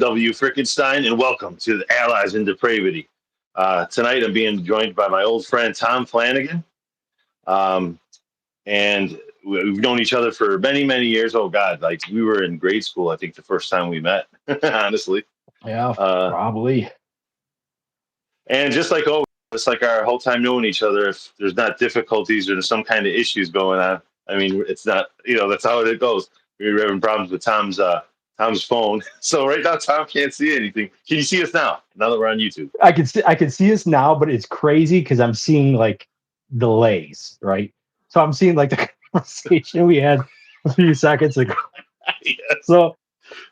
W. Frickenstein, and welcome to the Allies in Depravity. Tonight I'm being joined by my old friend Tom Flanagan. And we've known each other for many, many years. Oh, God, like we were in grade school, I think, the first time we met, honestly. Yeah, probably. And just like always, it's like our whole time knowing each other, if there's not difficulties or there's some kind of issues going on, I mean, it's not, that's how it goes. We were having problems with Tom's phone. So right now, Tom can't see anything. Can you see us now? Now that we're on YouTube, I can see us now, but it's crazy because I'm seeing like delays, right? So I'm seeing like the conversation we had a few seconds ago. Yes. So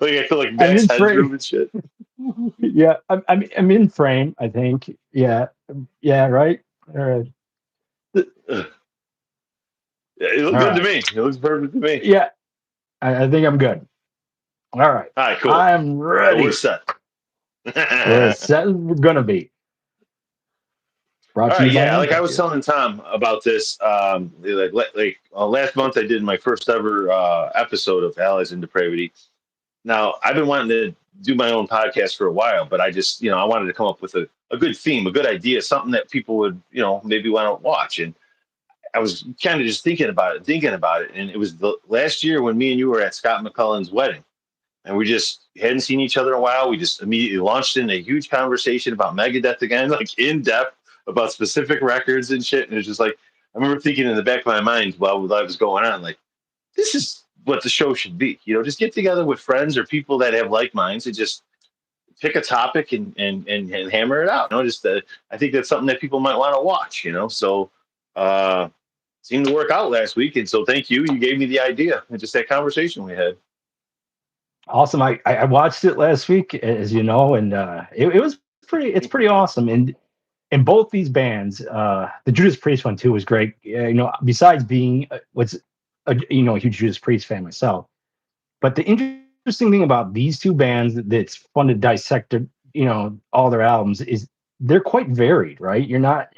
like I feel like Max headroom and shit. Yeah, I'm in frame. I think. Yeah, right. All right. It looks good to me. It looks perfect to me. Yeah, I think I'm good. All right. All right, cool. I'm ready. We're set. We're set. We're gonna be. All right, yeah. Like I was telling Tom about this. Last month, I did my first ever episode of Allies in Depravity. Now, I've been wanting to do my own podcast for a while, but I just, I wanted to come up with a good theme, a good idea, something that people would, maybe want to watch. And I was kind of just thinking about it. And it was the last year when me and you were at Scott McCullen's wedding. And we just hadn't seen each other in a while. We just immediately launched in a huge conversation about Megadeth again, like in depth about specific records and shit. And it was just like, I remember thinking in the back of my mind while that was going on, like, this is what the show should be. Just get together with friends or people that have like minds and just pick a topic and hammer it out. I think that's something that people might want to watch, So seemed to work out last week. And so thank you. You gave me the idea and just that conversation we had. Awesome. I watched it last week, as you know, and it's pretty awesome. And in both these bands, the Judas Priest one too was great. Besides being a huge Judas Priest fan myself, but the interesting thing about these two bands that's fun to dissect, all their albums is they're quite varied, right? You're not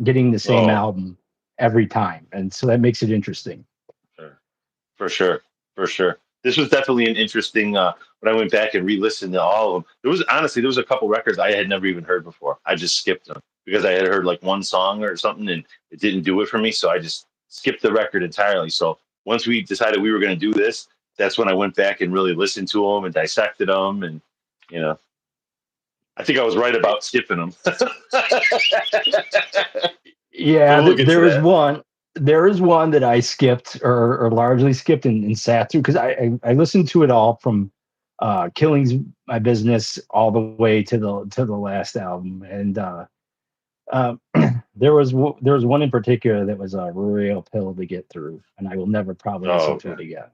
getting the same album every time, and so that makes it interesting. For sure. This was definitely an interesting. When I went back and re-listened to all of them, there was a couple records I had never even heard before. I just skipped them because I had heard like one song or something and it didn't do it for me. So I just skipped the record entirely. So once we decided we were going to do this, that's when I went back and really listened to them and dissected them. And, I think I was right about skipping them. Yeah, there is one that I skipped or largely skipped and sat through because I listened to it all from Killing's My Business all the way to the last album. And there was one in particular that was a real pill to get through, and I will never probably listen to it again.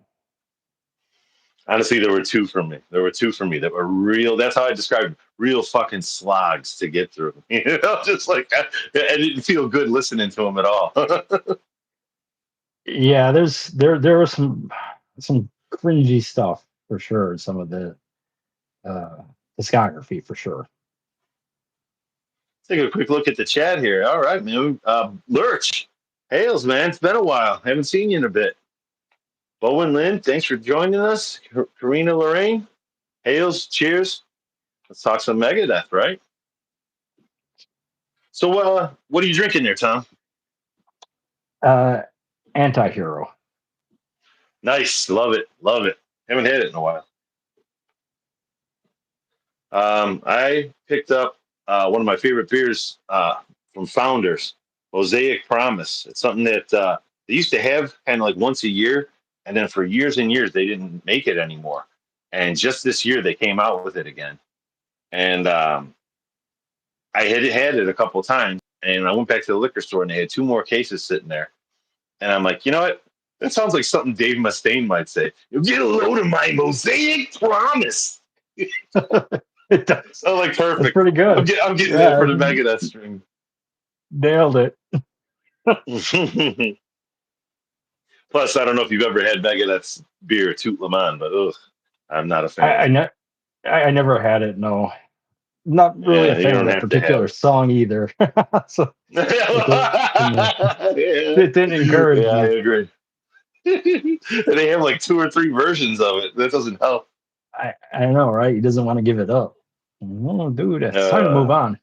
Honestly, there were two for me that were real. That's how I described it, real fucking slogs to get through. Just like I didn't feel good listening to them at all. Yeah, there was some cringy stuff for sure. Some of the discography for sure. Take a quick look at the chat here. All right, man. Lurch, Hales, man. It's been a while. Haven't seen you in a bit. Bowen Lynn, thanks for joining us. Karina Lorraine, Hales, cheers. Let's talk some Megadeth, right? So, what are you drinking there, Tom? Anti-Hero. Nice. Love it. Haven't had it in a while. I picked up one of my favorite beers from Founders, Mosaic Promise. It's something that they used to have kind of like once a year, and then for years and years they didn't make it anymore. And just this year they came out with it again. And I had it a couple of times, and I went back to the liquor store and they had two more cases sitting there. And I'm like, you know what? That sounds like something Dave Mustaine might say. You'll get a load of my Mosaic Promise. It does. Oh, like perfect. It's pretty good. I'm getting that for the Megadeth string. Nailed it. Plus, I don't know if you've ever had Megadeth's beer, Tout Le Monde, but I'm not a fan. I never had it. No, not really a fan of that particular song either. So it didn't encourage me. I agree. They have like 2 or 3 versions of it. That doesn't help. I don't know, right? He doesn't want to give it up. Oh, dude, it's time to move on.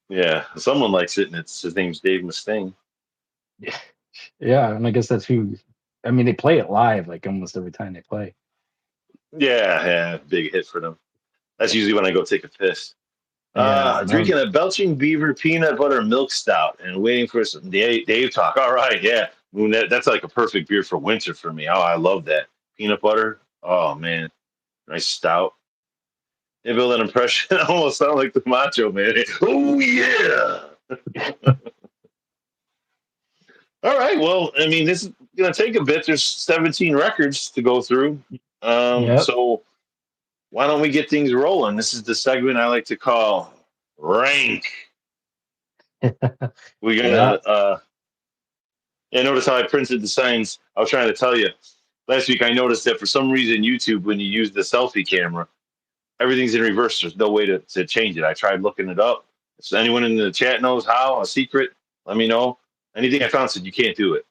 Yeah, someone likes it, and his name's Dave Mustaine. Yeah, and I guess that's who. I mean, they play it live like almost every time they play. Yeah, big hit for them. That's usually when I go take a piss. Yeah, Drinking a Belching Beaver peanut butter milk stout and waiting for some Dave talk. All right, yeah. That's like a perfect beer for winter for me. Oh, I love that. Peanut butter. Oh, man. Nice stout. They build an impression. I almost sound like the Macho Man. Oh, yeah. All right. Well, I mean, this is going to take a bit. There's 17 records to go through. Yep. So why don't we get things rolling? This is the segment I like to call Rank. We're going to, notice how I printed the signs. I was trying to tell you. Last week, I noticed that for some reason, YouTube, when you use the selfie camera, everything's in reverse. There's no way to change it. I tried looking it up. So anyone in the chat knows how, a secret, let me know. Anything I found said you can't do it.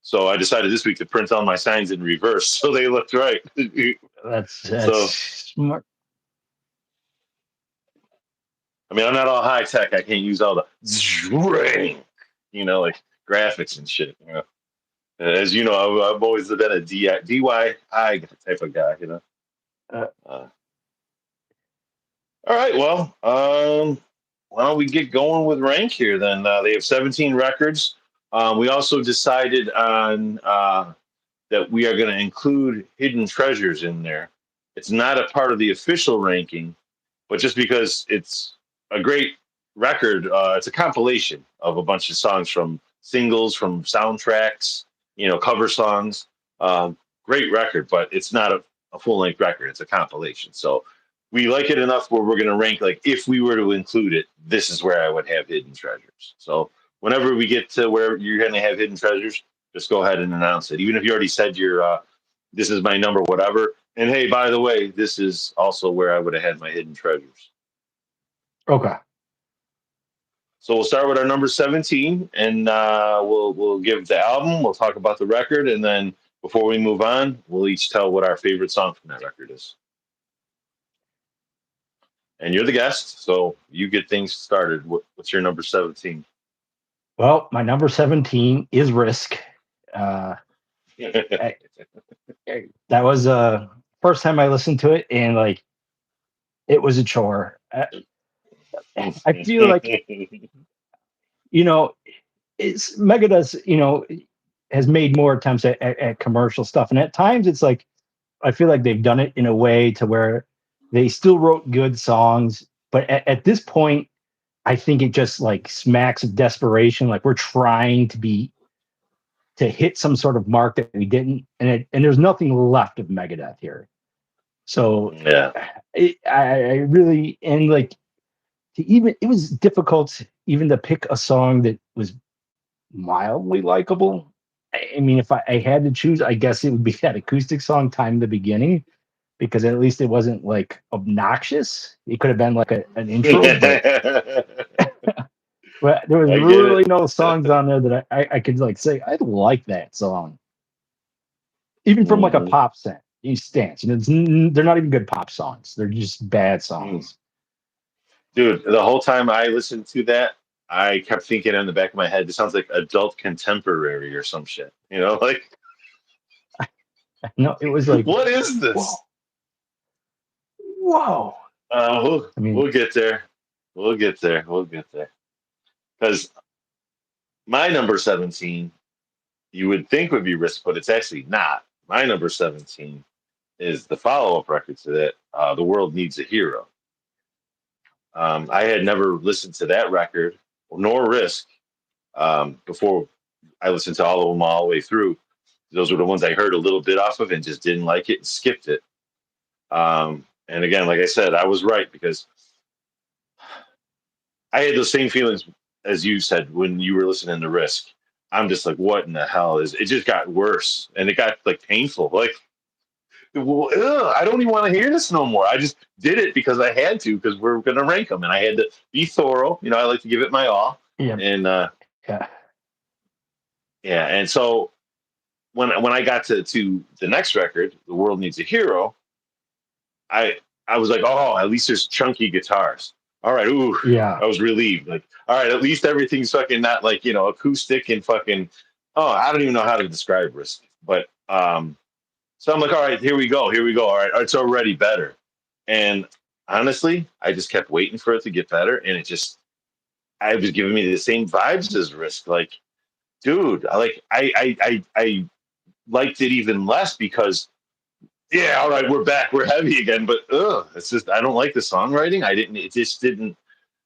So I decided this week to print all my signs in reverse so they looked right. That's so smart. I mean, I'm not all high tech. I can't use all the like graphics and shit. As you know, I've always been a DIY type of guy. All right, well, why don't we get going with rank here then? They have 17 records. We also decided on that we are going to include hidden treasures in there. It's not a part of the official ranking, but just because it's a great record, it's a compilation of a bunch of songs from singles, from soundtracks, cover songs. Great record, but it's not a full-length record. It's a compilation. So we like it enough where we're going to rank, like, if we were to include it, this is where I would have hidden treasures. So whenever we get to where you're going to have hidden treasures, just go ahead and announce it. Even if you already said this is my number, whatever. And hey, by the way, this is also where I would have had my hidden treasures. Okay. So we'll start with our number 17, and we'll give the album. We'll talk about the record, and then before we move on, we'll each tell what our favorite song from that record is. And you're the guest, so you get things started. What's your number 17? Well, my number 17 is Risk. That was first time I listened to it, and like it was a chore. I feel like it's Megadeth. Has made more attempts at commercial stuff, and at times it's like I feel like they've done it in a way to where they still wrote good songs, but at this point, I think it just like smacks of desperation. Like we're trying to hit some sort of mark that we didn't, and there's nothing left of Megadeth here. So yeah, I really, and like it was difficult even to pick a song that was mildly likable. I mean, if I had to choose, I guess it would be that acoustic song "Time in the Beginning," because at least it wasn't like obnoxious. It could have been like an intro, but but there was really no songs on there that I could like say I like that song, even from like a pop stance. They're not even good pop songs. They're just bad songs. Dude, the whole time I listened to that, I kept thinking in the back of my head, this sounds like adult contemporary or some shit. Like. No, it was like, what is this? Whoa. We'll get there. We'll get there. Because my number 17, you would think would be Risk, but it's actually not. My number 17 is the follow-up record to that, The World Needs a Hero. I had never listened to that record, nor Risk, before I listened to all of them all the way through. Those were the ones I heard a little bit off of and just didn't like it and skipped it. And again, like I said, I was right because I had the same feelings as you said when you were listening to Risk. I'm just like, what in the hell is it? Just got worse and it got like painful. Like, I don't even want to hear this no more. I just did it because I had to, because we're going to rank them and I had to be thorough. I like to give it my all. Yeah. And yeah. And so when I got to the next record, The World Needs a Hero, I was like, oh, at least there's chunky guitars. All right, ooh, Yeah. I was relieved. Like, all right, at least everything's fucking not like, acoustic and fucking. Oh, I don't even know how to describe Risk, but so I'm like, all right, here we go. All right, it's already better. And honestly, I just kept waiting for it to get better, and I was giving me the same vibes as Risk. Like, dude, I liked it even less because, yeah, all right, we're back, we're heavy again, but it's just I don't like the songwriting. It just didn't.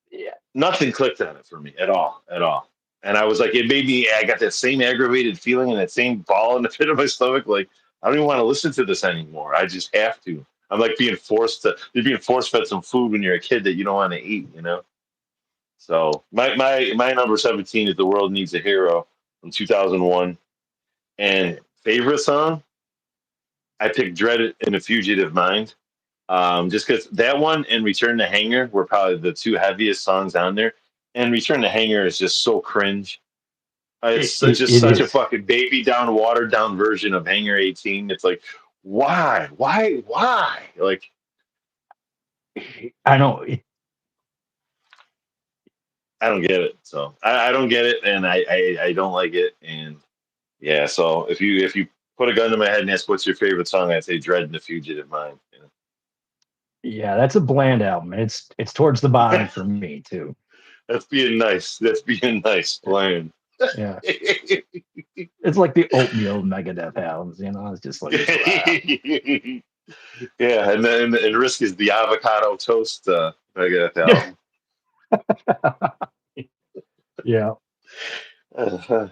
Yeah. Nothing clicked on it for me at all, at all. And I was like, it made me. I got that same aggravated feeling and that same ball in the pit of my stomach. Like, I don't even want to listen to this anymore. I just have to. I'm like you're being force fed some food when you're a kid that you don't want to eat, So my number 17 is "The World Needs a Hero" from 2001, and favorite song I picked "Dread in a Fugitive Mind." Just because that one and "Return to Hangar" were probably the two heaviest songs on there, and "Return to Hangar" is just so cringe. It's just It such a is. fucking baby down, watered down version of Hangar 18. It's like, why? Like, I know. I don't get it. So I don't get it, and I don't like it. And yeah, so if you put a gun to my head and ask what's your favorite song, I'd say "Dread and the Fugitive Mind." Yeah, that's a bland album. It's towards the bottom for me too. That's being nice. That's being nice, bland. Yeah. It's like the oatmeal Megadeth albums, It's just like Yeah, and then and Risk is the avocado toast Megadeth album. Yeah. All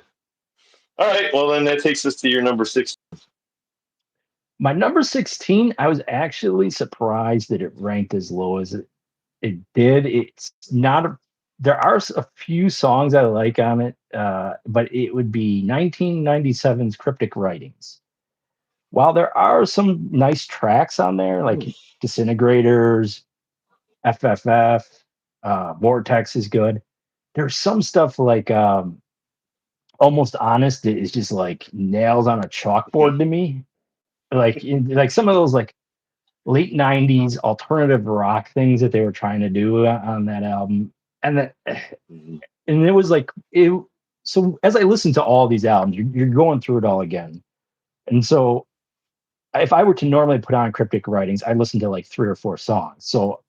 right, well then that takes us to your number 6. My number 16, I was actually surprised that it ranked as low as it did. It's not there are a few songs I like on it, but it would be 1997's Cryptic Writings. While there are some nice tracks on there, like Disintegrators, FFF, Vortex is good. There's some stuff like Almost Honest that is just like nails on a chalkboard to me. Like some of those like late 90s alternative rock things that they were trying to do on that album. And that and it was like it so as I listened to all these albums, you're going through it all again. And so if I were to normally put on Cryptic Writings, I listen to like 3 or 4 songs. So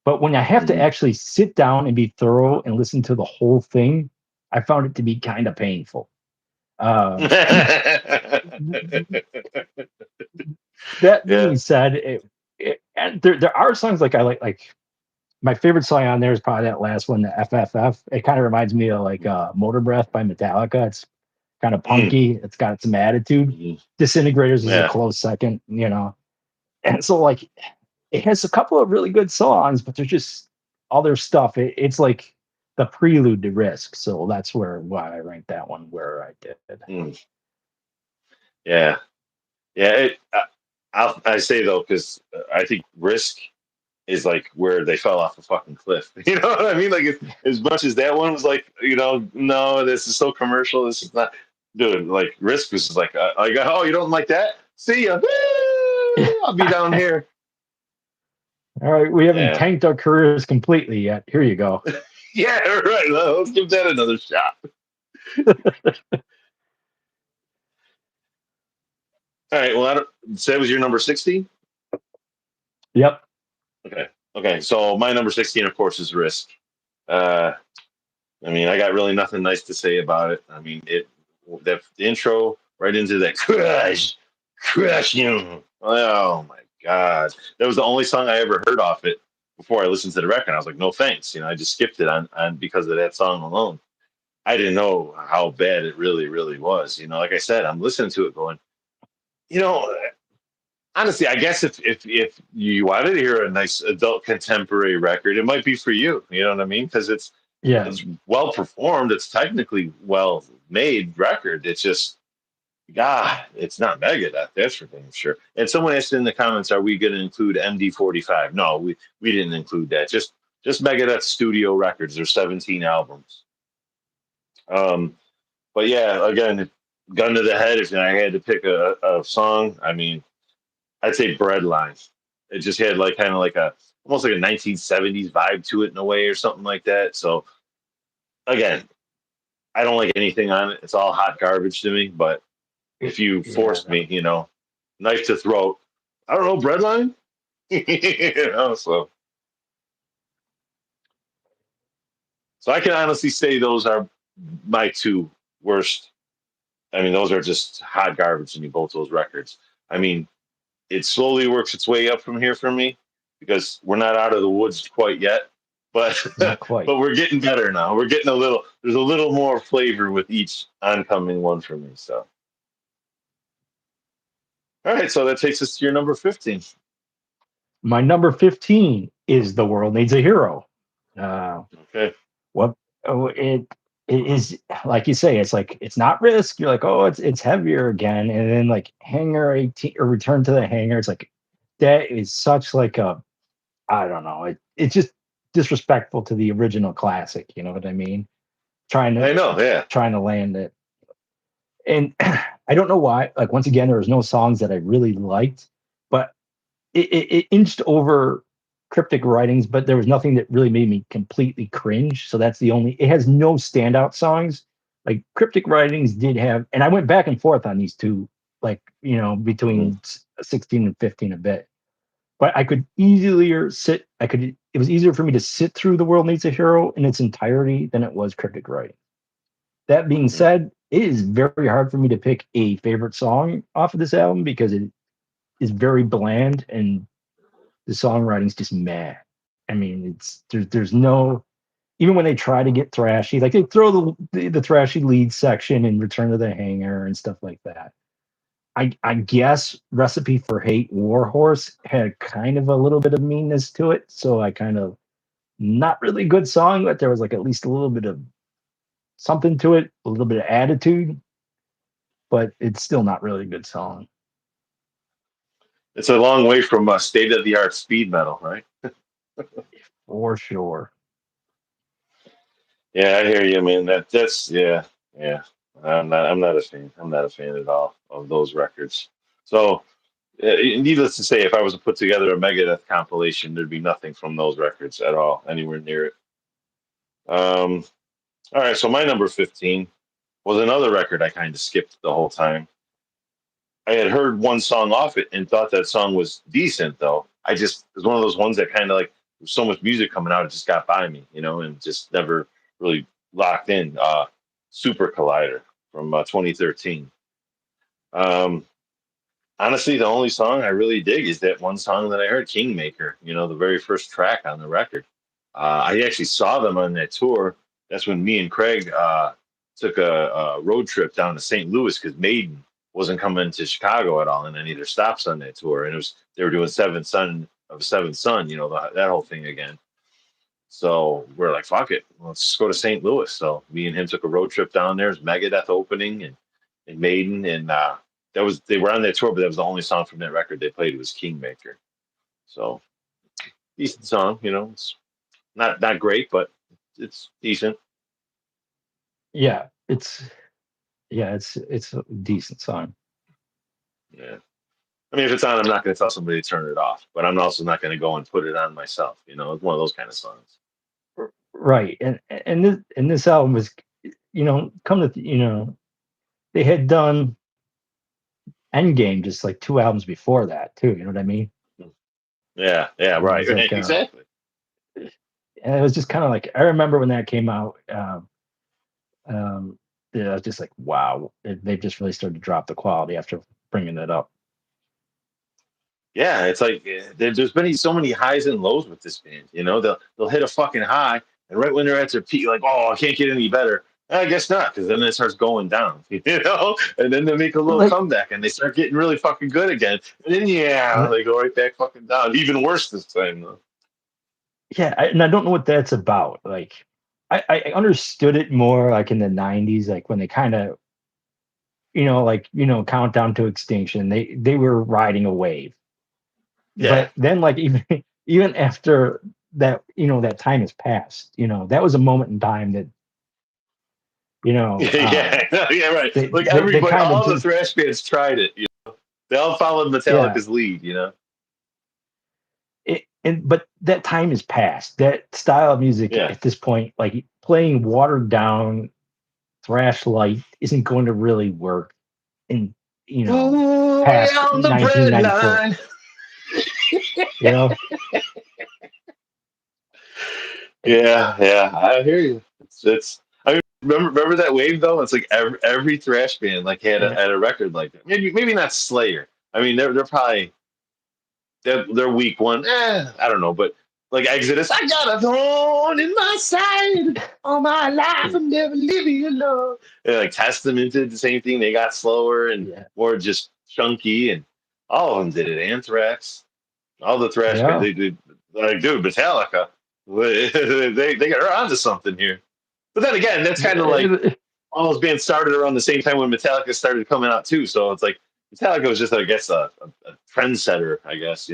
but when I have to actually sit down and be thorough and listen to the whole thing, I found it to be kind of painful. That being Yeah. said, and there are songs like I like my favorite song on there is probably that last one, the FFF. It kind of reminds me of like Motor Breath by Metallica. It's kind of punky. It's got some attitude. Disintegrators is a Yeah. close second. And so like it has a couple of really good songs, but there's just other stuff. It's like the prelude to Risk. So that's why I ranked that one where I did. Yeah. Yeah. I say though, because I think Risk is like where they fell off a fucking cliff. You know what I mean? Like, as much as that one was like, no, this is so commercial. This is not, dude. Like, Risk was like, oh, you don't like that? See ya. I'll be down here. All right, we haven't Yeah. tanked our careers completely yet. Here you go. Yeah, right. Well, let's give that another shot. All right. Well, so that was your number 16? Yep. Okay. So my number 16, of course, is Risk. Uh, I mean, I got really nothing nice to say about it. I mean, the intro right into that crush you. Oh my god, that was the only song I ever heard off it before I listened to the record. I was like, no thanks. I just skipped it on because of that song alone. I didn't know how bad it really, really was. Like I said, I'm listening to it going, you know, honestly, I guess if you wanted to hear a nice adult contemporary record, it might be for you. You know what I mean? Because Yeah. it's well performed. It's technically well made record. It's just, God, it's not Megadeth. That's for damn sure. And someone asked in the comments, "Are we going to include MD45?" No, we didn't include that. Just Megadeth studio records. There's 17 albums. But yeah, again, gun to the head. If I had to pick a song, I mean, I'd say Breadline. It just had like kind of like a almost like a 1970s vibe to it in a way or something like that. So again, I don't like anything on it. It's all hot garbage to me. But if you forced me, knife to throat, I don't know, breadline, so I can honestly say those are my two worst. I mean, those are just hot garbage to me, both those records. I mean, it slowly works its way up from here for me because we're not out of the woods quite yet, but Not quite. but we're getting better now. We're getting there's a little more flavor with each oncoming one for me. So, all right, so that takes us to your number 15. My number 15 is The World Needs a Hero. Okay. What it is, like you say, it's like it's not Risk. You're like, oh, it's heavier again, and then like Hangar 18 or Return to the Hangar. It's like that is such like a, I don't know. It's just disrespectful to the original classic. You know what I mean? I know, yeah. Trying to land it, and I don't know why. Like once again, there was no songs that I really liked, but it inched over Cryptic Writings, but there was nothing that really made me completely cringe. So that's the only. It has no standout songs. Like Cryptic Writings did have, and I went back and forth on these two, like between 16 and 15 a bit. But I could easier sit. I could. It was easier for me to sit through The World Needs a Hero in its entirety than it was Cryptic Writing. That being said, it is very hard for me to pick a favorite song off of this album because it is very bland and the songwriting's just meh. I mean, there's no, even when they try to get thrashy, like they throw the thrashy lead section in Return to the Hangar and stuff like that. I guess Recipe for Hate Warhorse had kind of a little bit of meanness to it, so I kind of not really good song, but there was like at least a little bit of something to it, a little bit of attitude, but it's still not really a good song. It's a long way from state of the art speed metal, right? For sure. Yeah, I hear you, man. That's yeah. I'm not a fan. I'm not a fan at all of those records. So, needless to say, if I was to put together a Megadeth compilation, there'd be nothing from those records at all, anywhere near it. All right, so my number 15 was another record I kind of skipped the whole time. I had heard one song off it and thought that song was decent, though. It was one of those ones that kind of like, so much music coming out, it just got by me, and just never really locked in. Super Collider from 2013. Honestly, the only song I really dig is that one song that I heard, Kingmaker, the very first track on the record. I actually saw them on that tour. That's when me and Craig took a road trip down to St. Louis because Maiden wasn't coming to Chicago at all in any of their stops on that tour. And they were doing Seventh Son of Seventh Son, that whole thing again. So we're like, fuck it, let's go to St. Louis. So me and him took a road trip down there. It was Megadeth opening and Maiden, and they were on that tour, but that was the only song from that record they played. It was Kingmaker. So decent song, it's not great, but it's decent. Yeah, it's a decent song. Yeah. I mean, if it's on, I'm not going to tell somebody to turn it off, but I'm also not going to go and put it on myself. It's one of those kind of songs. Right, and this album was, come to they had done Endgame just like 2 albums before that too. You know what I mean? Yeah, right, like, exactly. And it was just kind of like, I remember when that came out. I was just like, wow, they've just really started to drop the quality after bringing it up. Yeah, it's like there's been so many highs and lows with this band. They'll hit a fucking high, and right when they're at their peak, like, oh, I can't get any better. I guess not, because then it starts going down, and then they make a little comeback and they start getting really fucking good again, and then they go right back fucking down, even worse this time though. Yeah, and I don't know what that's about. Like, I understood it more like in the '90s, like when they kind of, Countdown to Extinction. They were riding a wave. Yeah. But then, like even after that, that time has passed. That was a moment in time that, yeah, right. Like everybody, all the thrash bands tried it. They all followed Metallica's lead. but that time is past. That style of music at this point, like playing watered down thrash light, isn't going to really work in past on the 1994. You know. Yeah, I hear you. It's I mean, remember that wave though. It's like every thrash band like had a record like that. Maybe not Slayer. I mean, they're probably they're weak one. I don't know, but like Exodus, I got a thorn in my side all my life. I'm never leaving alone. And like Testament did the same thing. They got slower and more just chunky, and all of them did it. Anthrax, all the thrash bands, they did. Like, dude, Metallica, they got onto something here. But then again, that's kind of like all those bands started around the same time when Metallica started coming out too. So it's like Metallica was just, I guess, a trendsetter, I guess,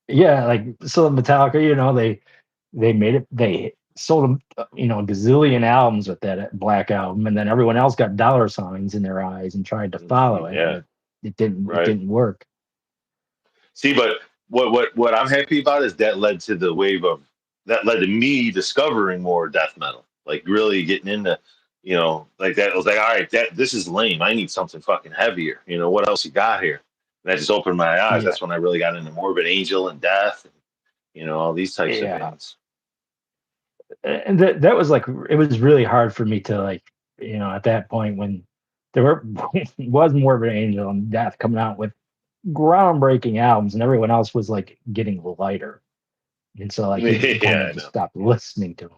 Yeah, like so Metallica, they made it. They sold them, a gazillion albums with that Black Album, and then everyone else got dollar signs in their eyes and tried to follow it. Yeah, it didn't work. See, but what I'm happy about is that led to me discovering more death metal, like really getting into, like that. I was like, all right, this is lame. I need something fucking heavier. What else you got here? And that just opened my eyes. That's when I really got into Morbid Angel and Death, and, all these types of bands. And that was like, it was really hard for me to like, at that point when there was Morbid Angel and Death coming out with groundbreaking albums, and everyone else was like getting lighter, and so like you kind of just stopped listening to them.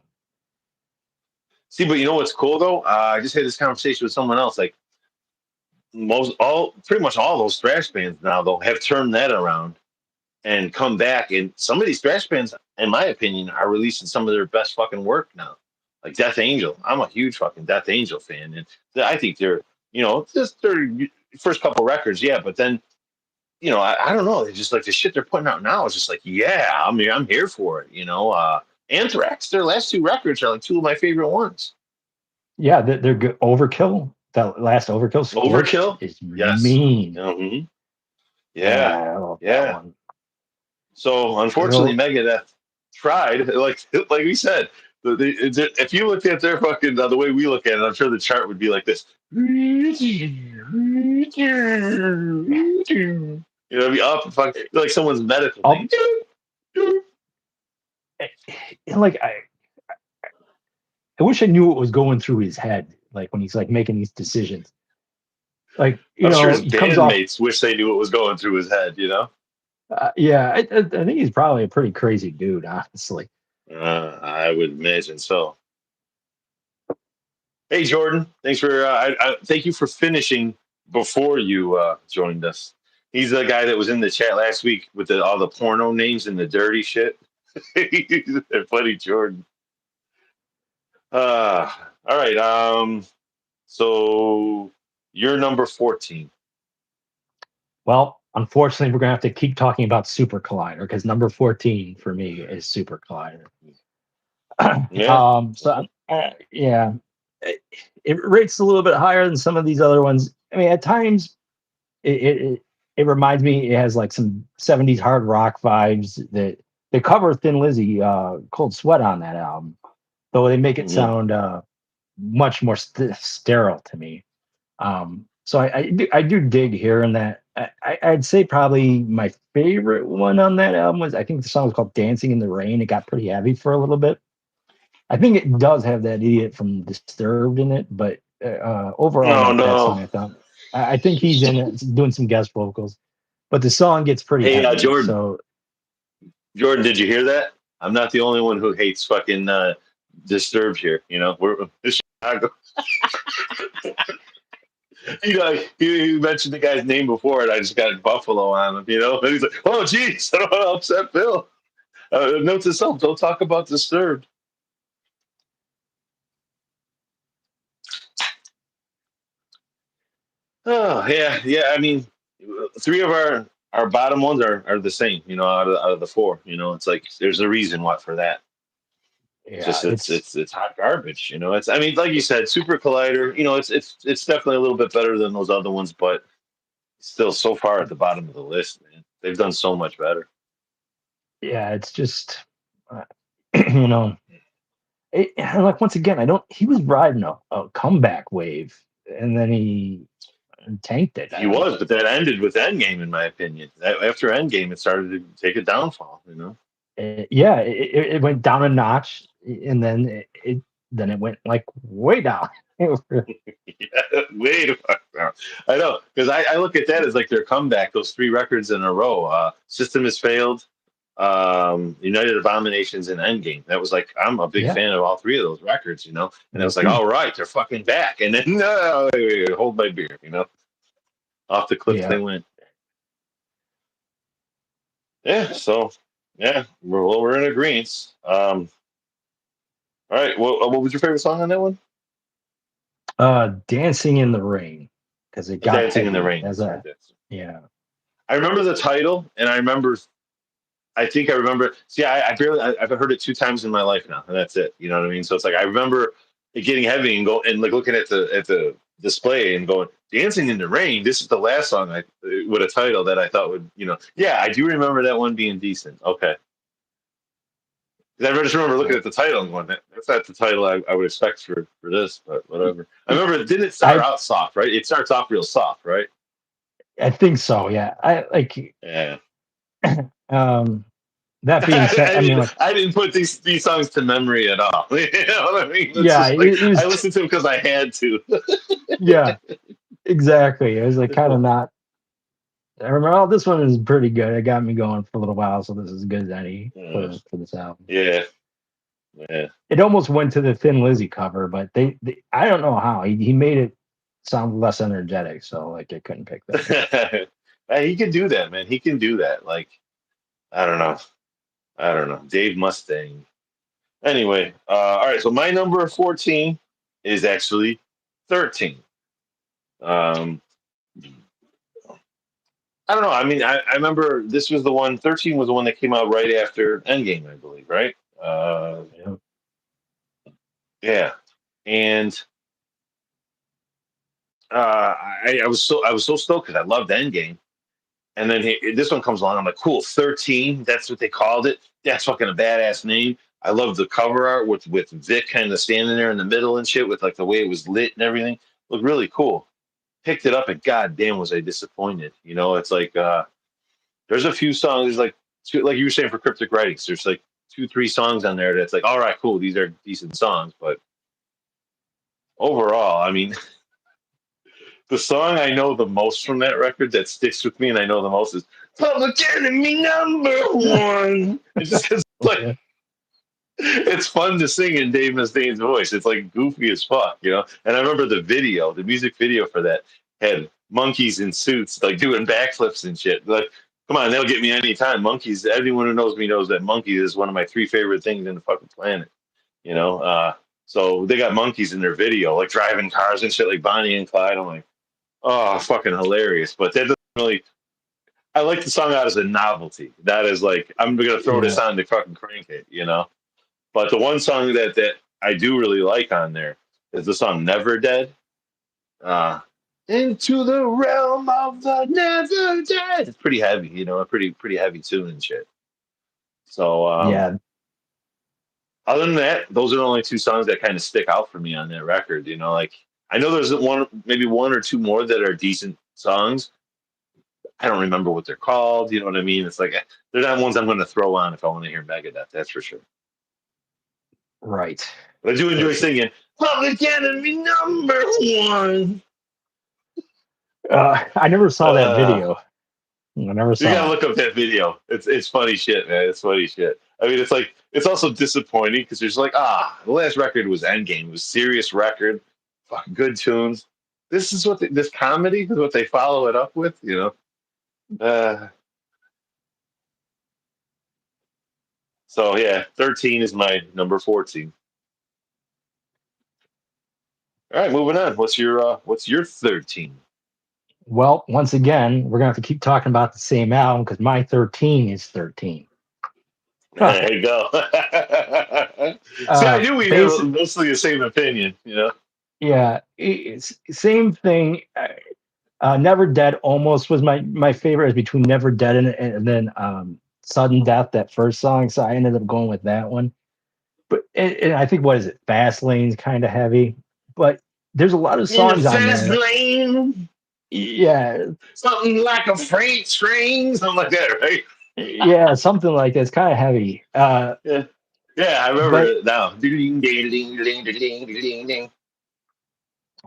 See, but you know what's cool though? I just had this conversation with someone else. Like pretty much all those thrash bands now though have turned that around and come back. And some of these thrash bands, in my opinion, are releasing some of their best fucking work now. Like Death Angel, I'm a huge fucking Death Angel fan, and I think they're, just their first couple records, but then, I don't know, they just like the shit they're putting out now is just like, I'm here for it, Anthrax, their last two records are like two of my favorite ones. Yeah, they're good. Overkill, that last Overkill is mean. Mm-hmm. Yeah. So unfortunately, Megadeth tried, like we said, if you looked at their fucking the way we look at it, I'm sure the chart would be like this. It'd be up and fucking like someone's medical thing. And like I wish I knew what was going through his head, like when he's like making these decisions. Like I'm sure his bandmates wish they knew what was going through his head. Yeah, I think he's probably a pretty crazy dude, honestly. I would imagine so. Hey, Jordan, thanks for thank you for finishing before you joined us. He's the guy that was in the chat last week with all the porno names and the dirty shit. Funny Jordan. All right. So you're number 14. Well, unfortunately, we're gonna have to keep talking about Super Collider because number 14 for me is Super Collider. It rates a little bit higher than some of these other ones. I mean, at times it reminds me, it has like some 70s hard rock vibes. That they cover Thin Lizzy, Cold Sweat on that album, though they make it sound much more sterile to me. So I do dig hearing that. I'd say probably my favorite one on that album was, I think the song was called Dancing in the Rain. It got pretty heavy for a little bit. I think it does have that idiot from Disturbed in it, but overall, that song, I think he's in it doing some guest vocals, but the song gets pretty heavy. Jordan. So, Jordan, did you hear that? I'm not the only one who hates fucking Disturbed here. We're Chicago. You mentioned the guy's name before, and I just got Buffalo on him, and he's like, "Oh, geez, I don't want to upset Bill." Note to self: don't talk about Disturbed. Oh yeah. I mean, three of our bottom ones are the same. Out of the four, it's like there's a reason why for that. Yeah, it's hot garbage. It's, I mean, like you said, Super Collider. It's definitely a little bit better than those other ones, but still so far at the bottom of the list, man. They've done so much better. yeah, it's just, you know, like once again, he was riding a comeback wave, and then he tanked it. He was, but that ended with Endgame, in my opinion. After Endgame, it started to take a downfall. Yeah, it went down a notch, and then it went like way down. Yeah, way the fuck down. I know, because I look at that as like their comeback. Those 3 records in a row. System Has Failed, United Abominations, and Endgame. That was like, I'm a big Yeah, fan of all 3 of those records. And I me was like, too. all right, they're fucking back. And then no, wait, hold my beer. Off the cliff Yeah. they went. Yeah, so yeah, we're in agreement. All right, what was your favorite song on that one? Dancing in the Rain, because it got Dancing in the heavy Rain. as That's right. a yeah. I remember the title, and I remember. I think I remember. See, I barely. I've heard it 2 times in my life now, and that's it. You know what I mean? So it's like I remember it getting heavy and go and like looking at the display and going, "Dancing in the Rain." This is the last song with a title that I thought would. Yeah, I do remember that one being decent. Okay. I just remember looking at the title and going, "That's not the title I would expect for this," but whatever. I remember, didn't it start I out soft, right? It starts off real soft, right? I think so. Yeah. I like. Yeah. That being said, I mean, like, I didn't put these songs to memory at all. You know what I mean? It's yeah, just like it was. I listened to them because I had to. Yeah, exactly. It was like kind of not. I remember, oh, this one is pretty good. It got me going for a little while, so this is as good as any for this album. Yeah, yeah. It almost went to the Thin Lizzy cover, but they I don't know how he made it sound less energetic, so like I couldn't pick that. Hey, he can do that, man. He can do that. Like, I don't know. I don't know. Dave Mustang. Anyway, all right. So my number 14 is actually 13. Um, I don't know. I mean, I remember this was the one. 13 was the one that came out right after Endgame, I believe, right? Yeah. Yeah, and I was so stoked because I loved Endgame, and then this one comes along. I'm like, cool, 13. That's what they called it. That's fucking a badass name. I love the cover art with Vic kind of standing there in the middle and shit with like the way it was lit and everything. Looked really cool. Picked it up and goddamn was I disappointed. It's like there's a few songs. There's like you were saying for Cryptic Writings. There's like 2-3 songs on there that's like, all right, cool. These are decent songs, but overall, I mean, the song I know the most from that record that sticks with me and I know the most is Public Enemy Number One. It just is like, Yeah. it's fun to sing in Dave Mustaine's voice. It's like goofy as fuck. And I remember the music video for that had monkeys in suits like doing backflips and shit. Like, come on, they'll get me anytime. Monkeys, everyone who knows me knows that monkeys is one of my 3 favorite things in the fucking planet. You know, so they got monkeys in their video, like driving cars and shit, like Bonnie and Clyde. I'm like, oh, fucking hilarious. But that doesn't really. I like the song out as a novelty. That is like, I'm gonna throw this on to fucking crank it. But the one song that I do really like on there is the song "Never Dead." Into the realm of the never dead. It's pretty heavy, a pretty heavy tune and shit. So Yeah. other than that, those are the only 2 songs that kind of stick out for me on that record. Like I know there's maybe 1 or 2 more that are decent songs. I don't remember what they're called. You know what I mean? It's like they're not ones I'm going to throw on if I want to hear Megadeth. That's for sure. Right. But I do enjoy singing Public Enemy Number One. I never saw that video. I never saw. You gotta look up that video. It's funny shit, man. It's funny shit. I mean, it's also disappointing because there's like, the last record was Endgame. It was a serious record, fucking good tunes. This is this comedy is what they follow it up with. So yeah, 13 is my number 14. All right, moving on. What's your 13? Well, once again, we're gonna have to keep talking about the same album because my 13 is 13. There you go. See, I knew we had mostly the same opinion. Yeah, it's same thing. Never Dead almost was my favorite. Is between Never Dead and then sudden death, that first song, so I ended up going with that one. But and I think, what is it? Fast Lane's kind of heavy, but there's a lot of In the songs on fast there. lane, Yeah, something like a freight train, something like that, right? yeah, something like that. It's kind of heavy. Yeah, yeah, I remember But it now. Ding, ding, ding, ding, ding, ding, ding.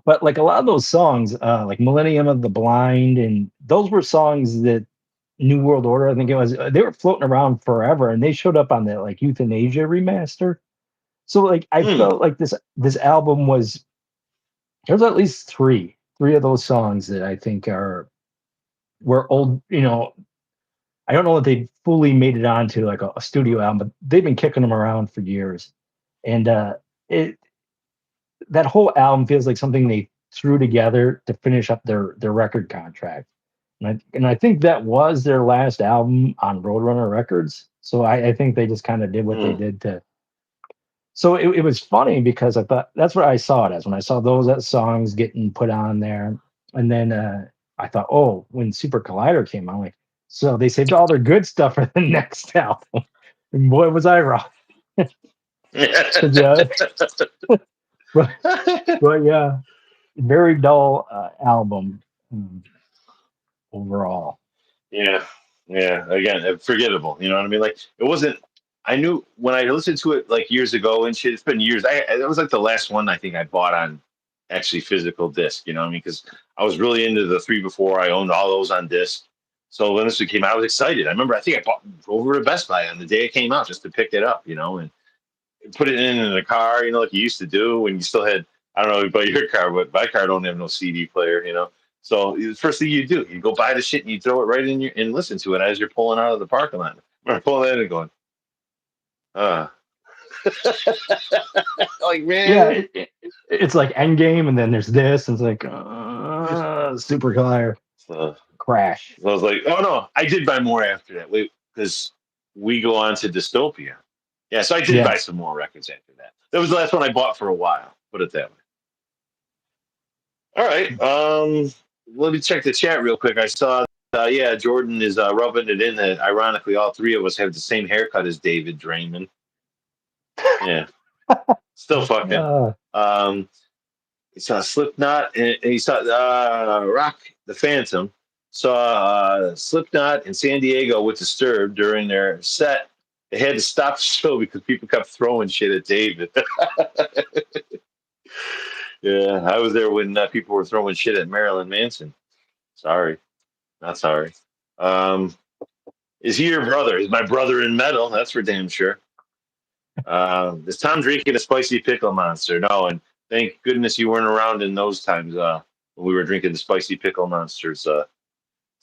but like a lot of those songs, like Millennium of the Blind, and those were songs that New World Order, I think it was, they were floating around forever, and they showed up on the like Euthanasia remaster. So like I Mm, felt like this album was, there's at least three of those songs that I think were old. I don't know if they fully made it onto like a studio album, but they've been kicking them around for years, and it that whole album feels like something they threw together to finish up their record contract. And I think that was their last album on Roadrunner Records. So I think they just kind of did what they mm. did to. So it was funny because I thought that's what I saw it as when I saw those songs getting put on there. And then I thought, oh, when Super Collider came out, like, so they saved all their good stuff for the next album. And boy, was I wrong. 'Cause, yeah, but, but yeah, very dull album overall. Yeah, yeah. Again, forgettable. You know what I mean? Like it wasn't. I knew when I listened to it like years ago and shit. It's been years. It was like the last one I think I bought on actually physical disc. You know what I mean? Because I was really into the three before. I owned all those on disc. So when this one came out, I was excited. I remember I think I bought over to Best Buy on the day it came out just to pick it up. You know, and put it in the car. You know, like you used to do when you still had. I don't know about your car, but my car don't have no CD player. You know. So the first thing you do, you go buy the shit and you throw it right in your and listen to it as you're pulling out of the parking lot. I'm pulling in and going, uh like Yeah, man. it's like Endgame, and then there's this, and it's like Super Collider So, Crash. so I was like, oh no, I did buy more after that. Wait, because we go on to Dystopia. Yeah, so I did buy Yeah. some more records after that. That was the last one I bought for a while. Put it that way. All right. Let me check the chat real quick. I saw, yeah, Jordan is rubbing it in that ironically all three of us have the same haircut as David Draymond. Yeah, still fucking. Uh, He saw Slipknot and he saw Rock the Phantom. Saw Slipknot in San Diego with Disturbed during their set. They had to stop the show because people kept throwing shit at David. Yeah, I was there when people were throwing shit at Marilyn Manson. Sorry, not sorry. Um, is he your brother? He's my brother in metal. That's for damn sure. Is Tom drinking a spicy pickle monster? No, and thank goodness you weren't around in those times when we were drinking the spicy pickle monsters.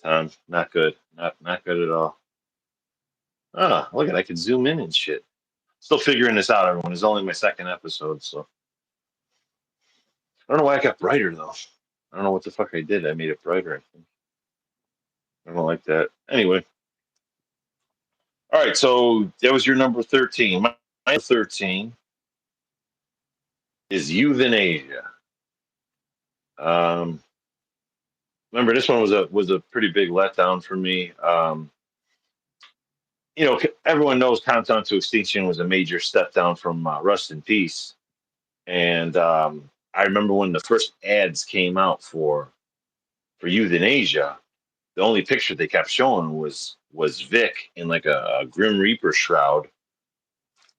Tom, not good, not good at all. Oh, look at I can zoom in and shit. Still figuring this out, everyone. It's only my second episode, so I don't know why I got brighter though. I don't know what the fuck I did. I made it brighter. I think I don't like that. Anyway, all right. So that was your number 13. My 13 is euthanasia. Um, remember this one was a pretty big letdown for me. Everyone knows Countdown to Extinction was a major step down from Rust in Peace, and I remember when the first ads came out for euthanasia, the only picture they kept showing was Vic in like a Grim Reaper shroud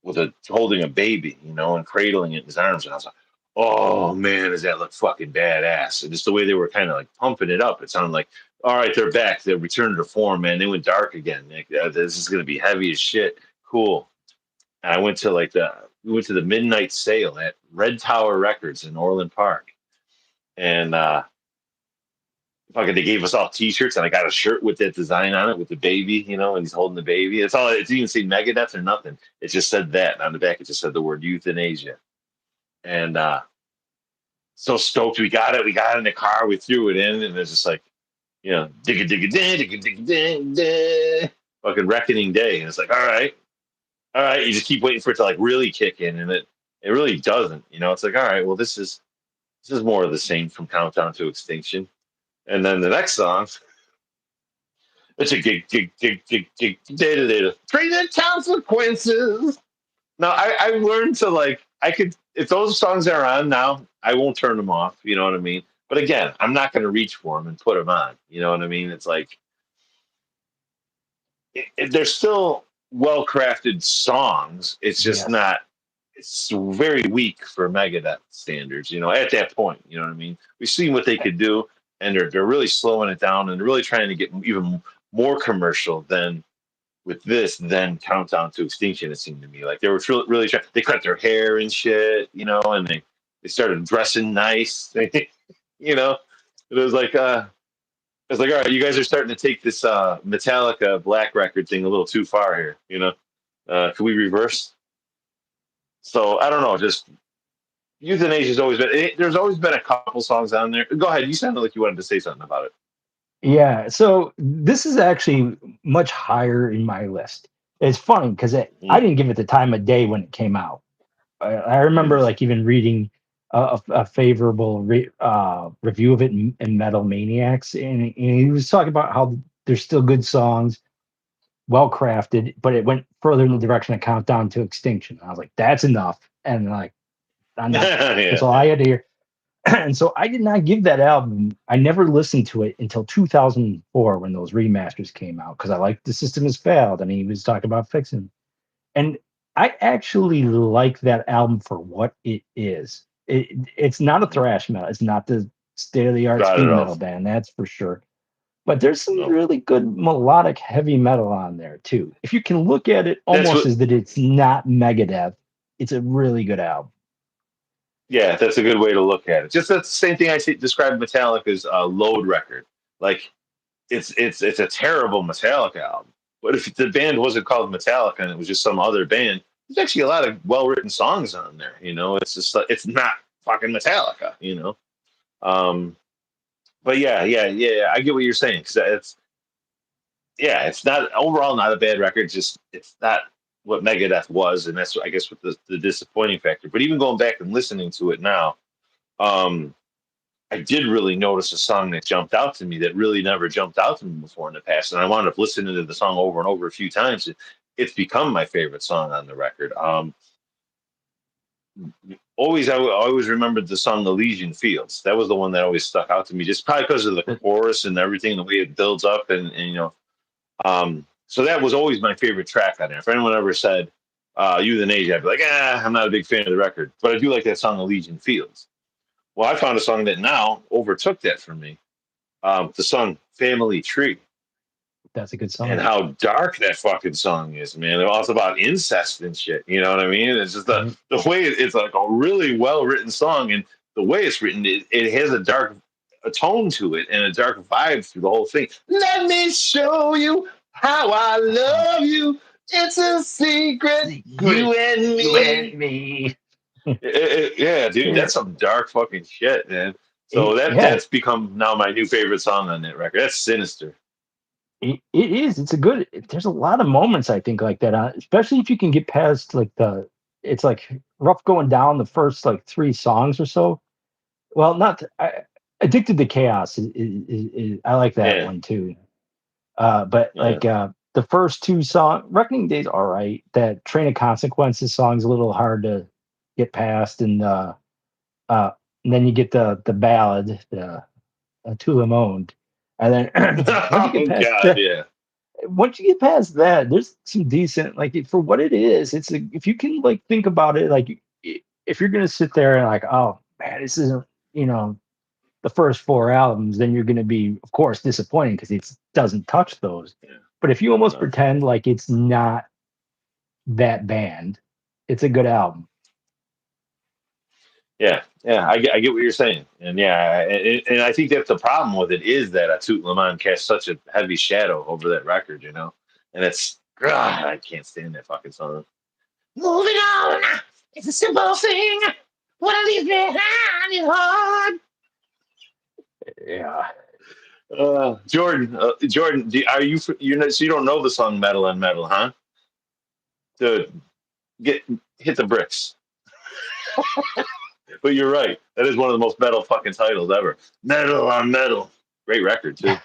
with holding a baby, and cradling it in his arms, and I was like, oh man, does that look fucking badass? And just the way they were kind of like pumping it up, it sounded like, all right, they're back, they returned to form, man. They went dark again. Like, this is gonna be heavy as shit. Cool. And I went to we went to the midnight sale at Red Tower Records in Orland Park, and fucking they gave us all T-shirts, and I got a shirt with that design on it with the baby, and he's holding the baby. It's all. It didn't even say Megadeth or nothing. It just said that, and on the back it just said the word euthanasia. And so stoked we got it. We got it in the car. We threw it in, and it's just like, digga digga digga digga digga, fucking reckoning day. And it's like, all right. You just keep waiting for it to like really kick in, and it really doesn't. It's like, all right, well, this is more of the same from Countdown to Extinction. And then the next song It's a gig, data, data. Treat the consequences. No, I learned to like, I could, if those songs are on now, I won't turn them off. You know what I mean? But again, I'm not going to reach for them and put them on. You know what I mean? It's like, they're still well crafted songs. It's just not, it's very weak for Megadeth standards, you know, at that point. You know what I mean? We've seen what they could do, and they're really slowing it down and really trying to get even more commercial than with this, then Countdown to Extinction. It seemed to me like they were really trying. They cut their hair and shit, you know, and they started dressing nice. You know, it was like it's like, all right, you guys are starting to take this Metallica Black Record thing a little too far here. You know, can we reverse? So I don't know. Just Euthanasia's always been. There's always been a couple songs on there. Go ahead. You sounded like you wanted to say something about it. Yeah. So this is actually much higher in my list. It's funny because I didn't give it the time of day when it came out. I remember like even reading a favorable review of it in Metal Maniacs, and he was talking about how there's still good songs, well crafted, but it went further in the direction of Countdown to Extinction. I was like, that's enough, and like, I'm not. That's all I had to hear. And so I did not give that album. I never listened to it until 2004 when those remasters came out because I liked The System Has Failed, and he was talking about fixing. And I actually like that album for what it is. It's not a thrash metal. It's not the state of the art speed metal band, that's for sure. But there's some really good melodic heavy metal on there too. If you can look at it almost as that it's not Megadeth, it's a really good album. Yeah, that's a good way to look at it. Just that's the same thing I described Metallica's Load record. Like it's a terrible Metallica album. But if the band wasn't called Metallica and it was just some other band, there's actually a lot of well written songs on there. You know, it's just it's not fucking Metallica. You know, but yeah, I get what you're saying because it's not overall not a bad record. Just it's not what Megadeth was, and that's I guess what the disappointing factor. But even going back and listening to it now, I did really notice a song that jumped out to me that really never jumped out to me before in the past, and I wound up listening to the song over and over a few times. It's become my favorite song on the record. I always remembered the song "Elysian Fields." That was the one that always stuck out to me, just probably because of the chorus and everything, the way it builds up, and you know. So that was always my favorite track on there. If anyone ever said Euthanasia, I'd be like, I'm not a big fan of the record, but I do like that song "Elysian Fields." Well, I found a song that now overtook that for me. The song "Family Tree." That's a good song. And how dark that fucking song is, man. It's also about incest and shit. You know what I mean? It's just the way it's like a really well written song, and the way it's written, it has a tone to it and a dark vibe through the whole thing. Let me show you how I love you. It's a secret, you and me. Yeah, dude, that's some dark fucking shit, man. So that's become now my new favorite song on that record. That's sinister. It is. It's a good. There's a lot of moments I think like that, especially if you can get past like it's like rough going down the first like 3 songs or so. Well, not Addicted to Chaos. I like that one too. But like the first 2 songs, Reckoning Day's all right. That Train of Consequences song's a little hard to get past, and then you get the ballad, To Le Monde, and then once you get past that, there's some decent for what it is. If you can like think about it, like if you're gonna sit there and like, oh man, this isn't the first 4 albums, then you're gonna be, of course, disappointed because it doesn't touch those. But if you almost pretend like it's not that band, it's a good album. Yeah, I get what you're saying, and and I think that's the problem with it is that A Tout Le Monde casts such a heavy shadow over that record, you know, and it's God, I can't stand that fucking song. Moving on, it's a simple thing. What I leave behind is hard. Yeah. Jordan, are you so you don't know the song "Metal on Metal," huh? To hit the bricks. But you're right. That is one of the most metal fucking titles ever. Metal on Metal. Great record too.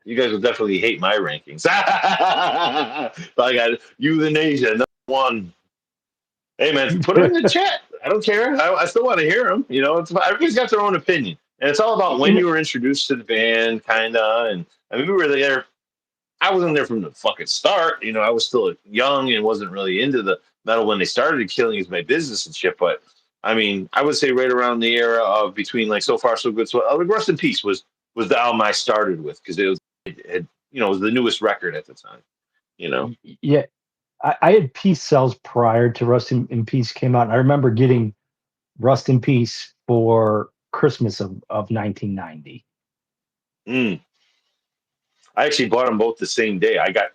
You guys will definitely hate my rankings. But I got euthanasia, number one. Hey man, put them in the chat. I don't care. I still want to hear them. You know, everybody's got their own opinion, and it's all about when you were introduced to the band, kinda. And I mean, we were there. I wasn't there from the fucking start. You know, I was still young and wasn't really into the metal when they started killing is my business and shit. But I mean, I would say right around the era of between like So Far So Good. So Rest in Peace was the album I started with because it was the newest record at the time. You know, Yeah, I had Peace Cells prior to Rust in Peace came out. And I remember getting Rust in Peace for Christmas of 1990. I actually bought them both the same day. I got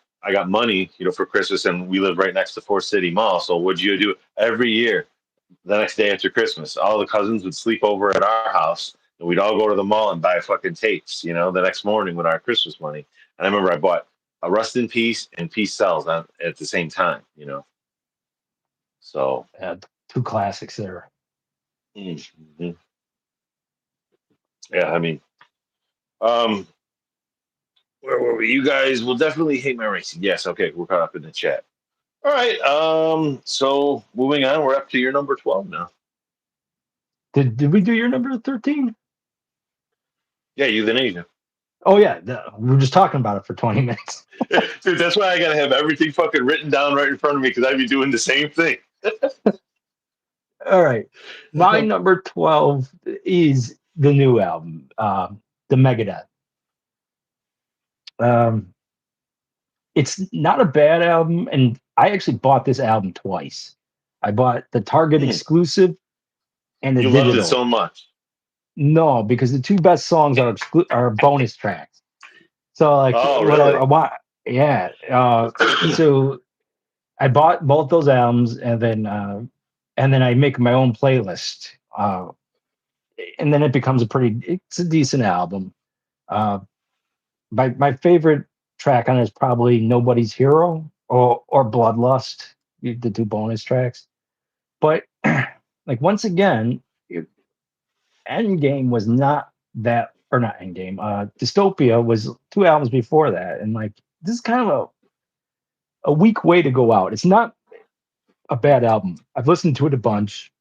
money, for Christmas, and we live right next to Forest City Mall. So what'd you do every year? The next day after Christmas, all the cousins would sleep over at our house, and we'd all go to the mall and buy fucking tapes. The next morning with our Christmas money. And I remember I bought a Rust in Peace and Peace Cells at the same time. So two classics there. Mm-hmm. Yeah, I mean, where were we? You guys will definitely hate my racing. Yes, okay, we're caught up in the chat. All right. So moving on, we're up to your number 12 now. Did we do your number 13? Yeah, euthanasia. Oh yeah, we were just talking about it for 20 minutes. Dude, that's why I gotta have everything fucking written down right in front of me because I'd be doing the same thing. All right, my number 12 is the new album, the Megadeth. It's not a bad album, and I actually bought this album twice. I bought the Target exclusive and the digital. You loved it so much. No, because the two best songs are bonus tracks. So like, oh, what really? I want, yeah. So I bought both those albums, and then I make my own playlist, and then it becomes it's a decent album. My favorite track on it is probably Nobody's Hero or Bloodlust, the two bonus tracks. But like once again, Endgame was not that, or not Endgame. Dystopia was 2 albums before that, and like this is kind of a weak way to go out. It's not a bad album. I've listened to it a bunch.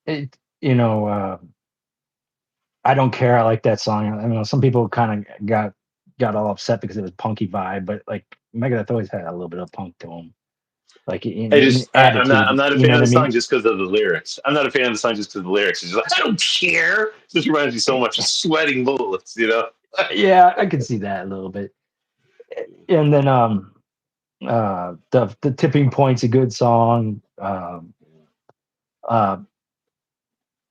It I don't care. I like that song. I know some people kind of got all upset because it was punky vibe, but like Megadeth always had a little bit of punk to them. Like I'm not a fan of the song mean? just because of the lyrics. I'm not a fan of the song just because of the lyrics. It's just like, I don't care. It just reminds me so much of Sweating Bullets, Yeah, I can see that a little bit. And then the Tipping Point's a good song.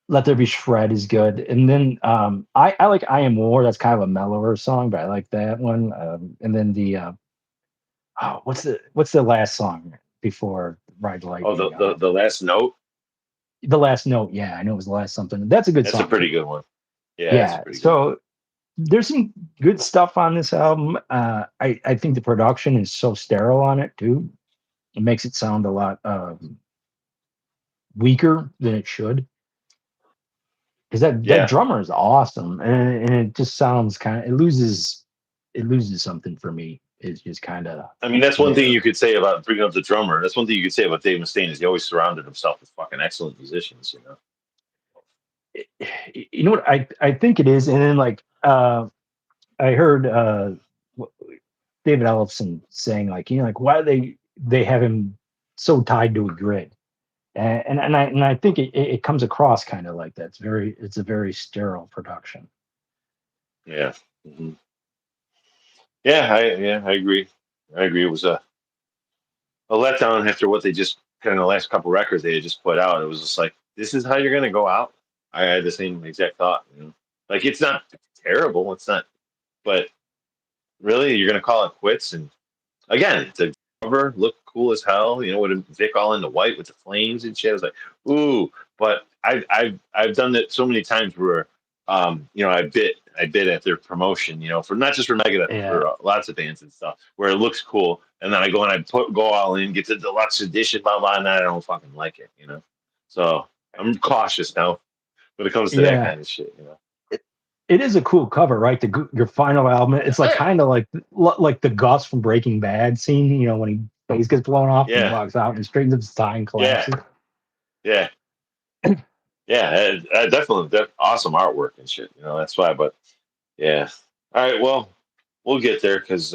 Let There Be Shred is good. And then I like I Am War. That's kind of a mellower song, but I like that one. And then the what's the last song before Ride the Lightning? Oh, the last note. The Last Note. Yeah, I know it was the last something. That's a good song. That's a pretty good one. Yeah. So there's some good stuff on this album. I think the production is so sterile on it too. It makes it sound a lot weaker than it should. Because that drummer is awesome, and it just sounds it loses something for me. It's just kind of. I mean, that's one thing you could say about bringing up the drummer. That's one thing you could say about Dave Mustaine is he always surrounded himself with fucking excellent musicians. You know what I think it is, and then like I heard David Ellefson saying like why do they have him so tied to a grid. And I think it comes across kind of like that. It's a very sterile production. Yeah. Mm-hmm. I agree. It was a letdown after what they just kind of the last couple records they had just put out. It was just like, this is how you're gonna go out. I had the same exact thought. Like it's not terrible. It's not, but really, you're gonna call it quits. And again, the cover looked cool as hell. With Vic all in the white with the flames and shit. I was like, ooh. But I've done that so many times where, I bit at their promotion. For not just for Megadeth, for lots of bands and stuff, where it looks cool, and then I go and go all in, get the deluxe edition, blah blah, and I don't fucking like it. So I'm cautious now when it comes to that kind of shit. It is a cool cover, right? Your final album. It's like Yeah, kind of like the Gus from Breaking Bad scene. You know, when he face gets blown off and he yeah, walks out and straightens up his tie and yeah, collapses. yeah, yeah. Definitely, awesome artwork and shit. That's why. But yeah, all right. Well, we'll get there because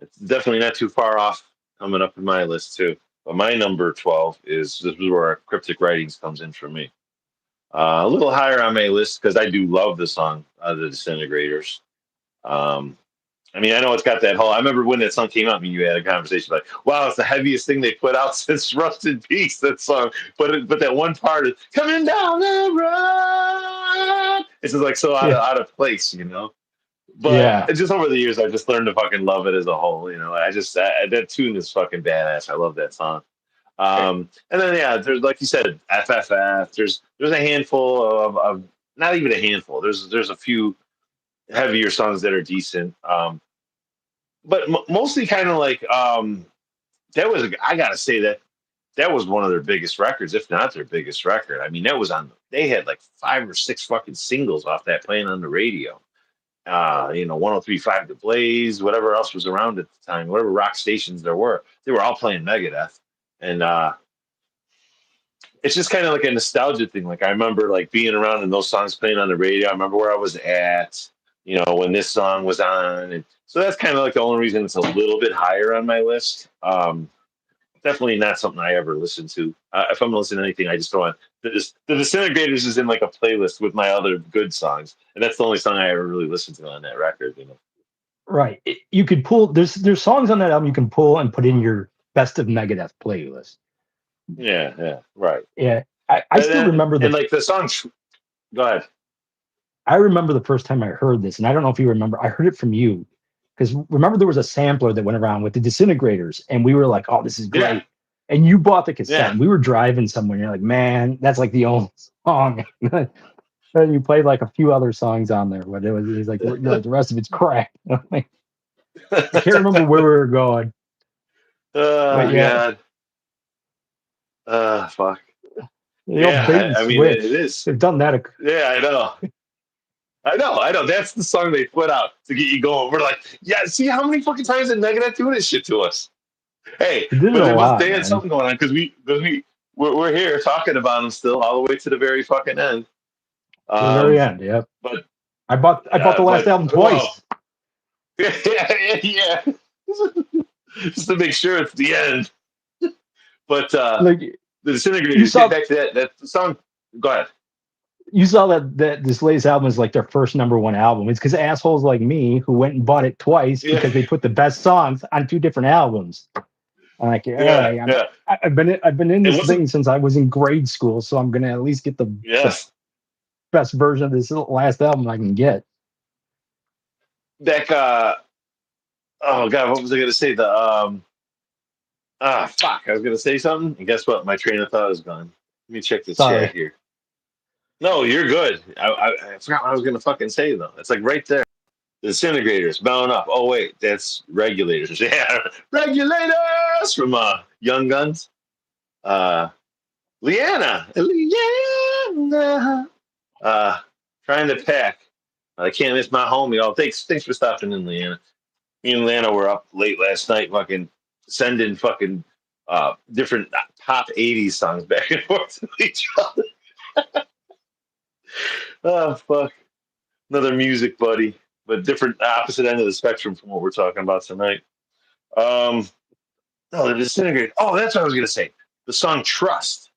it's definitely not too far off coming up in my list too. But my number 12 this is where Cryptic Writings comes in for me. A little higher on my list because I do love the song, The Disintegrators. Um, I mean, I know it's got that whole. I remember when that song came out, and you had a conversation like, "Wow, it's the heaviest thing they put out since Rust in Peace." That song, but that one part is coming down the road. It's just like so Yeah, out of place, But yeah, just over the years, I've just learned to fucking love it as a whole. That tune is fucking badass. I love that song. And then yeah, there's like you said, FFF. There's a handful of not even a handful. There's a few heavier songs that are decent. But mostly kind of like that was I gotta say that was one of their biggest records, if not their biggest record. I mean, that was on. They had like 5 or 6 fucking singles off that playing on the radio. 103.5 The Blaze, whatever else was around at the time, whatever rock stations there were, they were all playing Megadeth, and it's just kind of like a nostalgia thing. Like I remember like being around and those songs playing on the radio. I remember where I was at, when this song was on, and so that's kind of like the only reason it's a little bit higher on my list. Definitely not something I ever listen to. If I'm listening to anything, I just throw on the Disintegrators is in like a playlist with my other good songs, and that's the only song I ever really listened to on that record. right. You could pull. There's songs on that album you can pull and put in your best of Megadeth playlist. Yeah, yeah, right. Yeah, I still remember and like the song. Go ahead. I remember the first time I heard this, and I don't know if you remember. I heard it from you because remember there was a sampler that went around with the Disintegrators, and we were like, "Oh, this is Yeah, great." And you bought the cassette, yeah. and we were driving somewhere, and you're like, "Man, that's like the only song." And you played like a few other songs on there, but it was like you're like the rest of it's crap. I can't remember where we were going, but Oh yeah, God. Fuck. the old bait Yeah, and I mean it switch. is. They've done that. Yeah, I know. I know. That's the song they put out to get you going. We're like, yeah. See how many fucking times did Megadeth do this shit to us? Hey, They did it but a lot, they had man. something going on because we're here talking about them still all the way to the very fucking end. To the very Um, end. Yep. but I bought the last album well, twice. yeah, just to make sure it's the end. But Like the you Disintegrators. Get saw back to that song. Go ahead. that this latest album is like their first #1 album. It's because assholes like me who went and bought it twice Yeah, because they put the best songs on two different albums. I'm like, all yeah, right, yeah. I've been in It this wasn't. thing since I was in grade school, so I'm gonna at least get the Yes, best version of this last album I can get. that. Oh God, what was I gonna say? Fuck. I was gonna say something, and guess what? My train of thought is gone. Let me check the chat Sorry. here. No, you're good. I forgot what I was gonna fucking say though. It's like right there. The Disintegrators, bowing up. Oh wait, that's Regulators. Yeah, Regulators from Young Guns. Uh, Leanna. Uh, Trying to pack. I can't miss my homie. Oh, thanks for stopping in, Leanna. Me and Lana were up late last night, fucking sending fucking different top '80s songs back and forth to each other. Oh fuck, another music buddy, but different opposite end of the spectrum from what we're talking about tonight. Um, no, the Disintegrate. Oh, that's what I was gonna say. The song "Trust."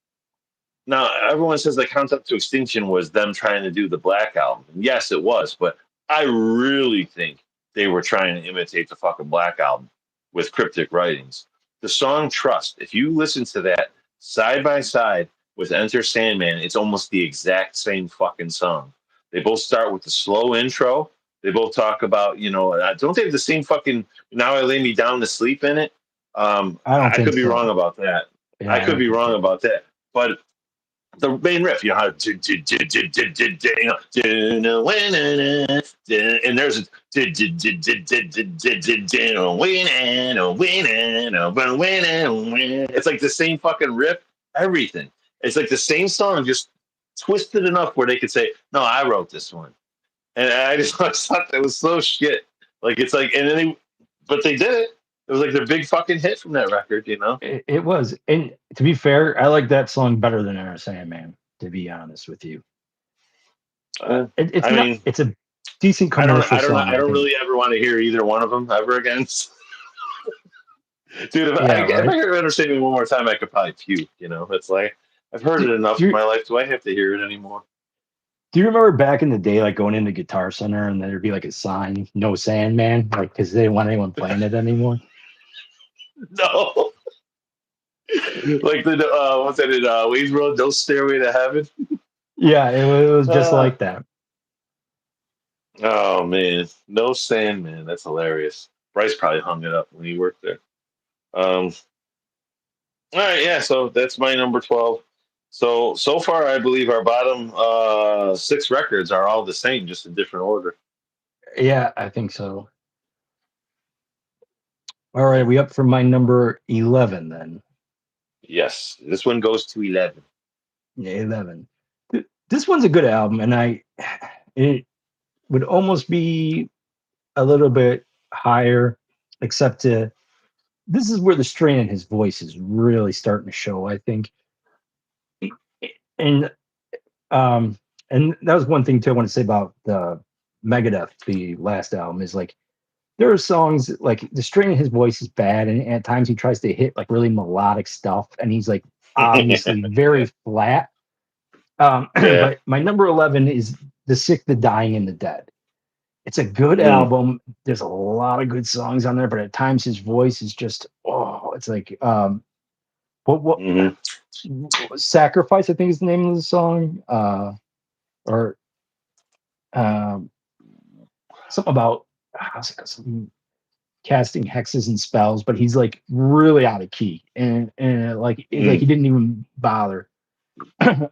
Now everyone says the Count Up to Extinction was them trying to do the Black Album. And yes, it was, but I really think they were trying to imitate the fucking Black Album with cryptic writings. The song "Trust." If you listen to that side by side with "Enter Sandman," it's almost the exact same fucking song. They both start with the slow intro. They both talk about, don't they have the same fucking "Now I Lay Me Down to Sleep" in it? I don't I think could be wrong so. about that. Yeah, I I could don't be think wrong so. about that. But the main riff, how and there's it's like the same fucking riff, everything. It's like the same song, just twisted enough where they could say, "No, I wrote this one." and I just thought that was so shit. Like it's like, and then but they did it. It was like their big fucking hit from that record, you know. It was, and to be fair, I like that song better than Inner Sandman. To be honest with you, it's I not. mean, It's a decent commercial song, I I don't think. really ever want to hear either one of them ever again. Dude, Yeah, if I right. hear Understand Me one more time, I could probably puke. You know, it's like I've heard Do, it enough do, in you, my life. Do I have to hear it anymore? do you remember back in the day, like going into Guitar Center and there'd be like a sign, "No Sandman," like because they didn't want anyone playing it anymore? No, like the what's that in Wade's World? No Stairway to Heaven. Yeah, it was just Uh, like that. oh man, No Sandman. That's hilarious. Bryce probably hung it up when he worked there. All right, yeah. So that's my number 12. So far, I believe our bottom six records are all the same, just in different order. Yeah, I think so. All right, we up for my number 11 then. Yes, this one goes to 11. Yeah, 11. This one's a good album, and it would almost be a little bit higher, except this is where the strain in his voice is really starting to show, I think. And um and that was one thing too I want to say about the Megadeth, the last album, is like there are songs like the strain in his voice is bad, and at times he tries to hit like really melodic stuff, and he's like obviously very flat. Yeah. But my number 11 is The Sick, the Dying, and the Dead. It's a good Mm. album. There's a lot of good songs on there, but at times his voice is just it's like what Hmm. Sacrifice, I think is the name of the song. Or um something about something casting hexes and spells, but he's like really out of key, and like he Mm. didn't even bother.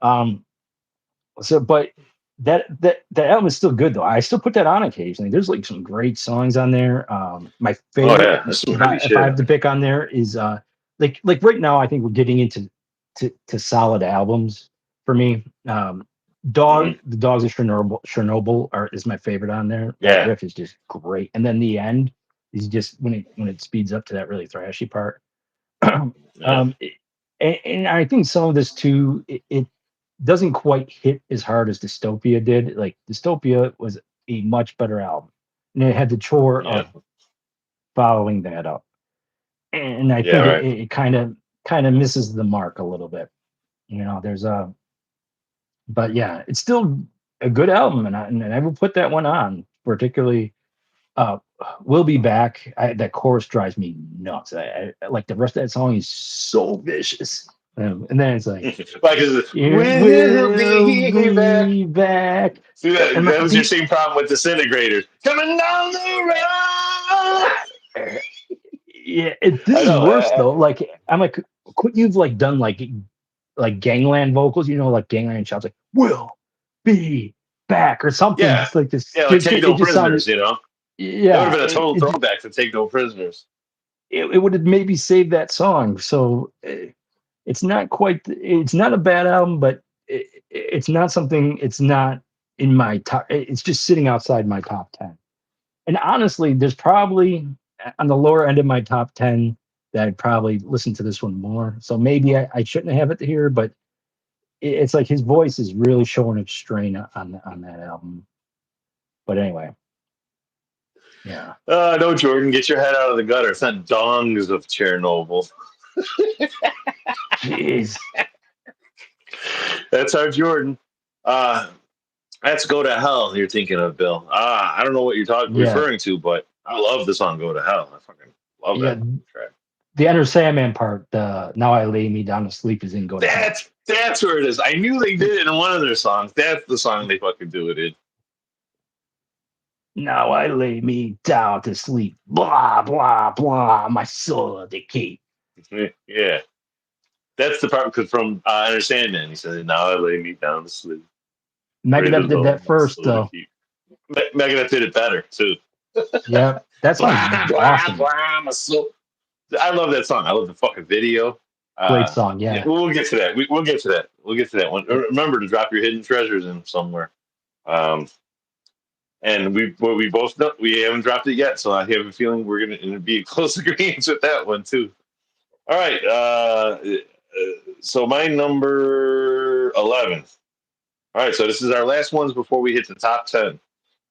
um So, but that album is still good though. I still put that on occasionally. There's like some great songs on there. My Oh favorite, yeah, there's some if heavy I shit have on to there. pick on there, is like right now I think we're getting into to solid albums for me. Hmm. The Dogs of Chernobyl is my favorite on there. That Yeah. riff is just great, and then the end is just when it speeds up to that really thrashy part. Yeah. And I think some of this too, it doesn't quite hit as hard as Dystopia did. Like Dystopia was a much better album, and it had the chore Yeah. of following that up. And I Yeah. think Right. it kind of misses the mark a little bit. There's but yeah, it's still a good album, and I will put that one on, particularly. Uh, we'll be back. That chorus drives me nuts. Like the rest of that song is so vicious, and then it's like, Like, "It we'll will be back. be back." See that? And That was your same problem with Disintegrators. Coming down the road. yeah, I this is know. worse though. Like I'm like, couldn't you've like done like gangland vocals? Like gangland shouts like "We'll be back" or something. Yeah. Just like this. Yeah. Like Take It No just sounded. Prisoners. You know, that would have Yeah, been a total throwback to Take No Prisoners. it would have maybe saved that song. So it's not quite. It's not a bad album, but it's not something. It's not in my top. It's just sitting outside my top 10. And honestly, there's probably on the lower end of my top 10 that I'd probably listen to this one more. So maybe I shouldn't have it here, but it's like his voice is really showing its strain on that album. But anyway, yeah. No, Jordan, get your head out of the gutter. It's not dongs of Chernobyl. Jeez. That's our Jordan. Uh, that's Go to Hell you're thinking of, Bill. I don't know what you're Yeah. referring to, but I love the song Go to Hell. I fucking love Yeah. that track. The Enter Sandman part, Now I Lay Me Down to Sleep, is in Go to Hell. That's where it is. I knew they did it in one of their songs. That's the song they fucking do it in. Now I lay me down to sleep. Blah, blah, blah. My soul decay. Yeah. That's the part because from Understand Man, he said, "Now I lay me down to sleep. Pray the Megadeth did Lord that my first, soul to though. keep." Megadeth did it better too. Yeah, that song's Blah blah awesome. blah. My soul. I love that song. I love the fucking video. Great song, Yeah, yeah. we'll get to that. We'll get to that. We'll get to that one. Remember to drop your hidden treasures in somewhere. Um, And we both know we haven't dropped it yet, so I have a feeling we're gonna be in close agreement with that one too. All right, so my number 11. All right, so this is our last ones before we hit the top 10.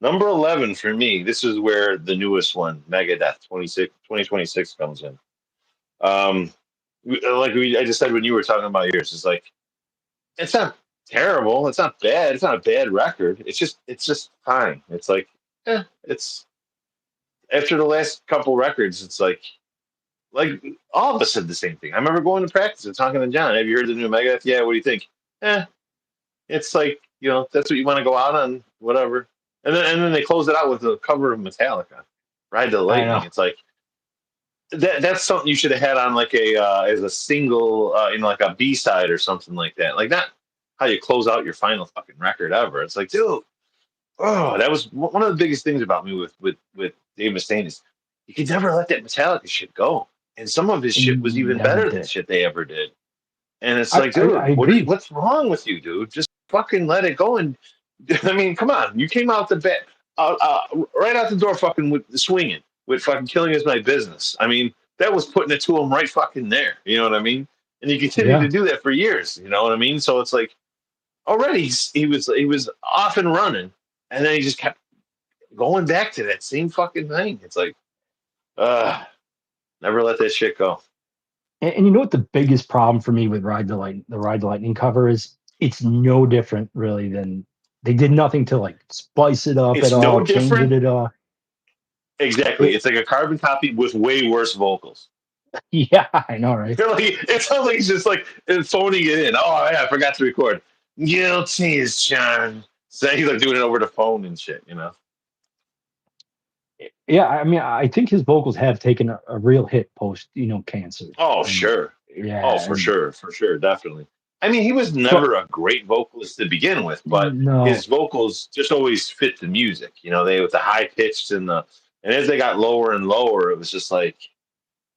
Number 11 for me, this is where the newest one, Megadeth 2026 comes in. I just said when you were talking about yours, it's like it's not terrible, it's not bad, it's not a bad record. It's just fine. It's like, it's after the last couple records, it's like all of us said the same thing. I remember going to practice and talking to John. Have you heard the new Megadeth? Yeah, what do you think? It's like, that's what you want to go out on, whatever. And then they close it out with a cover of Metallica, Ride the Lightning. It's like that's something you should have had on like a as a single, like a B-side or something like that. Like, not how you close out your final fucking record ever. It's like, dude, that was one of the biggest things about me with Dave Mustaine is you could never let that Metallica shit go. And some of his shit was even better than shit they ever did. And it's like, dude, I agree. what's wrong with you, dude? Just fucking let it go. And I mean, come on, you came out the bat, right out the door, fucking with swinging, with fucking Killing Is My Business. I mean, that was putting it to him right fucking there. You know what I mean? And you continue to do that for years. You know what I mean? So it's like already he was off and running, and then he just kept going back to that same fucking thing. It's like, never let that shit go. And you know what the biggest problem for me with the Ride the Lightning cover is? It's no different really than they did nothing to like spice it up It's at all, no change different. it at all. Exactly. It's like a carbon copy with way worse vocals. Yeah, I know, right? It sounds like he's just like phoning it in. Oh, yeah, I forgot to record. Guilty as charged. So he's like doing it over the phone and shit, Yeah, I mean, I think his vocals have taken a real hit post, cancer. Oh, And sure. Oh, yeah, for sure. For sure. Definitely. I mean, he was but never a great vocalist to begin with, but no, his vocals just always fit the music. They with the high pitched and as they got lower and lower, it was just like,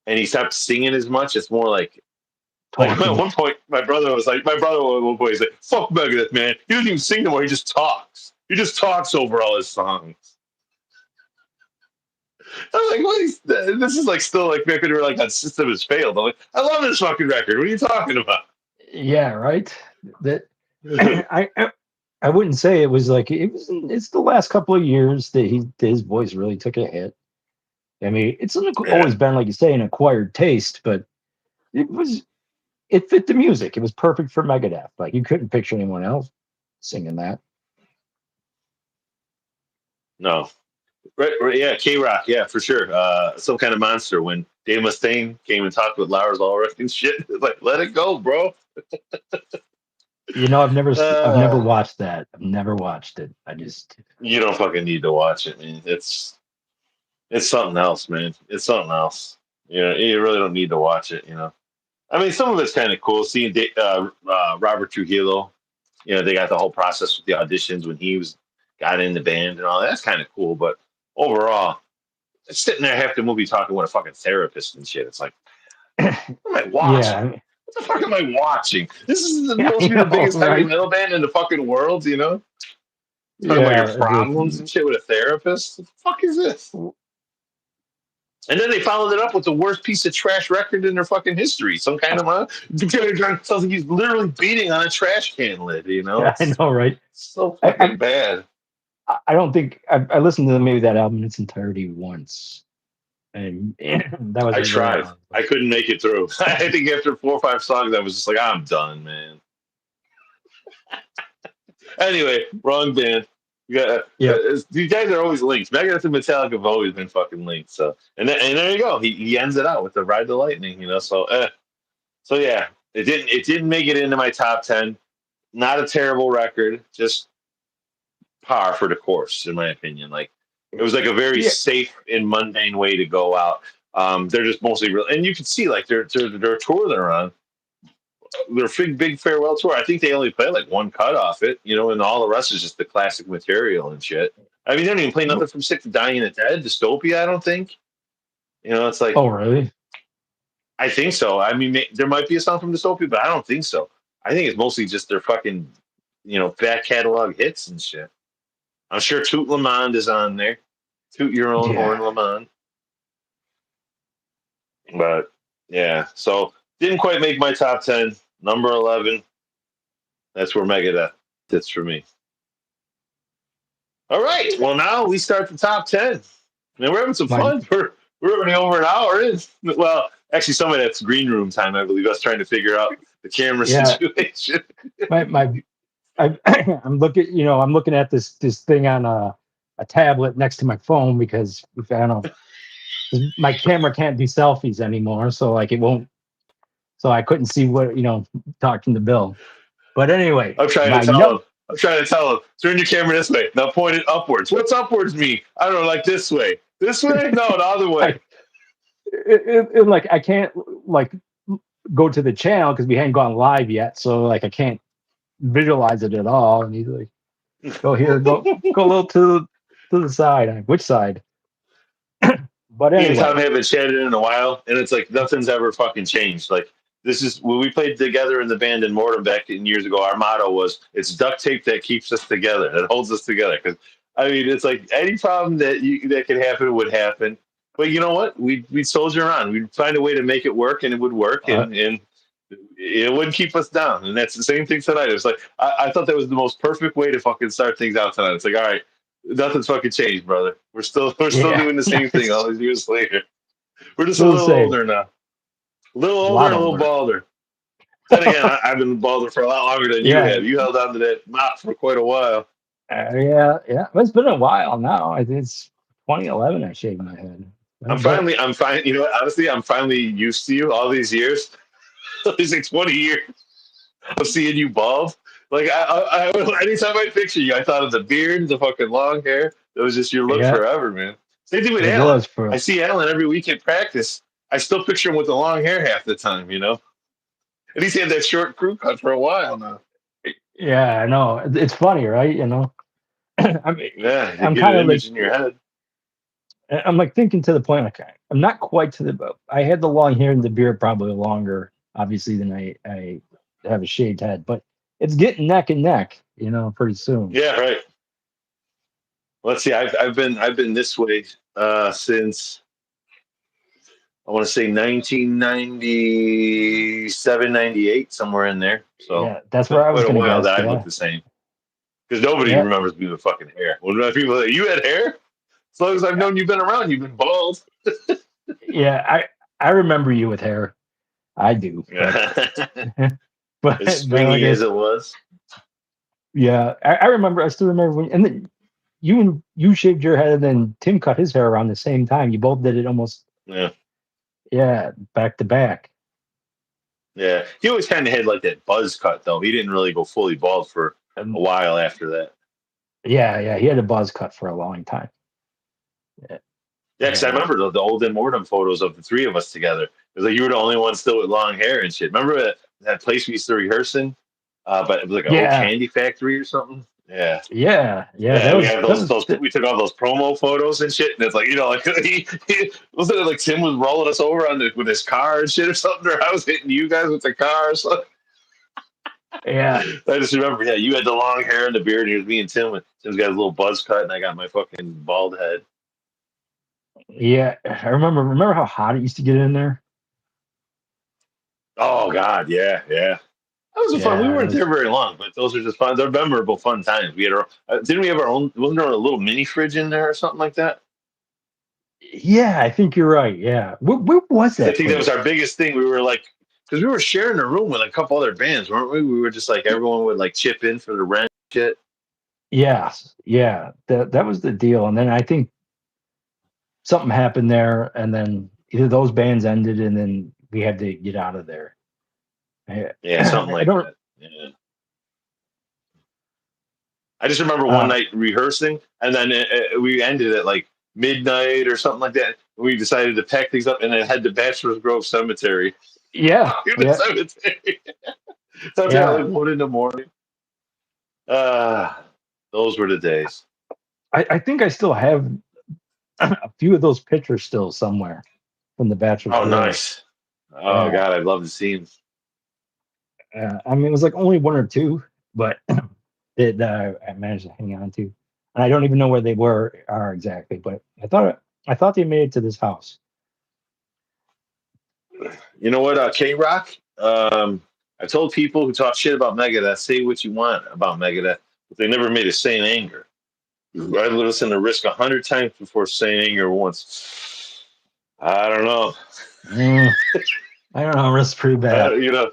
and he stopped singing as much. It's more like at talking. one point, my brother at one point, he's like, fuck Megadeth, man. He doesn't even sing no more. He just talks. He just talks over all his songs. I was like, what is that? This is like still like back when we were like that System Has Failed. I'm like, I love this fucking record. What are you talking about? Yeah, right. That I wouldn't say it was like it was. It's the last couple of years that his voice really took a hit. I mean, it's always Yeah. been like you say an acquired taste, but it fit the music. It was perfect for Megadeth. Like you couldn't picture anyone else singing that. No. Right, yeah, K Rock, yeah, for sure. Some kind of monster when Dave Mustaine came and talked with Lars Ulrich and shit. It's like, let it go, bro. I've never watched that. I've never watched it. I just You don't fucking need to watch it, man. It's something else, man. It's something else. You really don't need to watch it. I mean, some of it's kind of cool. Seeing Robert Trujillo, they got the whole process with the auditions when he got in the band and all that. That's kind of cool. But overall, sitting there half the movie talking with a fucking therapist and shit. It's like, what am I watching? yeah, What the fuck am I watching? This is supposed I to be the know, biggest heavy right? metal band in the fucking world, Talking about your Yeah, problems and shit with a therapist. What the fuck is this? And then they followed it up with the worst piece of trash record in their fucking history. Some kind of sounds like he's literally beating on a trash can lid. yeah, I It's know, right? so I, fucking bad. I don't think I listened to maybe that album in its entirety once, and that was I a very tried. long. I couldn't make it through. I think after 4 or 5 songs, I was just like, I'm done, man. Anyway, wrong band. Yeah, These guys are always linked. Megadeth and Metallica have always been fucking linked. So, and there you go. He ends it out with the Ride the Lightning. So yeah, it didn't make it into my top 10. Not a terrible record, just par for the course, in my opinion. Like, it was like a very yeah, safe and mundane way to go out. They're just mostly real, and you can see like their tour they're on, their big farewell tour. I think they only play like one cut off it, and all the rest is just the classic material and shit. I mean, they don't even play nothing from Sick to Dying and Dead, Dystopia. I don't think. It's like, oh, really? I think so. I mean, there might be a song from Dystopia, but I don't think so. I think it's mostly just their fucking, back catalog hits and shit. I'm sure Toot Lamond is on there. Toot your own horn, Lamond. But yeah, so didn't quite make my top 10. Number 11. That's where Megadeth sits for me. All right. Well, now we start the top 10. Man, we're having some fun. We're already over an hour in. Well, actually, some of that's green room time, I believe. Us trying to figure out the camera situation. I'm looking at this thing on a tablet next to my phone because I don't know, my camera can't do selfies anymore, so like it won't. So I couldn't see what talking to Bill. But anyway, I'm trying to tell him. Turn your camera this way. Now point it upwards. What's upwards mean? I don't know, like this way. This way? No, the other way. Like I can't like go to the channel because we hadn't gone live yet, so like I can't visualize it at all. And he's like, "Go here, go a little to the side." Which side? But anyway, me and Tom haven't chatted in a while, and it's like nothing's ever fucking changed. Like this is when we played together in the band INMORTEM back years ago. Our motto was, "It's duct tape that keeps us together, that holds us together." Because I mean, it's like any problem that could happen would happen. But you know what? We'd soldier on. We'd find a way to make it work, and it would work, and it wouldn't keep us down. And that's the same thing tonight. It was like I thought that was the most perfect way to fucking start things out tonight. It's like, all right, nothing's fucking changed, brother. We're still doing the same thing all these years later. We're just a little older now. A little older and a little balder. Then again, I've been balder for a lot longer than you have. You held on to that mop for quite a while. Yeah. It's been a while now. I think it's 2011 I shaved my head. I'm finally, you know what, honestly, I'm finally used to you all these years. These like 20 years of seeing you bald. Like anytime I picture you, I thought of the beard, the fucking long hair. It was just your look forever, man. Same thing with Alan. I see Alan every week at practice. I still picture him with the long hair half the time, And he's had that short crew cut for a while now. Yeah, I know. It's funny, right? I'm kind of image in your head. I'm like thinking to the point, like I'm not quite to the. I had the long hair and the beard probably longer, obviously, than I have a shaved head, but it's getting neck and neck, pretty soon. Yeah, right. Let's see. I've been this way since I want to say 1997, 98, somewhere in there. So yeah, that's where I was going to guess. That I look the same because nobody remembers me with fucking hair. Well, people like, you had hair. As long as I've known you've been around, you've been bald. Yeah, I remember you with hair. I do. But as stringy as it was. Yeah, I remember. I still remember when, and then you shaved your head, and then Tim cut his hair around the same time. You both did it almost. Yeah, back to back. Yeah, he always kind of had like that buzz cut, though. He didn't really go fully bald for a while after that. Yeah, he had a buzz cut for a long time. Yeah, because I remember the old INMORTEM photos of the three of us together. It was like you were the only one still with long hair and shit. Remember that place we used to rehearse in? But it was like a old candy factory or something. Yeah. We had we took all those promo photos and shit, and it's like like he wasn't it like Tim was rolling us over with his car and shit or something, or I was hitting you guys with the car or something. Yeah, I just remember. Yeah, you had the long hair and the beard, and it was me and Tim. And Tim's got a little buzz cut, and I got my fucking bald head. Yeah, I remember. Remember how hot it used to get in there? Oh God, yeah. That was fun. We weren't there very long, but those are just fun. They're memorable, fun times. We had didn't we have our own? Wasn't there a little mini fridge in there or something like that? Yeah, I think you're right. Yeah, where was that? I think that was our biggest thing. We were like, because we were sharing a room with a couple other bands, weren't we? We were just like everyone would like chip in for the rent shit. Yes, yeah, that was the deal. And then I think something happened there, and then either those bands ended, and then we had to get out of there. Yeah, something like that. Yeah. I just remember one night rehearsing, and then we ended at like midnight or something like that. We decided to pack things up and then head to Bachelor's Grove Cemetery. Yeah. Cemetery. That's like 1 a.m. Those were the days. I think I still have a few of those pictures still somewhere from the Bachelor's Grove. Nice. Oh, God, I'd love to see them. I mean, it was like only one or two, but I managed to hang on to. and I don't even know where they are exactly. But I thought they made it to this house. You know what, K-Rock? I told people who talk shit about Megadeth, say what you want about Megadeth, but they never made a Saint Anger. I'd listen to Risk 100 times before Saint Anger once. I don't know. I don't know. Risk's pretty bad. You know,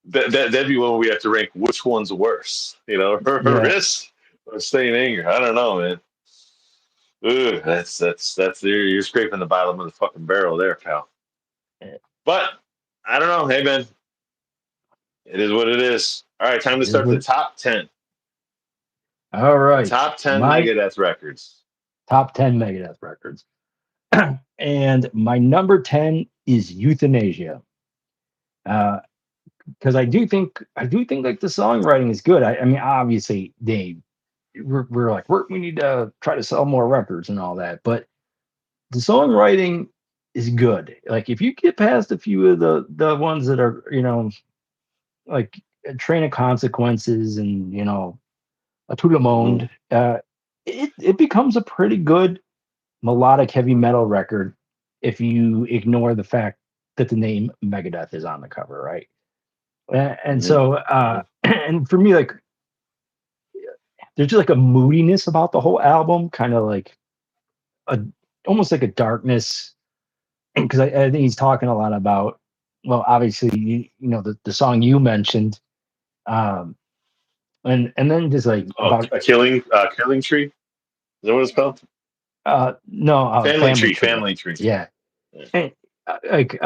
that'd be one we have to rank which one's worse. You know, Risk or Saint Anger. I don't know, man. Ugh, that's you're scraping the bottom of the fucking barrel there, pal. But I don't know. Hey, man, it is what it is. All right, time to start the top 10. All right, the top 10 Megadeth records. Top 10 Megadeth records, and my number 10 is Euthanasia. Because I do think like the songwriting is good. I mean, obviously we're like we need to try to sell more records and all that, but the songwriting is good. Like if you get past a few of the ones that are like a Train of Consequences and a Tout le Monde, it becomes a pretty good melodic heavy metal record if you ignore the fact that the name Megadeth is on the cover, right? And so and for me, like there's just like a moodiness about the whole album, kind of like almost like a darkness, because I think he's talking a lot about, well, obviously the song you mentioned, and then just like about a killing tree. Is that what it's called? No, Family Tree. Yeah. And, like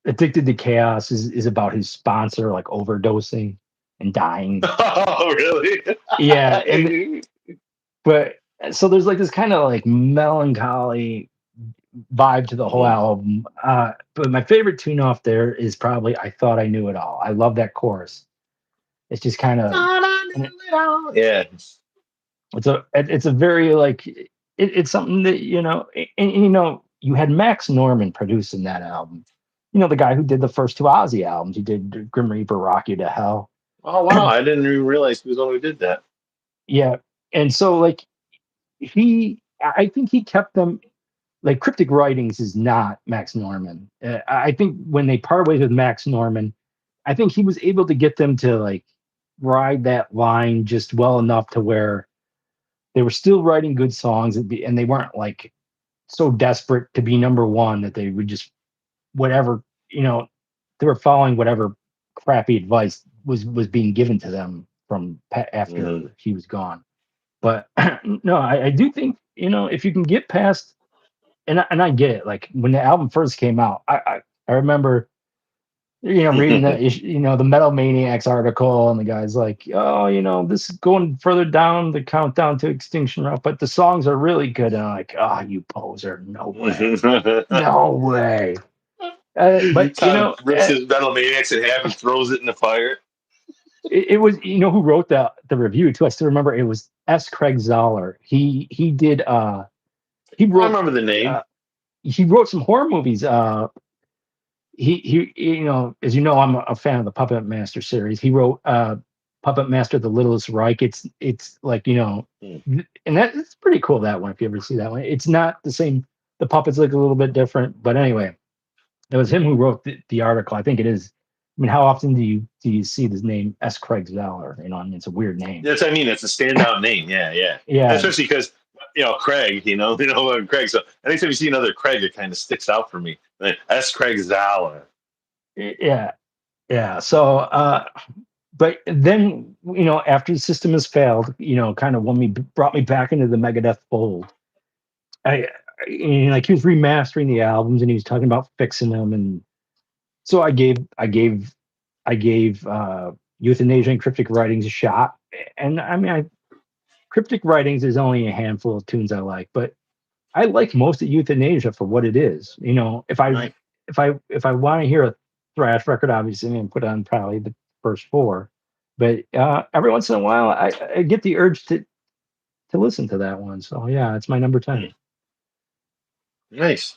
Addicted to Chaos is about his sponsor like overdosing and dying. Oh, really? Yeah. But so there's like this kind of like melancholy vibe to the whole album. But my favorite tune off there is probably I Thought I Knew It All. I love that chorus. It's just kind of yeah. It's a very like it's something that and you had Max Norman producing that album. The guy who did the first two Ozzy albums. He did Grim Reaper, Rock You to Hell. Oh wow! I didn't even realize he was the one who did that. Yeah, and so like I think he kept them. Like Cryptic Writings is not Max Norman. I think when they part ways with Max Norman, I think he was able to get them to like ride that line just well enough to where they were still writing good songs and they weren't like so desperate to be number one that they would just whatever they were following whatever crappy advice was being given to them from after he was gone. But no, I do think if you can get past and I get it. Like when the album first came out, I remember reading the Metal Maniacs article, and the guy's like, oh, this is going further down the countdown to extinction route, but the songs are really good. And I'm like, you poser, no way, no way. But rips his Metal Maniacs in half and throws it in the fire. It was who wrote the review too. I still remember it was S. Craig Zoller. He did. He wrote. I remember the name. He wrote some horror movies. He as you know, I'm a fan of the Puppet Master series. He wrote Puppet Master: The Littlest Reich. It's like and it's pretty cool, that one, if you ever see that one. It's not the same. The puppets look a little bit different, but anyway, it was him who wrote the article. I think it is. I mean, how often do you see this name S. Craig Zoller? I mean, it's a weird name. That's what I mean. It's a standout name. Yeah. Yeah. Especially because Craig. Craig. So anytime you see another Craig, it kind of sticks out for me. S. Craig Zoller. Yeah. So, but then after the system has failed, kind of brought me back into the Megadeth fold. Like he was remastering the albums and he was talking about fixing them, and so I gave Euthanasia and Cryptic Writings a shot. And I mean, Cryptic Writings is only a handful of tunes I like, but I like most of Euthanasia for what it is. If I want to hear a thrash record, obviously I'm gonna put on probably the first four. But every once in a while, I get the urge to listen to that one. So yeah, it's my number 10. Nice.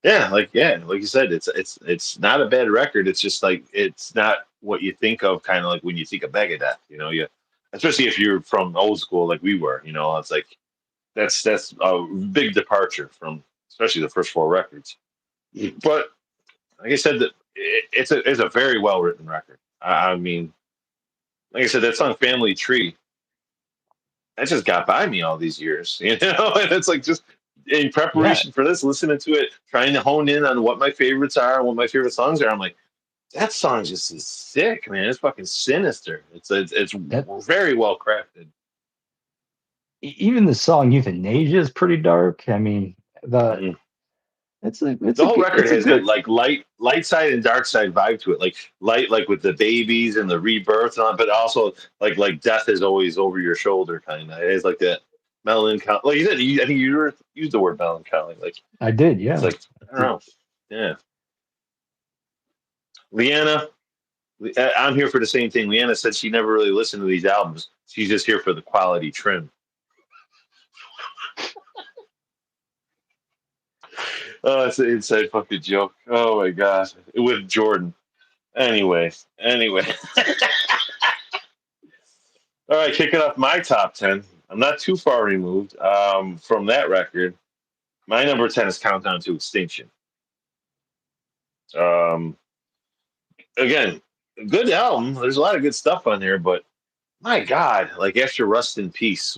Yeah, like you said, it's not a bad record. It's just like it's not what you think of, kind of like when you think of Megadeth. especially if you're from old school like we were. It's like that's a big departure from especially the first four records. But like I said, that it's a very well written record. I mean, like I said, that song "Family Tree" that just got by me all these years, and it's like just in preparation for this, listening to it, trying to hone in on what my favorites are and what my favorite songs are. I'm like, that song just is sick, man. It's fucking sinister. It's very well crafted. Even the song "Euthanasia" is pretty dark. I mean, the whole record has that like light side and dark side vibe to it. Like light, like with the babies and the rebirth, and all, but also like death is always over your shoulder, kind of. It is like that melancholy. Like you said, I think you used the word melancholy. Like I did, yeah. It's like I don't know, yeah. Leanna, I'm here for the same thing. Leanna said she never really listened to these albums. She's just here for the quality trim. Oh, it's an inside fucking joke. Oh my gosh. With Jordan. Anyway. All right, kicking off my top 10. I'm not too far removed from that record. My number 10 is Countdown to Extinction. Again, good album. There's a lot of good stuff on there, but my God, like after Rust in Peace,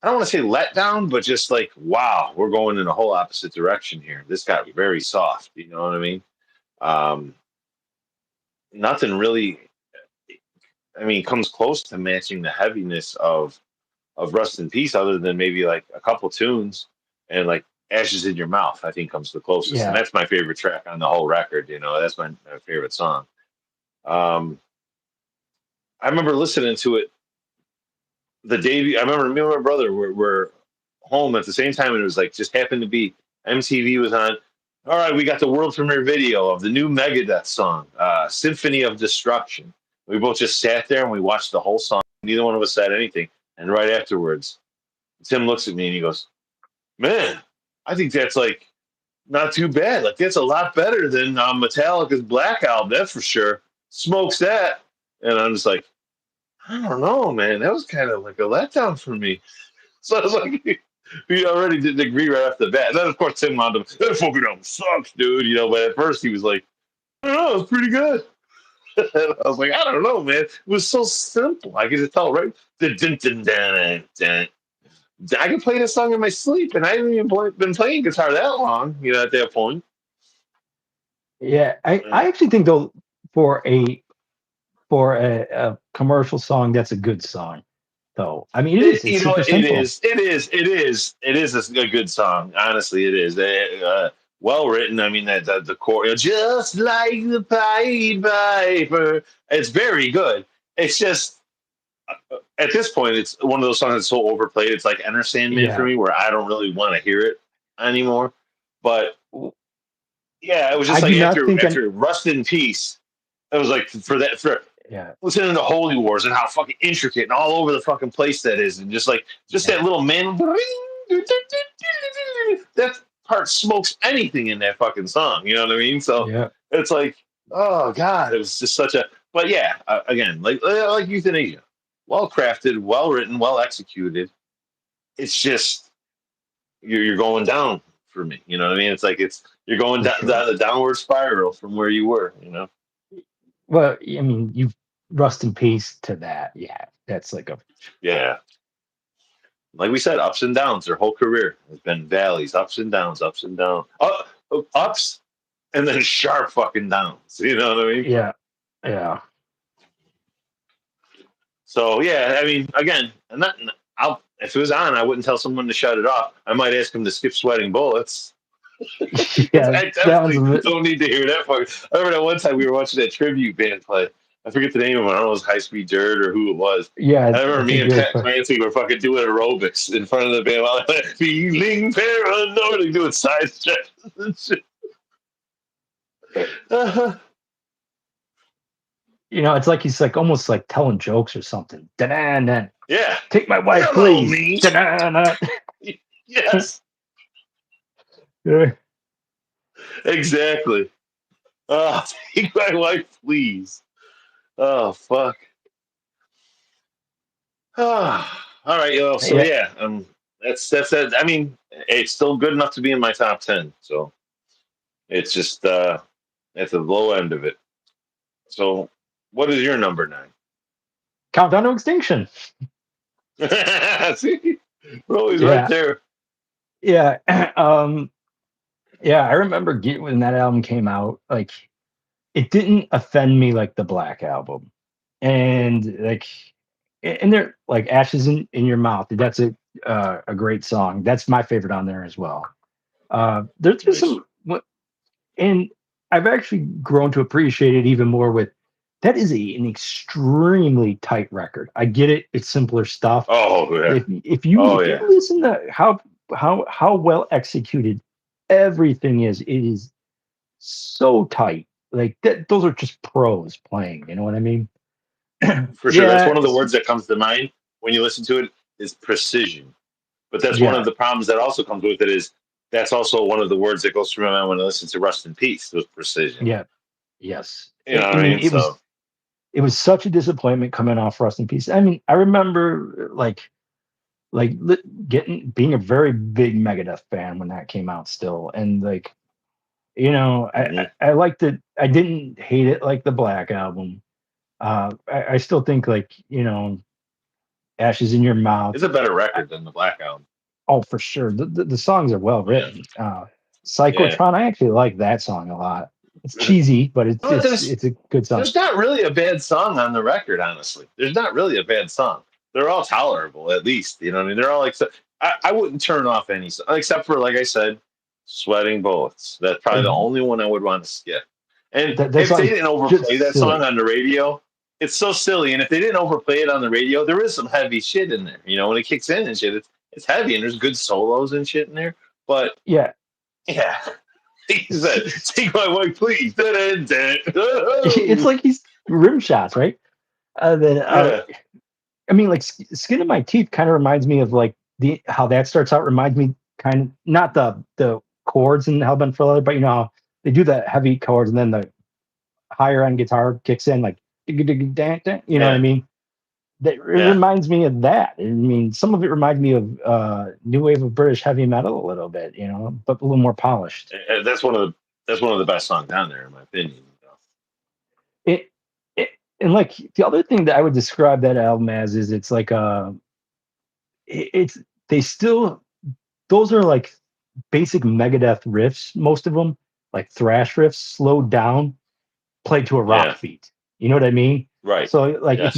I don't want to say letdown, but just like, wow, we're going in a whole opposite direction here. This got very soft. You know what I mean? Nothing really, comes close to matching the heaviness of Rust in Peace, other than maybe like a couple tunes and like Ashes in Your Mouth, I think comes the closest. Yeah. And that's my favorite track on the whole record. That's my favorite song. I remember listening to it the day. I remember me and my brother were home at the same time, and it was like just happened to be MTV was on. All right, we got the world premiere video of the new Megadeth song, Symphony of Destruction. We both just sat there and we watched the whole song. Neither one of us said anything. And right afterwards, Tim looks at me and he goes, "Man, I think that's like not too bad. Like that's a lot better than Metallica's Black Album. That's for sure. Smokes that." And I'm just like, I don't know, man. That was kind of like a letdown for me. So I was like, we already didn't agree right off the bat. And then, of course, Tim wound up, that fucking album sucks, dude. But at first he was like, I don't know, it's pretty good. And I was like, I don't know, man. It was so simple. I could just tell, right? I could play this song in my sleep, and I haven't even been playing guitar that long, at that point. Yeah, I actually think, though, for a commercial song, that's a good song. Though it is. It's super simple. It is a good song. Honestly, it is. Well written. I mean, the chord, just like the Pied Piper. It's very good. It's just at this point, it's one of those songs that's so overplayed. It's like Enter Sandman for me, where I don't really want to hear it anymore. But yeah, it was just after Rust in Peace. It was like listening to Holy Wars and how fucking intricate and all over the fucking place that is, and just that little man. That part smokes anything in that fucking song. You know what I mean? So it's like, oh God, it was just such a. But yeah, again, like Euthanasia, well crafted, well written, well executed. It's just you're going down for me. You know what I mean? It's like you're going down the downward spiral from where you were. Well, I mean, you've Rust in Peace to that. Yeah, that's like like we said, ups and downs. Their whole career has been valleys, ups and downs, ups, and then sharp fucking downs. You know what I mean? Yeah. So yeah, I mean, again, if it was on, I wouldn't tell someone to shut it off. I might ask them to skip Sweating Bullets. I definitely don't need to hear that. I remember that one time we were watching that tribute band play. I forget the name of it. I don't know if it was High Speed Dirt or who it was. Yeah, I remember me and Pat Clancy were fucking doing aerobics in front of the band while feeling paranoid, doing side steps and shit. It's like he's like almost like telling jokes or something. Da-da-da. Yeah. Take my wife, please. Da-da-da. Yes. Yeah. Exactly. Oh, take my wife, please. Oh, fuck. All right, yo. So yeah, that's that. I mean, it's still good enough to be in my top 10. So it's just at the low end of it. So what is your number 9? Countdown to Extinction. See, we're always right Yeah, there. yeah, yeah. I remember when that album came out. Like, it didn't offend me like the Black Album, and like, and they're like Ashes in Your Mouth. That's a great song. That's my favorite on there as well. There's just Nice. some, and I've actually grown to appreciate it even more with that is an extremely tight record. I get it; it's simpler stuff. Oh But yeah. if you listen to how well executed everything is, it is so tight. Like that, those are just pros playing. You know what I mean? For sure. That's Yeah, one of the words that comes to mind when you listen to it is precision. But that's one of yeah, the problems that also comes with it is that's also one of the words that goes through my mind when I listen to Rust in Peace with precision. yeah, yes. You know what I I mean, mean? So it was such a disappointment coming off Rust in Peace. I mean, I remember getting being a very big Megadeth fan when that came out still, and like mhm. I liked it. I didn't hate it like the Black Album. I still think like Ashes in Your Mouth. It's a better record than the Black Album. Oh, for sure. The songs are well Yeah. written. Yeah. Psychotron, I actually like that song a lot. It's cheesy, but it's But it's it's a good song. there's not really a bad song on the record, honestly. There's not really a bad song. They're all tolerable, at least. You know what I mean? They're all like, I wouldn't turn off any song, except for, like I said, Sweating Bullets. That's probably the only one I would want to skip. And That if they song's didn't overplay just that song silly. on the radio, it's so silly. And if they didn't overplay it on the radio, there is some heavy shit in there. You know, when it kicks in and shit, it's heavy and there's good solos and shit in there. But Yeah. yeah, he said, "Take my wife, please." It's like he's rim shots, right? Then Yeah, I mean, like Skin of My Teeth kind of reminds me of like the how that starts out reminds me kind of not the chords in Hellbent for Leather, but you know how they do the heavy chords and then the higher end guitar kicks in like you know what I yeah, mean? That it yeah. reminds me of that. I mean, some of it reminds me of new wave of British heavy metal a little bit, but a little more polished. That's one of the best songs down there, in my opinion. It, it and like the other thing that I would describe that album as is it's like it's they still those are like basic Megadeth riffs, most of them like thrash riffs, slowed down, played to a Yeah, rock beat. You know what I mean? right. So like Yes.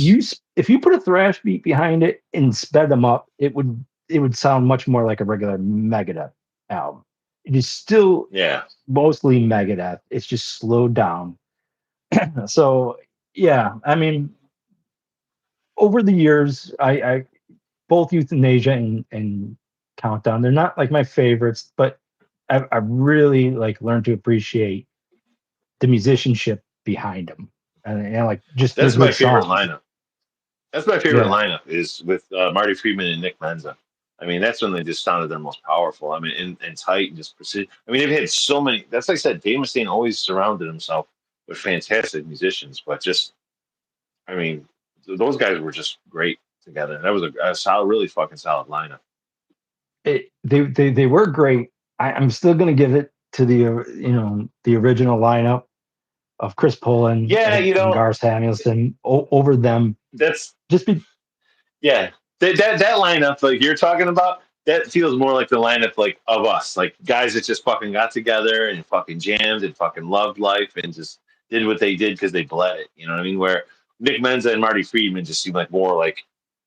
if you put a thrash beat behind it and sped them up, it would sound much more like a regular Megadeth album. It is still Yeah. mostly Megadeth. It's just slowed down. So yeah, I mean, over the years, I both Euthanasia and Countdown, they're not like my favorites, but I really like learned to appreciate the musicianship behind them, and like just they're That's my good favorite songs. lineup. That's my favorite Yeah, lineup is with Marty Friedman and Nick Menza. I mean, that's when they just sounded their most powerful. I mean, and tight and just precision. I mean, they've had so many. That's like I said, Dave Mustaine always surrounded himself with fantastic musicians, but just, I mean, those guys were just great together. That was a solid, really fucking solid lineup. they were great. I'm still gonna give it to the the original lineup of Chris Poland Yeah, and Garth Samuelson over them. that's Just be yeah, that lineup like you're talking about, that feels more like the lineup like of us, like guys that just fucking got together and fucking jammed and fucking loved life and just did what they did because they bled it. You know what I mean? Where Nick Menza and Marty Friedman just seem like more like,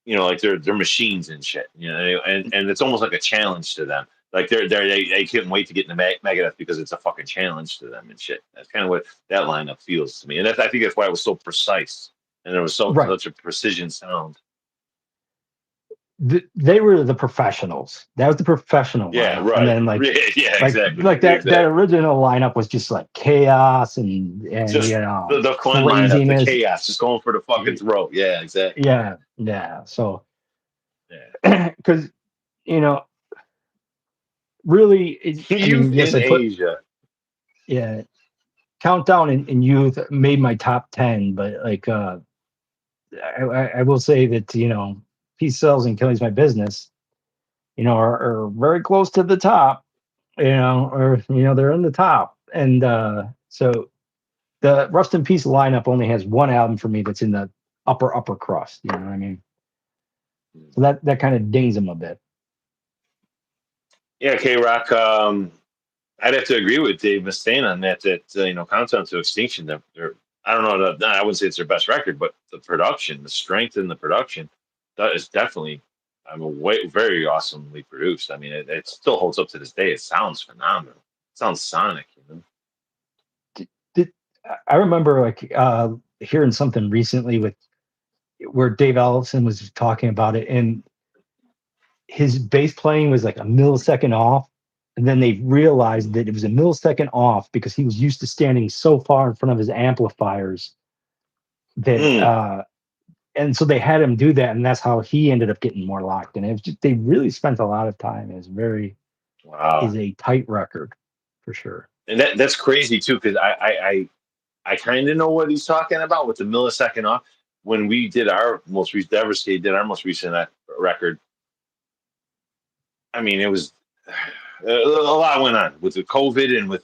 like they're machines and shit. And it's almost like a challenge to them. Like they couldn't wait to get into Megadeth because it's a fucking challenge to them and shit. That's kind of what that lineup feels to me, and I think that's why it was so precise and there was right. such a precision sound. They were the professionals. That was the professional Yeah, lineup, and right. then Yeah, exactly. that Exactly. original lineup was just like chaos and Just the fun lineup, the craziness. chaos, just going for the fucking throat. Yeah, exactly. Yeah, yeah. So Yeah. because you know, really, I Youth mean, yes, in I put Asia. yeah, Countdown and Youth made my top 10, but like I will say that Peace Sells and Killing's My Business, are very close to the top, or they're in the top. And so the Rust in Peace lineup only has one album for me that's in the upper crust. You know what I mean? So that kind of dings them a bit. Yeah, K-Rock. I'd have to agree with Dave Mustaine on that. Countdown to Extinction. They're I don't know. I wouldn't say it's their best record, but the production, the strength in the production, that is definitely, very awesomely produced. I mean, it still holds up to this day. It sounds phenomenal. It sounds sonic. I remember hearing something recently where Dave Ellefson was talking about it, and his bass playing was like a millisecond off, and then they realized that it was a millisecond off because he was used to standing so far in front of his amplifiers that and so they had him do that, and that's how he ended up getting more locked in. It was just, they really spent a lot of time. It's is a tight record for sure. And that's crazy too, because I kind of know what he's talking about with the millisecond off. When we did our most recent, Everscathed did our most recent record, I mean, it was a lot went on with the COVID and with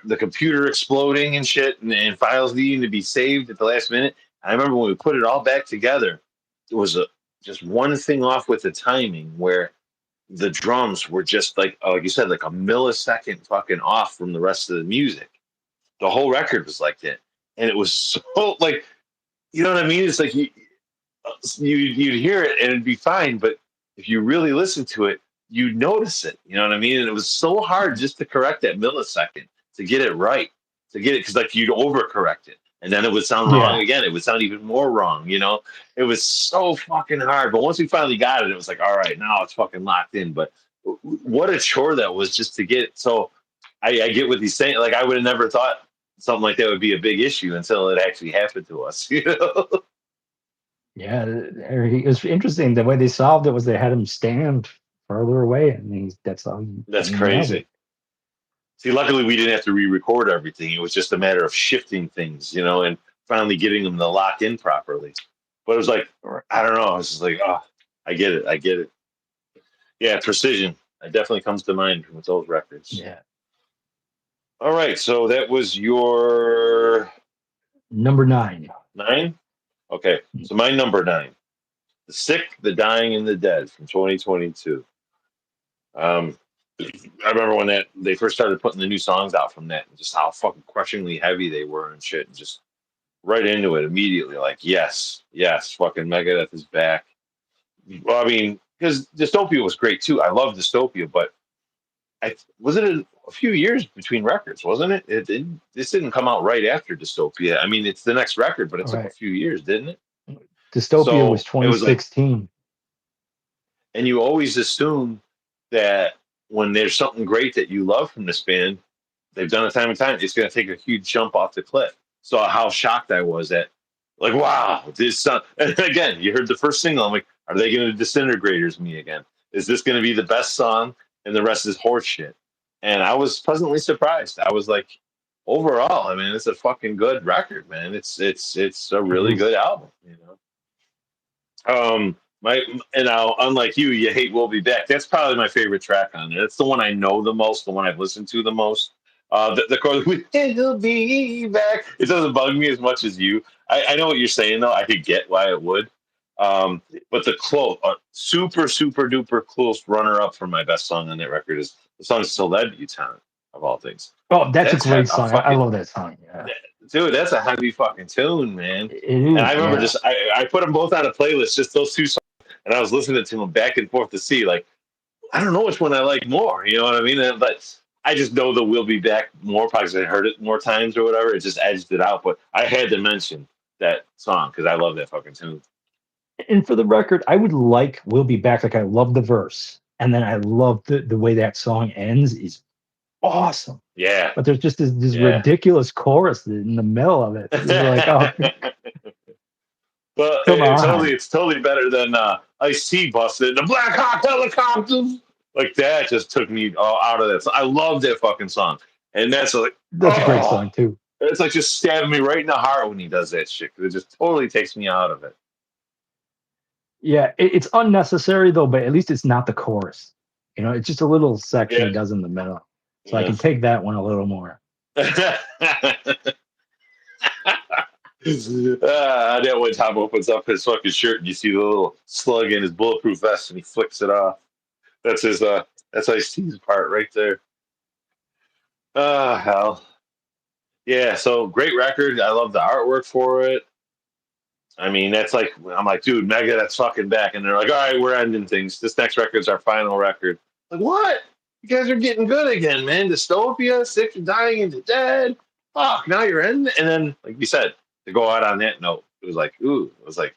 the computer exploding and shit, and files needing to be saved at the last minute. I remember when we put it all back together, it was just one thing off with the timing where the drums were just like you said, like a millisecond fucking off from the rest of the music. The whole record was like that, and it was so like, you know what I mean? It's like you'd hear it and it'd be fine, but if you really listen to it, you'd notice it. You know what I mean? And it was so hard just to correct that millisecond, to get it right, to get it, because like you'd overcorrect it, and then it would sound wrong again. It would sound even more wrong. It was so fucking hard. But once we finally got it, it was like, all right, now it's fucking locked in. But what a chore that was just to get it. So I get what he's saying. Like, I would have never thought something like that would be a big issue until it actually happened to us. Yeah, it was interesting. The way they solved it was they had him stand further away, and that's how. That's crazy. See, luckily we didn't have to re-record everything. It was just a matter of shifting things, and finally getting them to lock in properly. But it was like, I don't know. It's just like, oh, I get it. Yeah, precision. It definitely comes to mind with those records. Yeah. All right, so that was your number 9. 9? Okay, so my number 9. The Sick, the Dying, and the Dead from 2022. I remember when they first started putting the new songs out from that, and just how fucking crushingly heavy they were and shit, and just right into it immediately. Like, yes, fucking Megadeth is back. Well, I mean, because Dystopia was great too. I love Dystopia, but was it a few years between records, wasn't it? This didn't come out right after Dystopia. I mean, it's the next record, but it took a few years, didn't it? Dystopia was 2016. And you always assume that when there's something great that you love from this band, they've done it time and time, it's going to take a huge jump off the cliff. So how shocked I was at, like, wow, this song. And again, you heard the first single. I'm like, are they going to Disintegrators me again? Is this going to be the best song and the rest is horse shit? And I was pleasantly surprised. I was like, overall, I mean, it's a fucking good record, man. It's a really good album, unlike you hate We'll Be Back. That's probably my favorite track on there. That's the one I know the most, the one I've listened to the most. The chorus, "We'll be back." It doesn't bug me as much as you. I know what you're saying though. I could get why it would. But the close, super duper close runner up for my best song on that record is the song "Celebutante," of all things. Oh, that's a great song. I love that song. Yeah. Dude, that's a heavy fucking tune, man. And I remember I put them both on a playlist, just those two songs, and I was listening to them back and forth to see, like, I don't know which one I like more. You know what I mean? But I just know the "We'll Be Back" more because I heard it more times or whatever. It just edged it out. But I had to mention that song because I love that fucking tune. And for the record, I would like "We'll Be Back." Like, I love the verse, and then I love the way that song ends is awesome. Yeah. But there's just this ridiculous chorus in the middle of it. It's like, oh. But it's totally better than Ice-T busted the Black Hawk Helicopters. Like, that just took me out of that. So I love that fucking song. And that's a great song too. It's like just stabbing me right in the heart when he does that shit. It just totally takes me out of it. Yeah, it's unnecessary though, but at least it's not the chorus. It's just a little section Yeah. he does in the middle. So I Yeah. can take that one a little more. That one time opens up his fucking shirt and you see the little slug in his bulletproof vest and he flicks it off. That's his that's Ice-T's part right there. Hell. Yeah, so great record. I love the artwork for it. I mean, that's like I'm like, dude, Megadeth's fucking back, and they're like, all right, we're ending things. This next record's our final record. Like, what? You guys are getting good again, man. Dystopia, Sick and Dying and the Dead. Fuck, now you're in. And then, like you said, to go out on that note, it was like, ooh, it was like,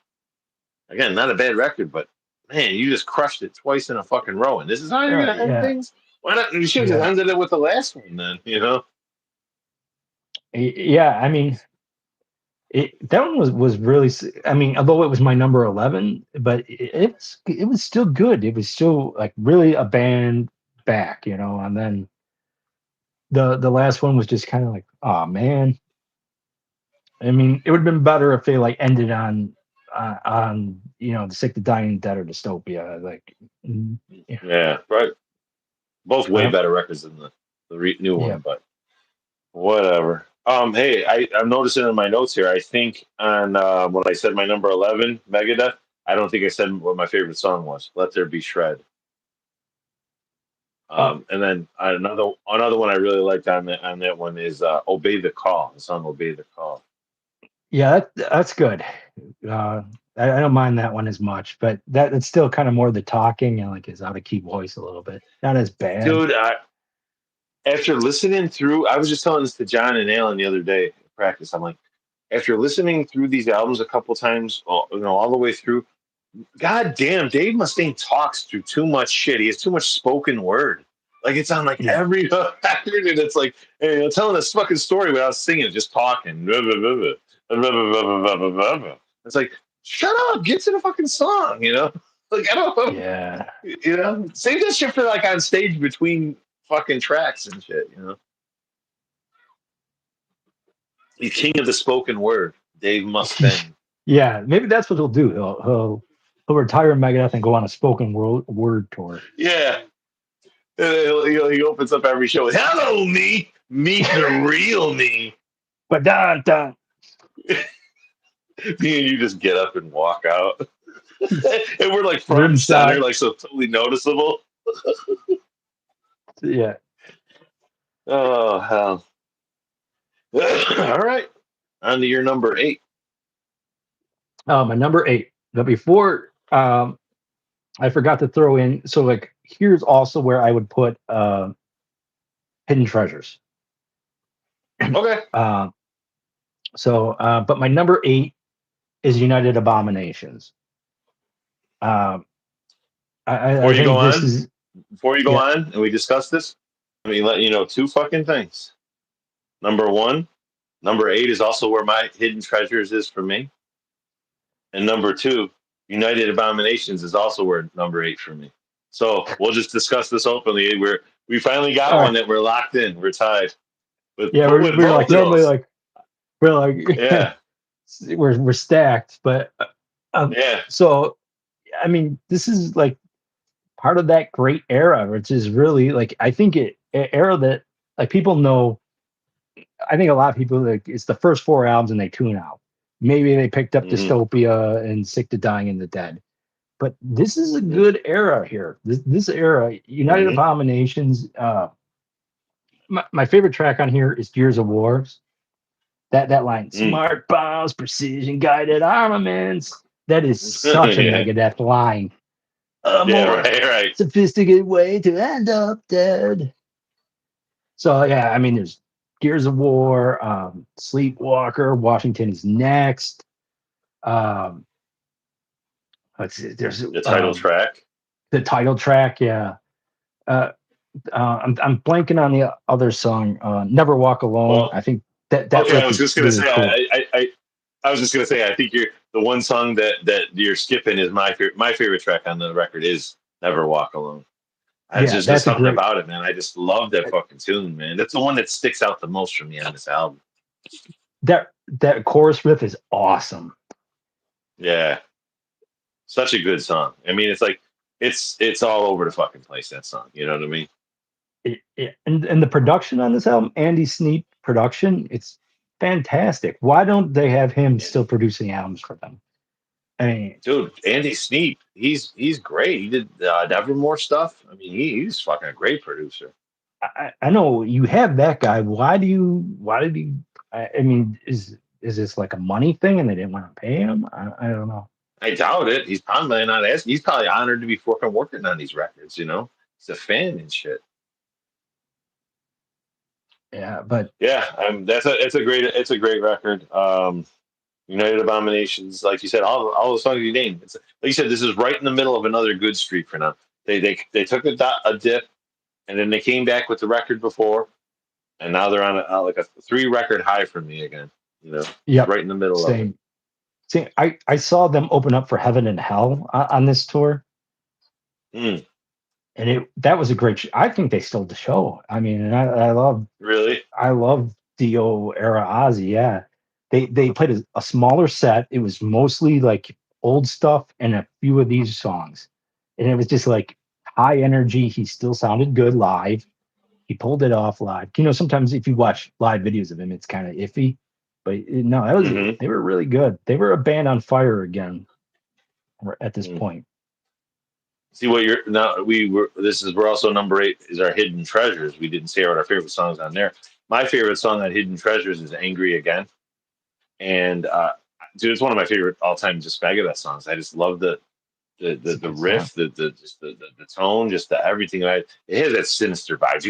again, not a bad record, but man, you just crushed it twice in a fucking row, and this is how you're gonna end Yeah, things. Why not? You should have just yeah, ended it with the last one, then. yeah. I mean, that one was really. I mean, although it was my number 11, but it was still good. It was still like really a band back, And then the last one was just kind of like, oh man. I mean, it would have been better if they like ended on the Sick, the Dying, Dead, or Dystopia. Like, yeah, Yeah, right. Both way uh, better records than the new yeah. one, but whatever. Hey, I'm noticing in my notes here. I think on when I said my number 11, Megadeth. I don't think I said what my favorite song was. Let There Be Shred. Uh, And then another one I really liked on that one is Obey the Call. The song Obey the Call. yeah, that's good. I don't mind that one as much, but it's still kind of more the talking and like his out of key voice a little bit. Not as bad. Dude, after listening through, I was just telling this to John and Alan the other day at practice. I'm like, after listening through these albums a couple times, all the way through, God damn, Dave Mustaine talks through too much shit. He has too much spoken word. Like it's on like Yeah, every record, and it's like telling this fucking story without singing, just talking. It's like, shut up, get to the fucking song. Like I don't, yeah. save that shit for like on stage between fucking tracks and shit. He's king of the spoken word, Dave Mustaine. Yeah, maybe that's what he'll do. He'll retire Megadeth and go on a spoken word tour. Yeah, he opens up every show with "Hello, me, meet the real me." But dun dun. Me and you just get up and walk out, and we're like front and center, Rimshot. like so totally noticeable. Yeah. Oh hell! All right, on to your number 8. My number 8. But before I forgot to throw in. So like here's also where I would put Hidden Treasures. Okay. But my number 8 is United Abominations. I think this is Before you go on, and we discuss this, let me let you know 2 fucking things. Number 1, number 8 is also where my Hidden Treasures is for me, and number 2, United Abominations is also where number 8 for me. So we'll just discuss this openly. We finally got one that we're locked in. We're tied. We're like normally like we're like yeah. we're stacked, but Yeah. So I mean, this is like part of that great era, which is really like I think era that like people know. I think a lot of people like it's the first 4 albums and they tune out. Maybe they picked up Dystopia and Sick to Dying and the Dead, but this is a good era here. This era, United Abominations. My favorite track on here is Gears of War. That line, smart bombs, precision guided armaments. That is such a Megadeth line. A more sophisticated way to end up dead. So yeah, I mean, there's Gears of War, Sleepwalker, Washington is Next. Let's see, there's the title track. The title track, yeah. I'm blanking on the other song, Never Walk Alone. Well, I think that okay, I was just gonna say cool. I was just gonna say I think you're the one song that you're skipping is my favorite track on the record is Never Walk Alone. There's something about it, man. I just love that fucking tune, man. That's the one that sticks out the most for me on this album. That chorus riff is awesome. Yeah. Such a good song. I mean, it's like it's all over the fucking place, that song. You know what I mean? And the production on this album, Andy Sneap production, it's fantastic. Why don't they have him still producing albums for them? I mean, dude, Andy Sneap, he's great. He did Nevermore stuff. I mean, he's fucking a great producer. I know you have that guy. Why did you? I mean, is this like a money thing and they didn't want to pay him? I don't know. I doubt it. He's probably not asking. He's probably honored to be fucking working on these records. You know, he's a fan and shit. Yeah, but yeah, it's a great record. United Abominations, like you said, all the songs you named. It's, like you said, this is right in the middle of another good streak for them. They took a dip, and then they came back with the record before, and now they're on like a 3-record high for me again. You know, yeah, right in the middle of it. Same. I saw them open up for Heaven and Hell on this tour. Mm. And that was a great show. I think they stole the show. I mean, and I love Dio era Ozzy. Yeah, they played a smaller set. It was mostly like old stuff and a few of these songs, and it was just like high energy. He still sounded good live. He pulled it off live. You know, sometimes if you watch live videos of him, it's kind of iffy, but no, that was they were really good. They were a band on fire again at this point. See what you're now. We're also number 8 is our Hidden Treasures. We didn't say what our favorite songs on there. My favorite song on Hidden Treasures is Angry Again, and dude, it's one of my favorite all time just Megadeth songs. I just love the riff, the tone, just the everything. It has that sinister vibe,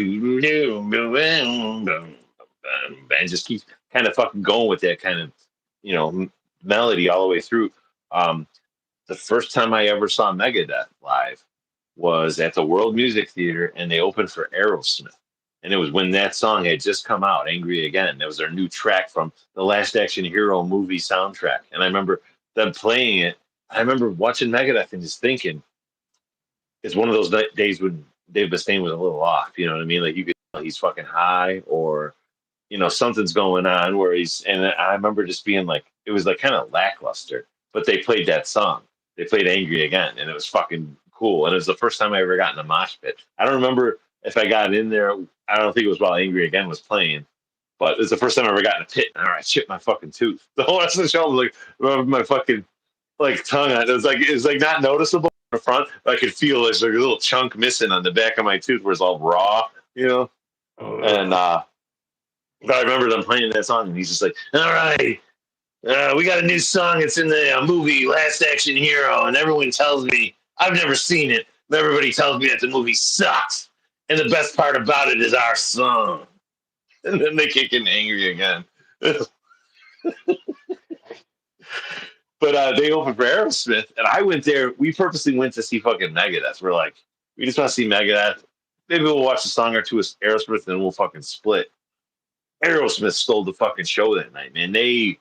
and just keeps kind of fucking going with that kind of melody all the way through. The first time I ever saw Megadeth live was at the World Music Theater, and they opened for Aerosmith. And it was when that song had just come out, Angry Again. That was their new track from the Last Action Hero movie soundtrack. And I remember them playing it. I remember watching Megadeth and just thinking, it's one of those days when Dave Mustaine was a little off. You know what I mean? Like you could tell he's fucking high, or something's going on where and I remember just being like, it was like kind of lackluster, but they played that song. They played Angry Again, and it was fucking cool. And it was the first time I ever got in a mosh pit. I don't remember if I got in there. I don't think it was while Angry Again was playing, but it was the first time I ever got in a pit. And I chipped my fucking tooth. The whole rest of the show was like my fucking tongue on. It was like not noticeable in the front, but I could feel there's like a little chunk missing on the back of my tooth where it's all raw, And but I remember them playing that song, and he's just like, all right. We got a new song. It's in the movie Last Action Hero, and everyone tells me I've never seen it, but everybody tells me that the movie sucks. And the best part about it is our song. And then they kick in Angry Again. But they opened for Aerosmith, and I went there. We purposely went to see fucking Megadeth. We're like, we just want to see Megadeth. Maybe we'll watch a song or two of Aerosmith, and we'll fucking split. Aerosmith stole the fucking show that night, man. They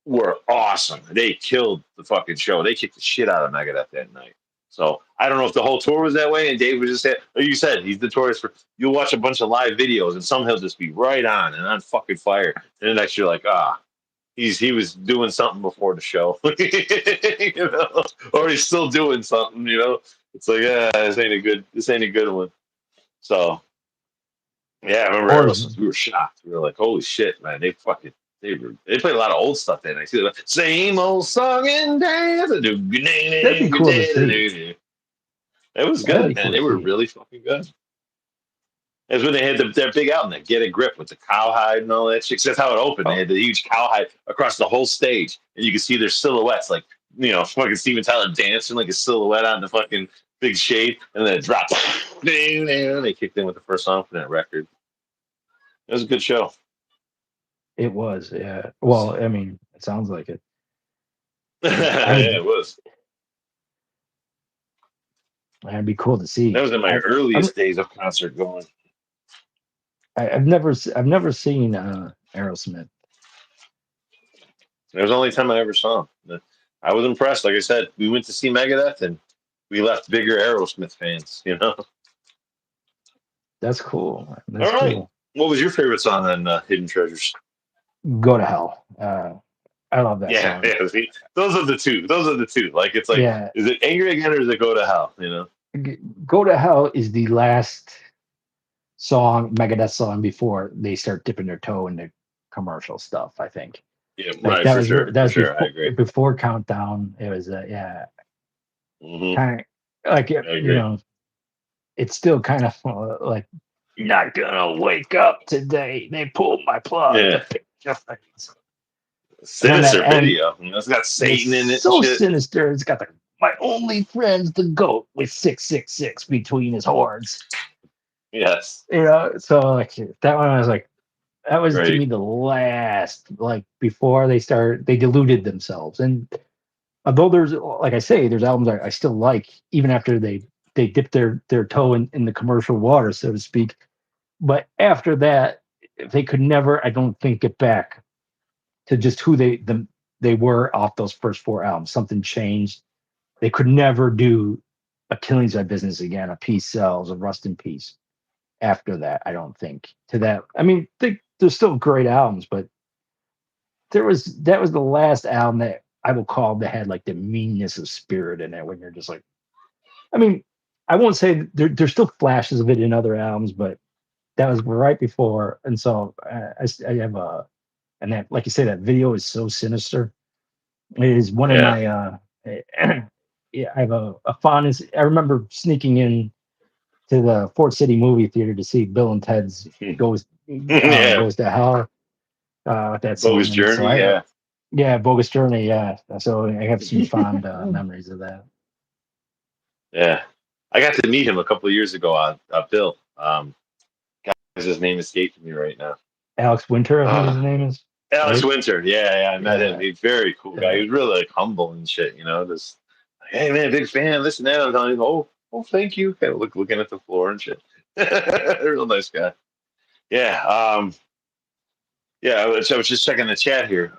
were awesome. They killed the fucking show. They kicked the shit out of Megadeth that night. So I don't know if the whole tour was that way. And Dave was just saying, like you said, he's notorious for, you'll watch a bunch of live videos and some he'll just be right on and on fucking fire. And then next you're like, he was doing something before the show, or he's still doing something, It's like, this ain't a good one. So yeah, I remember Aerosmith, we were shocked. We were like, holy shit, man, they played a lot of old stuff then. I see the same old song and dance. That'd be cool to see. It was good, man. They were really fucking good. That's when they had their big album, that Get a Grip with the cowhide and all that shit. That's how it opened. They had the huge cowhide across the whole stage, and you could see their silhouettes, like fucking Steven Tyler dancing like a silhouette on the fucking big shade, and then it dropped. They kicked in with the first song from that record. It was a good show. It was, yeah. Well, I mean, it sounds like it. Yeah, it was. It'd be cool to see. That was in my earliest days of concert going. I've never seen Aerosmith. It was the only time I ever saw him. I was impressed. Like I said, we went to see Megadeth, and we left bigger Aerosmith fans. That's cool. All right. Cool. What was your favorite song on Hidden Treasures? Go to Hell. I love that song. Yeah. See, those are the two. Like, it's like, Yeah, is it Angry Again or is it Go to Hell? You know? Go to Hell is the last song, Megadeth song, before they start dipping their toe into commercial stuff. I think Yeah, like right, for sure, that for was sure. I agree. before Countdown. It was yeah, Hmm. kind of like I agree. it's still kind of like you're not gonna wake up today. They pulled my plug to Yeah, pick your face. And then that sinister end, video. You know, it's got it's Satan in it and so shit. sinister. It's got my only friend's the goat with 666 between his horns. Yes, So like that one, I was like, that was to great. me the last, like before they diluted themselves. And although there's, like I say, there's albums I still like, even after they dip their toe in the commercial water, so to speak. But after that, they could never, I don't think, get back to just who they were off those first four albums. Something changed. They could never do a Killings by Business again, a Peace Sells, a Rust in Peace. After that, I don't think to that. I mean, they're still great albums, but that was the last album that I will call that had like the meanness of spirit in it. When you're just like, I mean, I won't say there's still flashes of it in other albums, but that was right before. And so I have a, and that, like you say, that video is so sinister. It is one of Yeah. my, yeah, I have a fondness. I remember sneaking in to the Fort City movie theater to see Bill and Ted's Yeah. Goes to Hell with that Bogus song. And so Journey. Yeah. yeah, Bogus Journey. Yeah. So I have some fond memories of that. Yeah. I got to meet him a couple of years ago on Bill. God, his name escaped me right now. Alex Winter, I think his Uh, name is. Alex Right? Winter. Yeah, I met him. Yeah. He's a very cool guy. Yeah. He was really like humble and shit. Just like, hey man, big fan. This and that. I'm telling you, thank you. Kind of looking at the floor and shit. Real nice guy. Yeah. Yeah. I was just checking the chat here.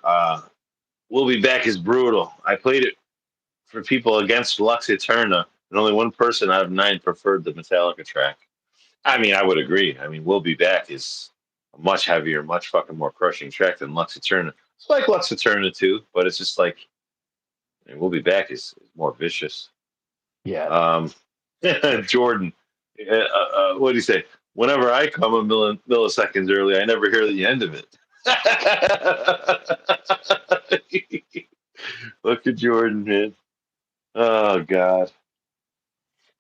We'll Be Back is brutal. I played it for people against Lux Eterna, and only one person out of 9 preferred the Metallica track. I mean, I would agree. I mean, We'll Be Back is a much heavier, much fucking more crushing track than Lux Eterna. It's like Lux Eterna too, but it's just like, I mean, We'll Be Back is more vicious. Yeah. Um, Jordan, what do you say? Whenever I come a milliseconds early, I never hear the end of it. Look at Jordan, man. Oh God,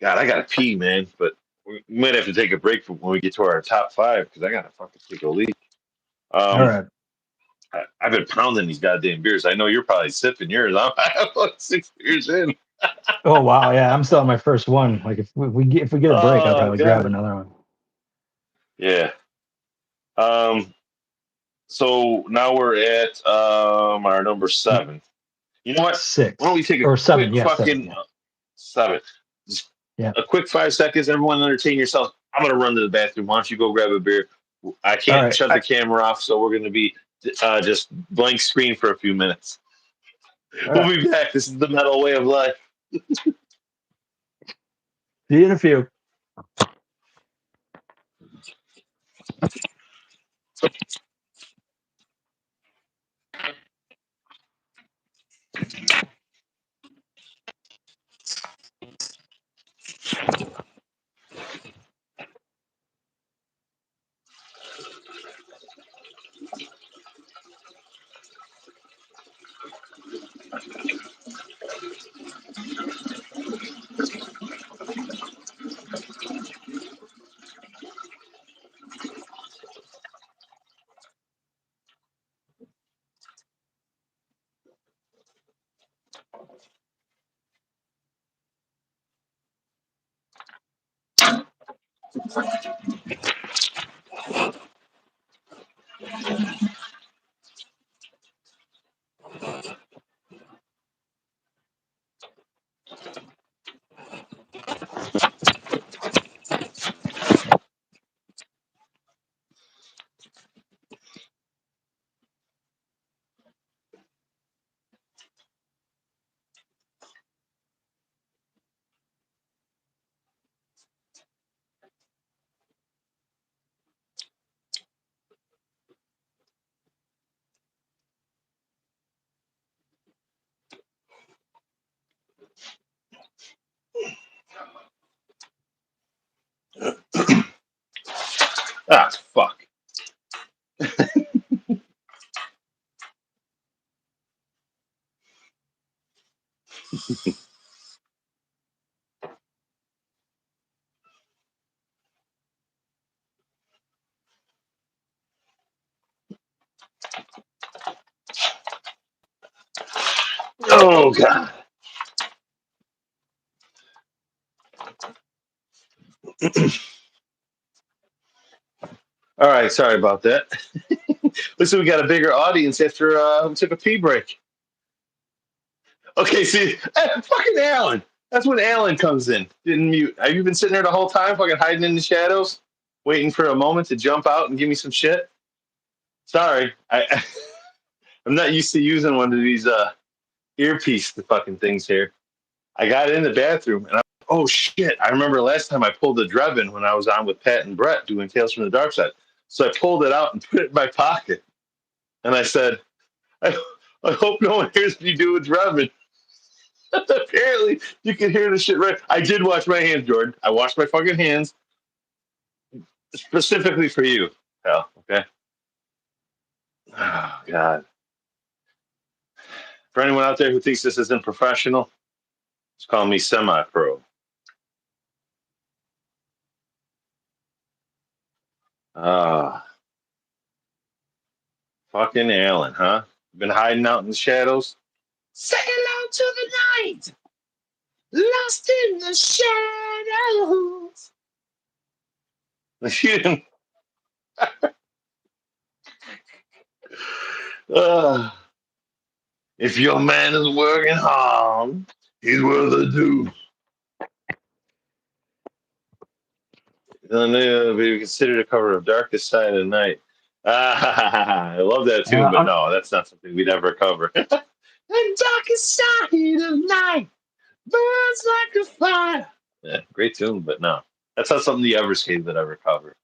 God, I gotta pee, man. But we might have to take a break from when we get to our top 5 because I gotta fucking take a leak. All Um, right. I've been pounding these goddamn beers. I know you're probably sipping yours. I'm like 6 beers in. Oh wow, yeah, I'm still on my first one. Like if we get a break, I'll Oh probably grab God, another one. yeah. Um, so now we're at our number 7. You know what? Why don't we Six take a or seven? quick Yeah, seven. fucking Yeah, 7? Just yeah. a quick 5 seconds. Everyone entertain yourself. I'm gonna run to the bathroom. Why don't you go grab a beer? I All can't right. shut the camera off, so we're gonna be just blank screen for a few minutes. All We'll right. be back. This is the metal way of life. See you in a few. Oh God. All right, sorry about that. Listen, we got a bigger audience after we took a pee break. Okay, see, fucking Alan. That's when Alan comes in. Didn't mute. Have you been sitting there the whole time, fucking hiding in the shadows, waiting for a moment to jump out and give me some shit? Sorry, I'm not used to using one of these earpiece fucking things here. I got in the bathroom and oh shit! I remember last time I pulled the Drebin when I was on with Pat and Brett doing Tales from the Dark Side. So I pulled it out and put it in my pocket, and I said, "I, I hope no one hears me do a Drebin." Apparently, you can hear the shit right. I did wash my hands, Jordan. I washed my fucking hands specifically for you, pal. Okay. Oh God. For anyone out there who thinks this isn't professional, just call me semi-pro. Fucking Alan, huh? Been hiding out in the shadows. Say hello to the night, lost in the shadows. You didn't. If your man is working hard, he's worth a do. Be considered a cover of Darkest Side of the Night. I love that tune, but no, that's not something we'd ever cover. The darkest side of night burns like a fire. Yeah, great tune, but no, that's not something the Everscathed would ever cover.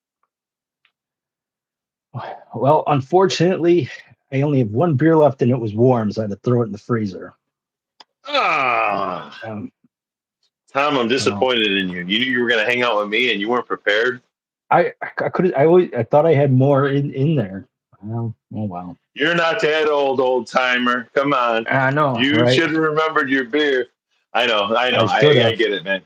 Well, unfortunately, I only have one beer left, and it was warm, so I had to throw it in the freezer. Tom, I'm disappointed in you. You knew you were going to hang out with me, and you weren't prepared. I thought I had more in there. Well, oh wow. You're not that old timer. Come on. I know. You should have remembered your beer. I know. I get it, man.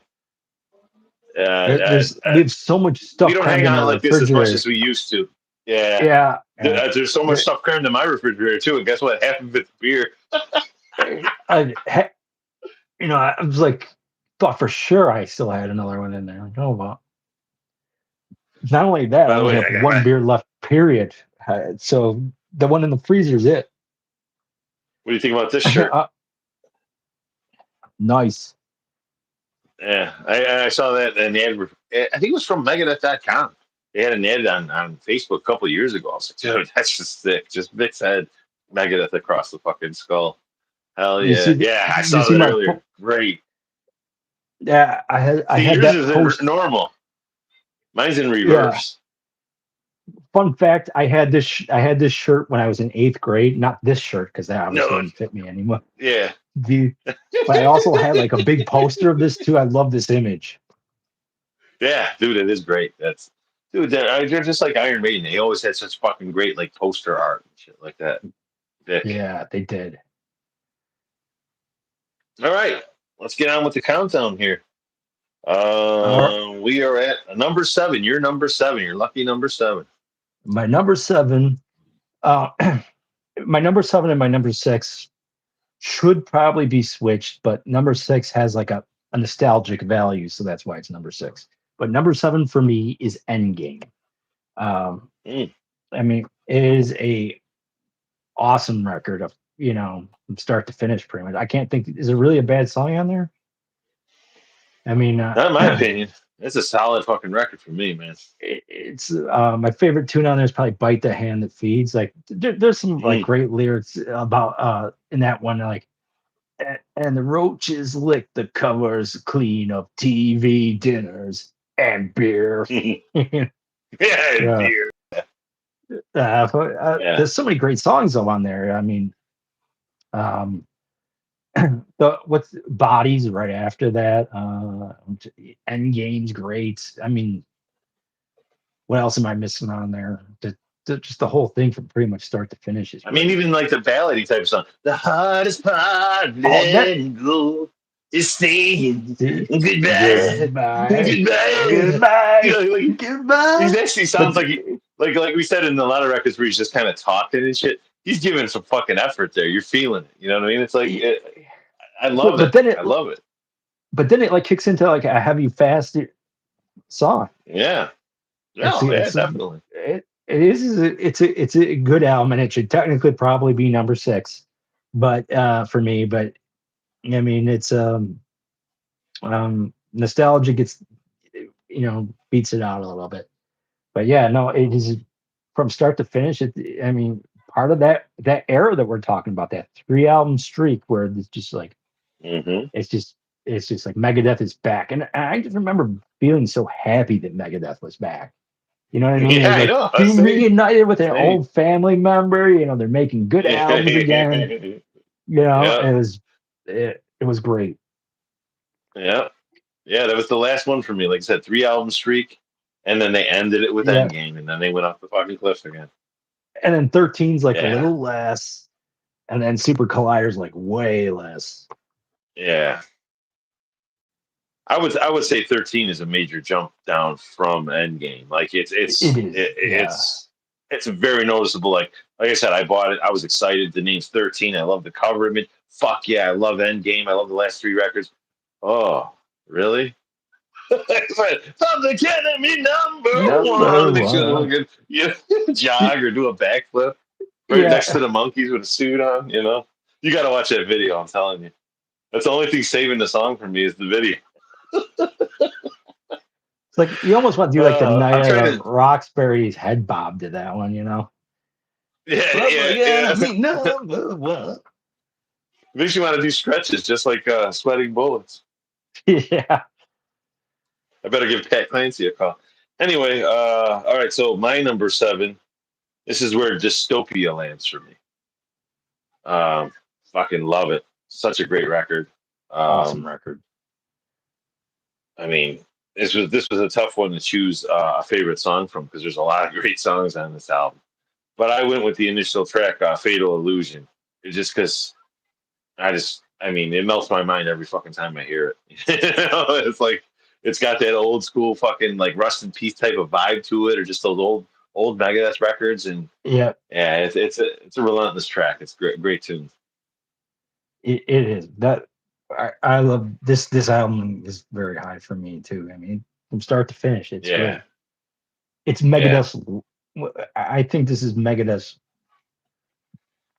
We have so much stuff. We don't hang out like this as much as we used to. Yeah. There's so much stuff crammed in my refrigerator too, and guess what? Half of it's beer. I was like, thought for sure I still had another one in there. Oh well. Not only that, I only have one beer left. Period. So the one in the freezer is it. What do you think about this shirt? Nice. Yeah, I saw that in the ad. I think it was from Megadeth.com. They had an ad on Facebook a couple of years ago. I was like, dude, that's just sick. Just Vic's head, Megadeth across the fucking skull. Hell yeah. I saw that earlier. Great. Yeah, I had yours that is post. Normal. Mine's in reverse. Yeah. Fun fact: I had this shirt when I was in 8th grade. Not this shirt because that obviously didn't fit me anymore. Yeah. But I also had like a big poster of this too. I love this image. Yeah, dude, it is great. They're just like Iron Maiden. They always had such fucking great like poster art and shit like that. Vic. Yeah, they did. All right, let's get on with the countdown here. We are at number 7. You're number 7. You're lucky number 7. My number 7, my number 7 and my number 6 should probably be switched, but number 6 has like a nostalgic value, so that's why it's number 6. But number 7 for me is Endgame. I mean, it is a awesome record of from start to finish, pretty much. I can't think. Is it really a bad song on there? I mean, not in my opinion. It's a solid fucking record for me, man. It's my favorite tune on there is probably "Bite the Hand That Feeds." Like, there's some like great lyrics about in that one, like, and the roaches lick the covers clean of TV dinners and beer. Beer. There's so many great songs though on there. I mean, what's Bodies right after that. Endgame's great. I mean, what else am I missing on there? just the whole thing from pretty much start to finish is great. I mean, even like the ballady type of song. The hardest part of letting go is saying goodbye. Goodbye. He actually sounds like we said in a lot of records where he's just kind of talking and shit. He's giving some fucking effort there. You're feeling it. You know what I mean? It's like I love it. I love it. But then it like kicks into like a heavy, fast song. Yeah. Definitely. It's a good album, and it should technically probably be number 6, but for me. But I mean, it's nostalgia gets beats it out a little bit. But yeah, no, it is from start to finish. I mean, part of that era that we're talking about, that 3-album streak where it's just like it's just like Megadeth is back, and I just remember feeling so happy that Megadeth was back. You know what I mean? Yeah, like, I know. Being reunited with an old family member. They're making good albums again. It was great. Yeah. Yeah, that was the last one for me. Like I said, 3-album streak, and then they ended it with Endgame, and then they went off the fucking cliff again. And then 13's like a little less, and then Super Collider's like way less. Yeah. I would say 13 is a major jump down from Endgame. Like it's very noticeable. Like I said, I bought it. I was excited. The name's 13. I love the cover. I mean, fuck yeah, I love Endgame. I love the last 3 records. Oh, really? From the enemy number one. They should look at jog or do a backflip right next to the monkeys with a suit on. You got to watch that video. I'm telling you, that's the only thing saving the song for me is the video. It's like you almost want to do like the Night of Roxbury's head bob to that one, Yeah. Makes you want to do stretches just like sweating bullets. Yeah. I better give Pat Clancy a call. Anyway, all right, so my number 7, this is where Dystopia lands for me. Fucking love it. Such a great record. Awesome record. I mean, this was a tough one to choose a favorite song from because there's a lot of great songs on this album. But I went with the initial track, Fatal Illusion. It's just because it melts my mind every fucking time I hear it. It's like it's got that old school fucking like Rust in Peace type of vibe to it, or just those old Megadeth records. And it's a relentless track. It's great tune. It is that. I love this. This album is very high for me too. I mean, from start to finish, it's great. It's Megadeth's. Yeah. I think this is Megadeth's.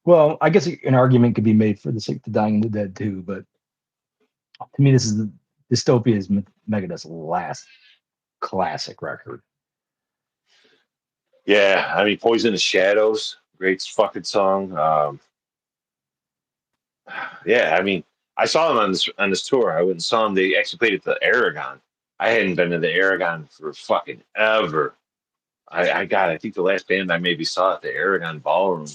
Well, I guess an argument could be made for the Sick to Dying the Dead too, but to me, this is Dystopia is Megadeth's last classic record. Yeah, I mean, Poison the Shadows, great fucking song. Yeah, I mean, I saw them on this tour. I went and saw them. They actually played at the Aragon. I hadn't been to the Aragon for fucking ever. I think the last band I maybe saw at the Aragon Ballroom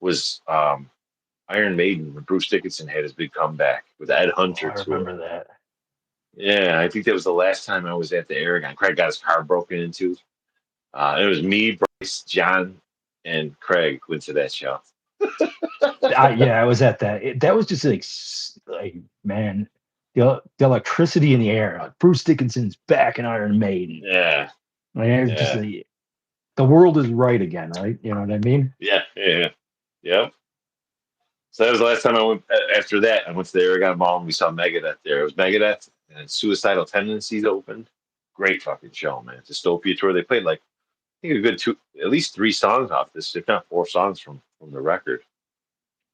was Iron Maiden when Bruce Dickinson had his big comeback with Ed Hunter. I remember that. Yeah, I think that was the last time I was at the Aragon. Craig got his car broken into. It was me, Bryce, John, and Craig went to that show. I was at that. That was just like man, the electricity in the air. Like Bruce Dickinson's back in Iron Maiden. Yeah, just the world is right again, right? You know what I mean? Yeah. So that was the last time I went. After that, I went to the Aragon Ball and we saw Megadeth there. It was Megadeth and Suicidal Tendencies opened. Great fucking show, man. Dystopia tour. They played like I think a good at least 3 songs off this, if not 4 songs from the record.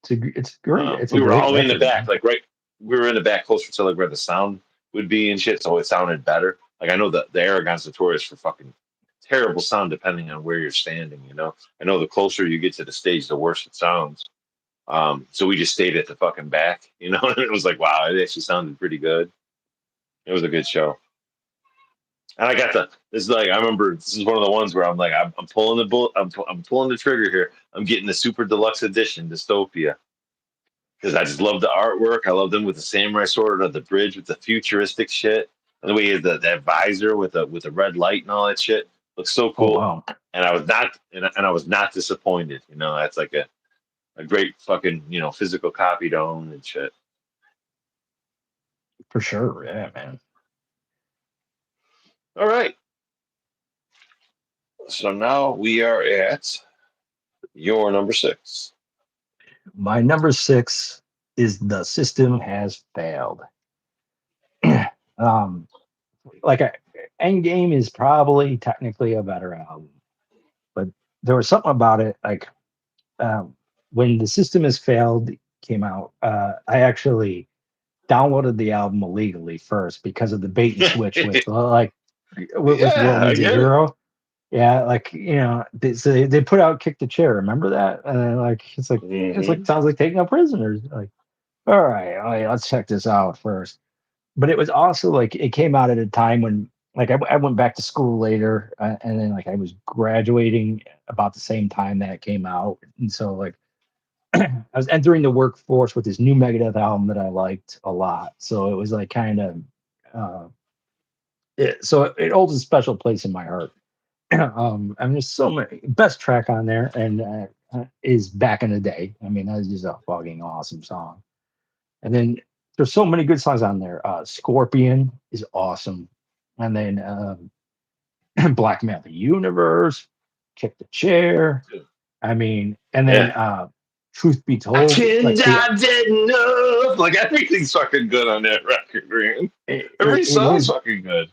It's great. We were all in the back, like we were in the back closer to like where the sound would be and shit, so it sounded better. Like I know the Aragon's notorious for fucking terrible sound depending on where you're standing. I know the closer you get to the stage, the worse it sounds. So we just stayed at the fucking back, and it was like, wow, it actually sounded pretty good. It was a good show. And I got I remember this is one of the ones where I'm like, I'm pulling the bullet, I'm pulling the trigger here. I'm getting the super deluxe edition Dystopia because I just love the artwork. I love them with the samurai sword on the bridge with the futuristic shit, and the way he has that visor with a red light and all that shit. Looks so cool. Oh, wow. And I was not disappointed. That's like a great fucking, physical copy to own and shit. For sure. Yeah, man. All right. So now we are at your number 6. My number 6 is The System Has Failed. Like Endgame is probably technically a better album, but there was something about it. Like when The System Has Failed came out, I actually downloaded the album illegally first because of the bait and switch with with World Yeah, I Needs a get it. Hero. Yeah, like they put out Kick the Chair. Remember that? And it's like sounds like taking up prisoners. Like, all right, let's check this out first. But it was also like it came out at a time when like I went back to school later, and then like I was graduating about the same time that it came out, and so like I was entering the workforce with this new Megadeth album that I liked a lot. So it was like kind of so it holds a special place in my heart. I mean, there's so many best track on there, and is Back in the Day. I mean, that's just a fucking awesome song. And then there's so many good songs on there. Scorpion is awesome, and then Blackmail the Universe, Kick the Chair. I mean, and then Yeah. Truth Be I Told, can't like die dead enough. Like everything's fucking good on that record, man. Every it song's is fucking good.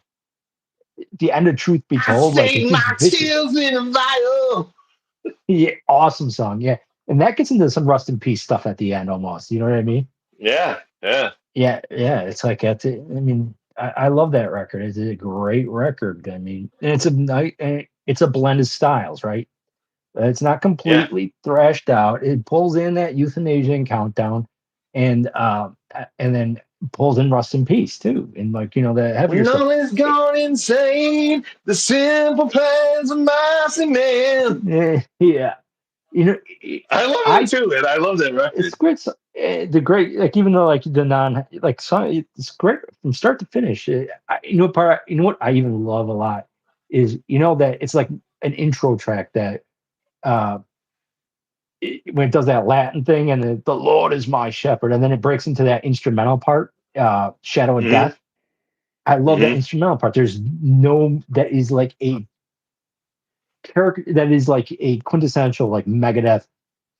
the end of Truth Be I Told, like it's sing just my vicious. tears in a vial. Yeah, awesome song. Yeah, and that gets into some Rust in Peace stuff at the end almost. You know what I mean? Yeah, yeah. Yeah. It's like I mean, I love that record. It's a great record. I mean, and it's a blend of styles, right? It's not Yeah. completely thrashed out. It pulls in that Euthanasia and Countdown, and then pulls in Rust in Peace too, and like the heavier When stuff. all is gone insane, the simple plans of mighty man. Yeah, you know, I love I it too, and I love that it's record. great. The great, like even though like the non like song, it's great from start to finish. You know what I even love a lot is that it's like an intro track that uh when it does that Latin thing and the Lord is my shepherd, and then it breaks into that instrumental part, Shadow of Mm-hmm. Death. I love that Mm-hmm. instrumental part. There's no that is like a character that is like a quintessential like Megadeth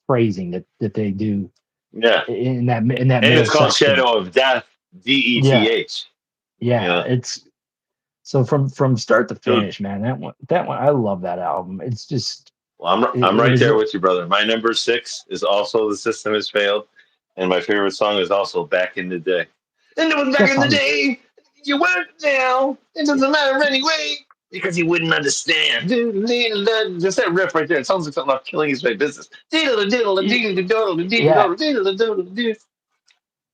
phrasing that they do Yeah. in that And middle it's called section. Shadow of Death, Yeah, DETH. yeah. Yeah. It's so from start to Dude, finish, man. That one I love that album. It's just well, I'm it right was there with you, brother. My number 6 is also The System Has Failed, and my favorite song is also Back in the Day. And it was back that in the song. day. You weren't now. It doesn't matter anyway because you wouldn't understand. Just that riff right there. It sounds like something about killing is my business. Yeah,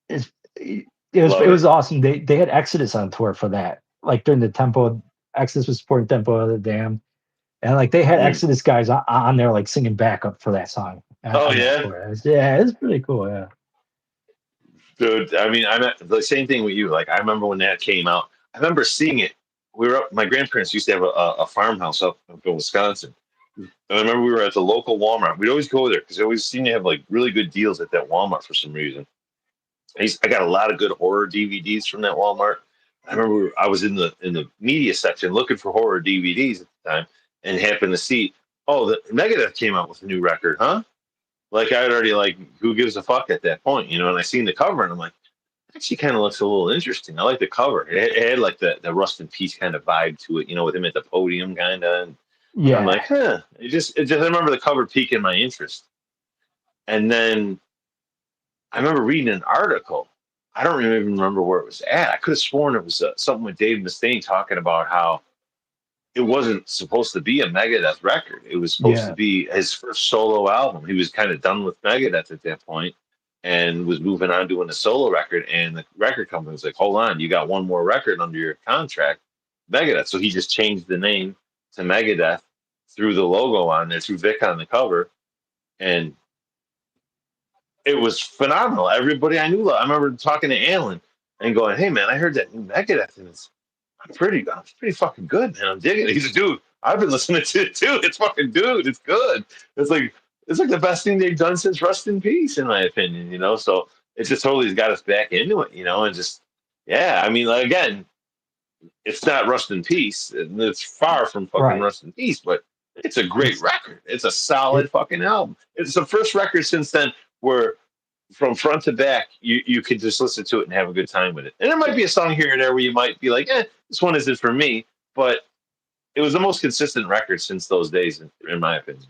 it's, it Love was it. awesome. They had Exodus on tour for that. Like during the Tempo, Exodus was supporting Tempo of the Dam, and like they had Mm. Exodus guys on there like singing backup for that song Oh on that yeah, tour. It's pretty cool. Yeah, dude. I mean, I'm at the same thing with you. Like I remember when that came out. I remember seeing it. We were up. My grandparents used to have a farmhouse up in Wisconsin. And I remember we were at the local Walmart. We'd always go there because they always seem to have like really good deals at that Walmart for some reason. I got a lot of good horror DVDs from that Walmart. I remember I was in the media section looking for horror DVDs at the time and happened to see, oh, the Megadeth came out with a new record, huh? Like I had already like, who gives a fuck at that point, And I seen the cover and I'm like, actually kind of looks a little interesting. I like the cover. It had like the Rust in Peace kind of vibe to it, with him at the podium kind of. And I'm yeah, like, huh. I remember the cover piquing my interest. And then I remember reading an article. I don't even remember where it was at. I could have sworn it was something with Dave Mustaine talking about how it wasn't supposed to be a Megadeth record. It was supposed to yeah, be his first solo album. He was kind of done with Megadeth at that point and was moving on doing a solo record. And the record company was like, hold on, you got one more record under your contract, Megadeth. So he just changed the name to Megadeth, threw the logo on there, threw Vic on the cover, and it was phenomenal. Everybody I knew, I remember talking to Alan and going, "Hey man, I heard that new Megadeth and it's pretty fucking good, man. I'm digging it." He's a dude. I've been listening to it too. It's fucking dude. It's good. It's like the best thing they've done since Rust in Peace, in my opinion. So it just totally got us back into it. And just I mean, like, again, it's not Rust in Peace. It's far from fucking Rust in Peace, but it's a great record. It's a solid fucking album. It's the first record since then where from front to back, you could just listen to it and have a good time with it. And there might be a song here and there where you might be like, this one isn't for me, but it was the most consistent record since those days, in my opinion.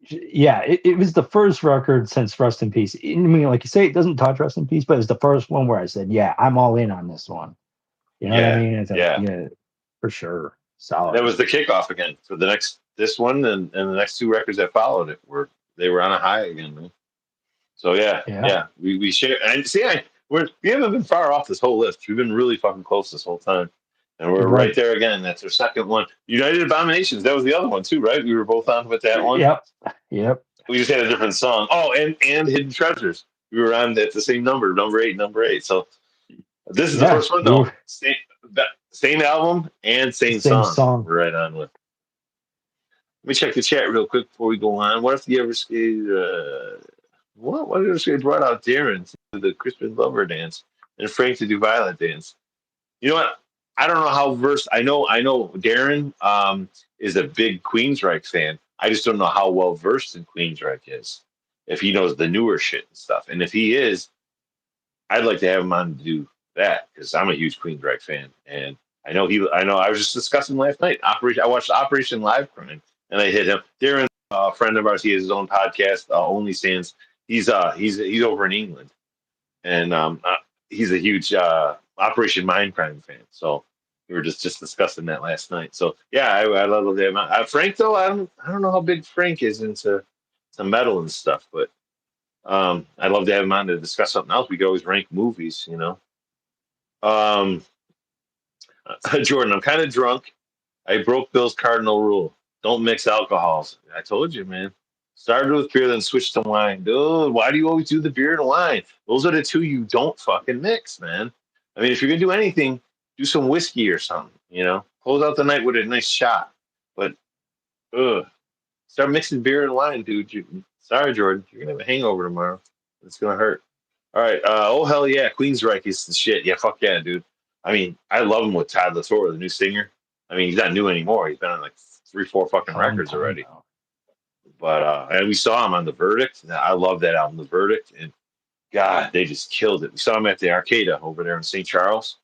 Yeah, it was the first record since Rust in Peace. I mean, like you say, it doesn't touch Rust in Peace, but it's the first one where I said, yeah, I'm all in on this one. You know what I mean? It's like, yeah, for sure. Solid. That was the kickoff again for this one and the next two records that followed it they were on a high again, man. So we share, and see, we haven't been far off this whole list. We've been really fucking close this whole time, and we're right there again. That's our second one. United Abominations. That was the other one too, right? We were both on with that one. Yep. We just had a different song. Oh, and Hidden Treasures. We were on at the same number 8. So this is the first one though. Same album and same song. We're right on with. Let me check the chat real quick before we go on. What if the Everscathed? What if they brought out Darren to the Crispin Lover dance and Frank to do Violet dance? You know what? I don't know how versed. I know Darren is a big Queensryche fan. I just don't know how well versed in Queensryche is. If he knows the newer shit and stuff, and if he is, I'd like to have him on to do that because I'm a huge Queensryche fan, and I know I was just discussing last night. I watched Operation Live Crime, and I hit him. Darren, a friend of ours, he has his own podcast, Only Stands. He's over in England, and he's a huge Operation Mindcrime fan. So we were just discussing that last night. So I love that. Frank though, I don't know how big Frank is into metal and stuff, but I'd love to have him on to discuss something else. We could always rank movies, Jordan, I'm kind of drunk. I broke Bill's cardinal rule: don't mix alcohols. I told you, man. Started with beer, then switched to wine. Dude, why do you always do the beer and wine? Those are the two you don't fucking mix, man. I mean, if you're gonna do anything, do some whiskey or something. Close out the night with a nice shot. But, start mixing beer and wine, dude. Sorry, Jordan, you're gonna have a hangover tomorrow. It's gonna hurt. All right. Oh hell yeah, Queensryche is the shit. Yeah, fuck yeah, dude. I mean, I love him with Todd LaTorre, the new singer. I mean, he's not new anymore. He's been on like 3-4 fucking records already. But and we saw him on The Verdict. I love that album, The Verdict, and God, they just killed it. We saw him at the Arcada over there in St. Charles.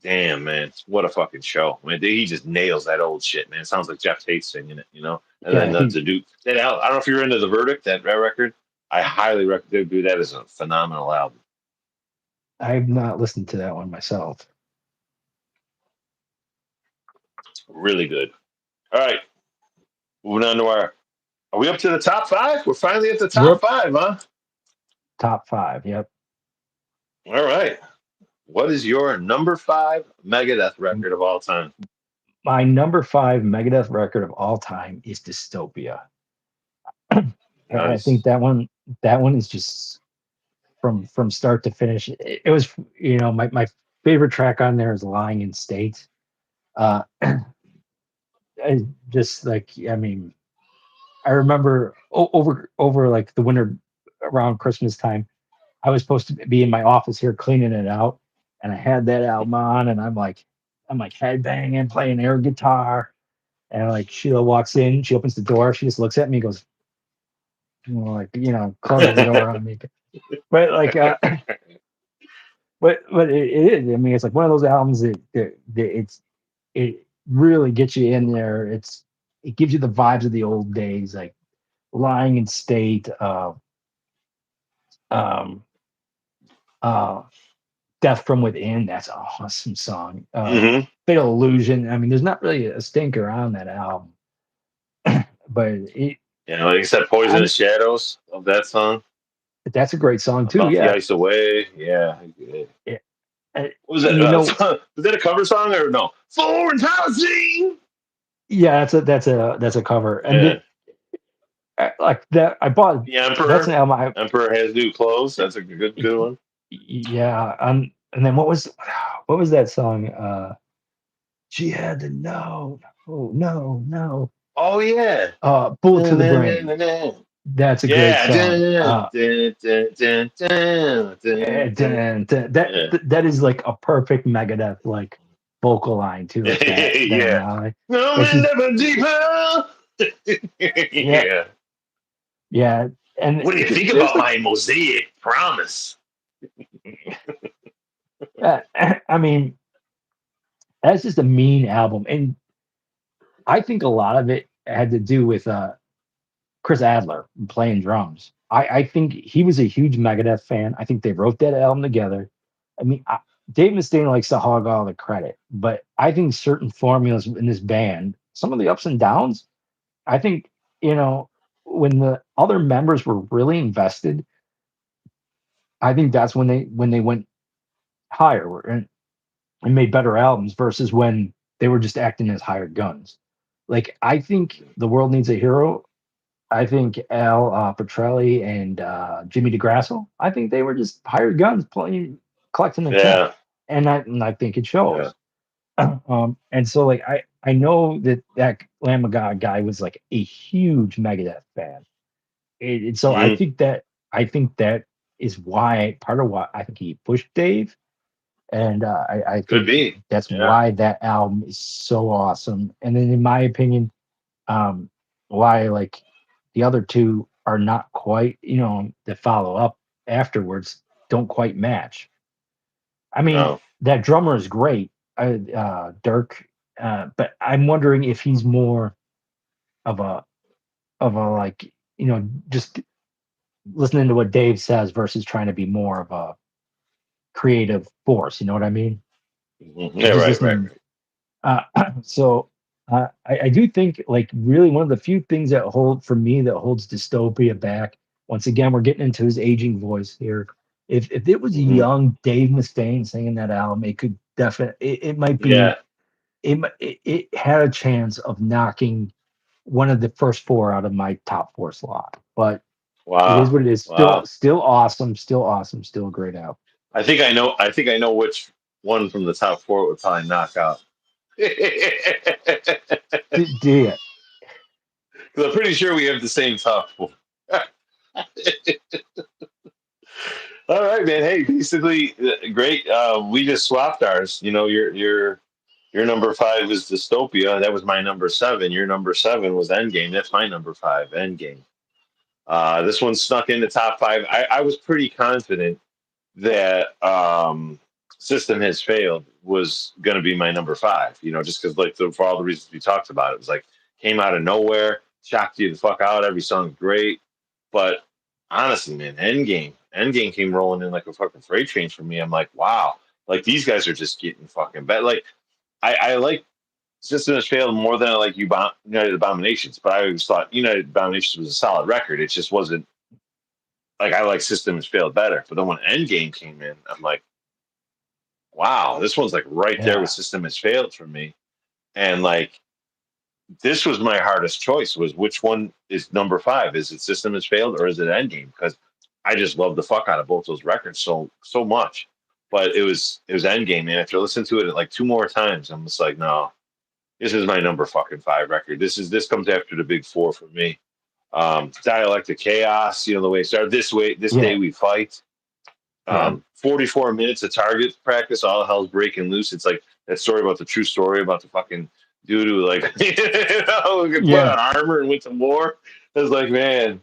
Damn, man, what a fucking show! I mean, he just nails that old shit, man. It sounds like Jeff Tate singing it, And then the dude, that album, I don't know if you're into The Verdict, that record. I highly recommend. Dude, that is a phenomenal album. I've not listened to that one myself. Really good. All right, moving on to are we up to the top 5? We're finally at the top 5, huh? Top 5, yep. All right. What is your number 5 Megadeth record of all time? My number 5 Megadeth record of all time is Dystopia. Nice. I think that one is just from start to finish. It was, my favorite track on there is Lying in State. I just I remember over like the winter around Christmas time, I was supposed to be in my office here cleaning it out, and I had that album on, and I'm like headbanging, playing air guitar, and like Sheila walks in, she opens the door, she just looks at me, and goes, closes the door on me. But like, but it is. I mean, it's like one of those albums that it really gets you in there. It gives you the vibes of the old days, like Lying in State, Death from Within. That's an awesome song. Fatal Illusion. I mean, there's not really a stinker on that album, but like you said, Poisonous Shadows of that song. That's a great song too. About the Ice Away. Yeah. What was that? Was that a cover song or no? Foreign Policy. Yeah, that's a cover. And like that, I bought the Emperor. That's an album. Emperor Has New Clothes. That's a good one. Yeah. And then what was that song? She had to know. Oh no, no. Oh yeah. Bullet to the Brain. That's a great Yeah. song. Yeah. That is like a perfect Megadeth like vocal line too, like that Yeah. line. No It's man just never deeper. yeah, Yeah. yeah. And What do you think there's about like my mosaic promise? I mean, that's just a mean album, and I think a lot of it had to do with Chris Adler playing drums. I think he was a huge Megadeth fan. I think they wrote that album together. I mean, Dave Mustaine likes to hog all the credit, but I think certain formulas in this band, some of the ups and downs, I think, you know, when the other members were really invested, I think that's when they went higher and made better albums versus when they were just acting as hired guns. Like I think The World Needs a Hero. I think Al Petrelli and Jimmy DeGrasso. I think they were just hired guns playing, collecting the check, Yeah. and I think it Yeah. shows. And so like I know that Lamb of God guy was like a huge Megadeth fan, so Hmm. I think that is why part of why I think he pushed Dave, and I Could think be. that's Yeah. why that album is so awesome. And then in my opinion, um, why like the other two are not quite, the follow up afterwards don't quite match. I mean, No. that drummer is great, Dirk, but I'm wondering if he's more of a like, just listening to what Dave says versus trying to be more of a creative force. You know what I mean? Mhm. Like Yeah. just Right. Right. listening. Right. Uh, so I do think like really one of the few things that hold for me that holds dystopia back. Once again, we're getting into his aging voice here. If it was a Hmm. young Dave Mustaine singing that album, it could definitely it might be Yeah. it had a chance of knocking one of the first four out of my top four slot. But it is Wow. what it is. Wow. Still awesome. Still awesome. Still a great album. I think I know. I think I know which one from the top four would probably knock out. Because Do you? I'm pretty sure we have the same top four. All right, man. Hey, basically, great. We just swapped ours. Your number five is Dystopia. That was my number seven. Your number seven was Endgame. That's my number five, Endgame. This one snuck in the top five. I was pretty confident that System Has Failed was going to be my number five. Just because like for all the reasons we talked about, it was like came out of nowhere, shocked you the fuck out. Every song's great, but honestly, man, Endgame came rolling in like a fucking freight train for me. I'm like, wow, like these guys are just getting fucking better. Like I like System Has Failed more than I like United Abominations, but I always thought United Abominations was a solid record. It just wasn't like I like System Has Failed better. But then when Endgame came in, I'm like, wow, this one's like right there with Yeah. System Has Failed for me. And like this was my hardest choice was which one is number five? Is it System Has Failed or is it Endgame? Because I just love the fuck out of both those records so much. But it was Endgame, man. After listening to it like two more times, I'm just like, no, this is my number fucking five record. This comes after the big four for me. Dialectic Chaos, the way it started. This day Yeah. we fight. Yeah. 44 minutes of target practice, all hell's breaking loose. It's like that story about the true story about the fucking dude who like could put Yeah. on armor and went to war. I was like, man,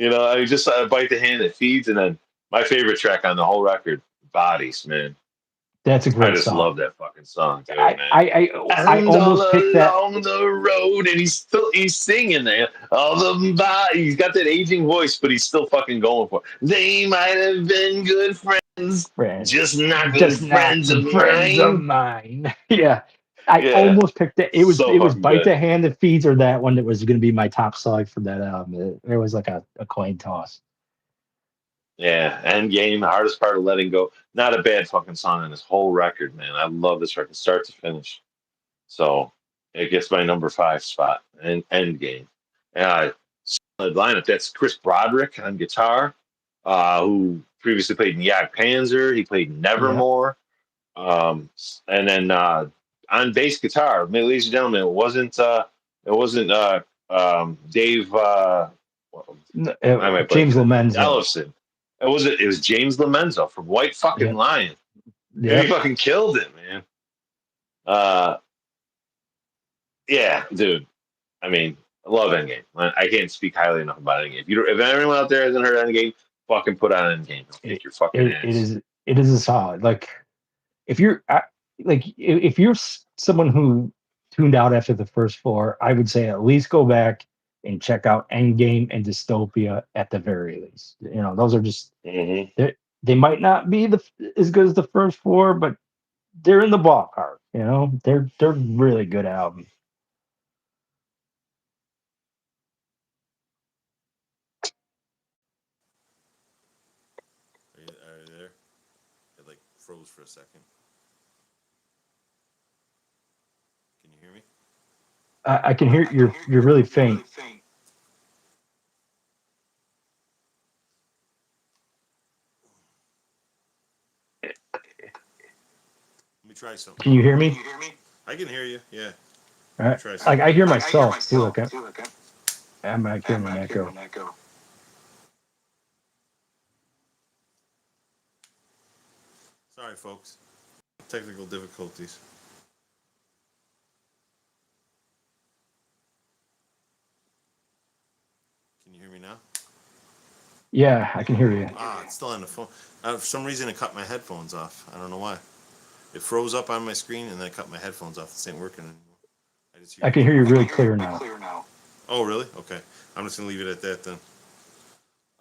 I just bite the hand that feeds. And then my favorite track on the whole record, Bodies, man. That's a I great just song. love that fucking song, dude, I man. I I And all almost picked that. along the road, and he's singing there. All the body, he's got that aging voice, but he's still fucking going for it. They might have been good friends, Friend, just not good just not friends of good friends of mine. mine. Yeah, I Yeah, almost picked it. It was so it was fucking bite good. the hand that feeds or that one that was going to be my top song for that album. It was like a coin toss. Yeah, Endgame, the hardest part of letting go. Not a bad fucking song on this whole record, man. I love this record, start to finish. So it gets my number five spot and Endgame. Lineup. That's Chris Broderick on guitar, who previously played in Panzer. He played Yeah, Nevermore. And then on bass guitar. Ladies and gentlemen, it wasn't Dave. James Lomenzo. Ellison. It was James Lomenzo from White fucking Lion. Yeah, he fucking killed it, man. Yeah, dude. I mean, I love Endgame. I can't speak highly enough about Endgame. If anyone out there hasn't heard Endgame, fucking put on Endgame. Kick your fucking ass. It is a solid. Like if you're someone who tuned out after the first 4, I would say at least go back and check out Endgame and Dystopia at the very least. You know, those are just they might not be as good as the first 4, but they're in the ballpark. You know, they're really good albums. Are you there? It like froze for a second. Can you hear me? I can hear you're really faint. Let me try something. Can you hear me? I can hear you. Yeah. All right. Like I hear myself too. Okay. I'm not hearing an echo. Sorry, folks. Technical difficulties. Can you hear me now? Yeah, I can hear you. It's still on the phone. For some reason, it cut my headphones off. I don't know why. It froze up on my screen, and then it cut my headphones off. This ain't working anymore. I can hear you really clear now. Oh, really? Okay. I'm just going to leave it at that then.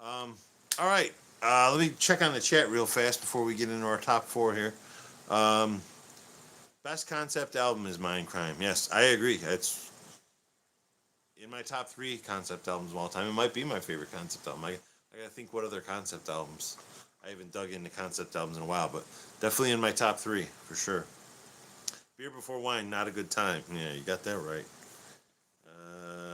All right. Let me check on the chat real fast before we get into our top 4 here. Best concept album is Mindcrime. Yes, I agree. It's in my top 3 concept albums of all time. It might be my favorite concept album. I got to think what other concept albums. I haven't dug into concept albums in a while, but definitely in my top 3 for sure. Beer Before Wine, Not a Good Time. Yeah, you got that right.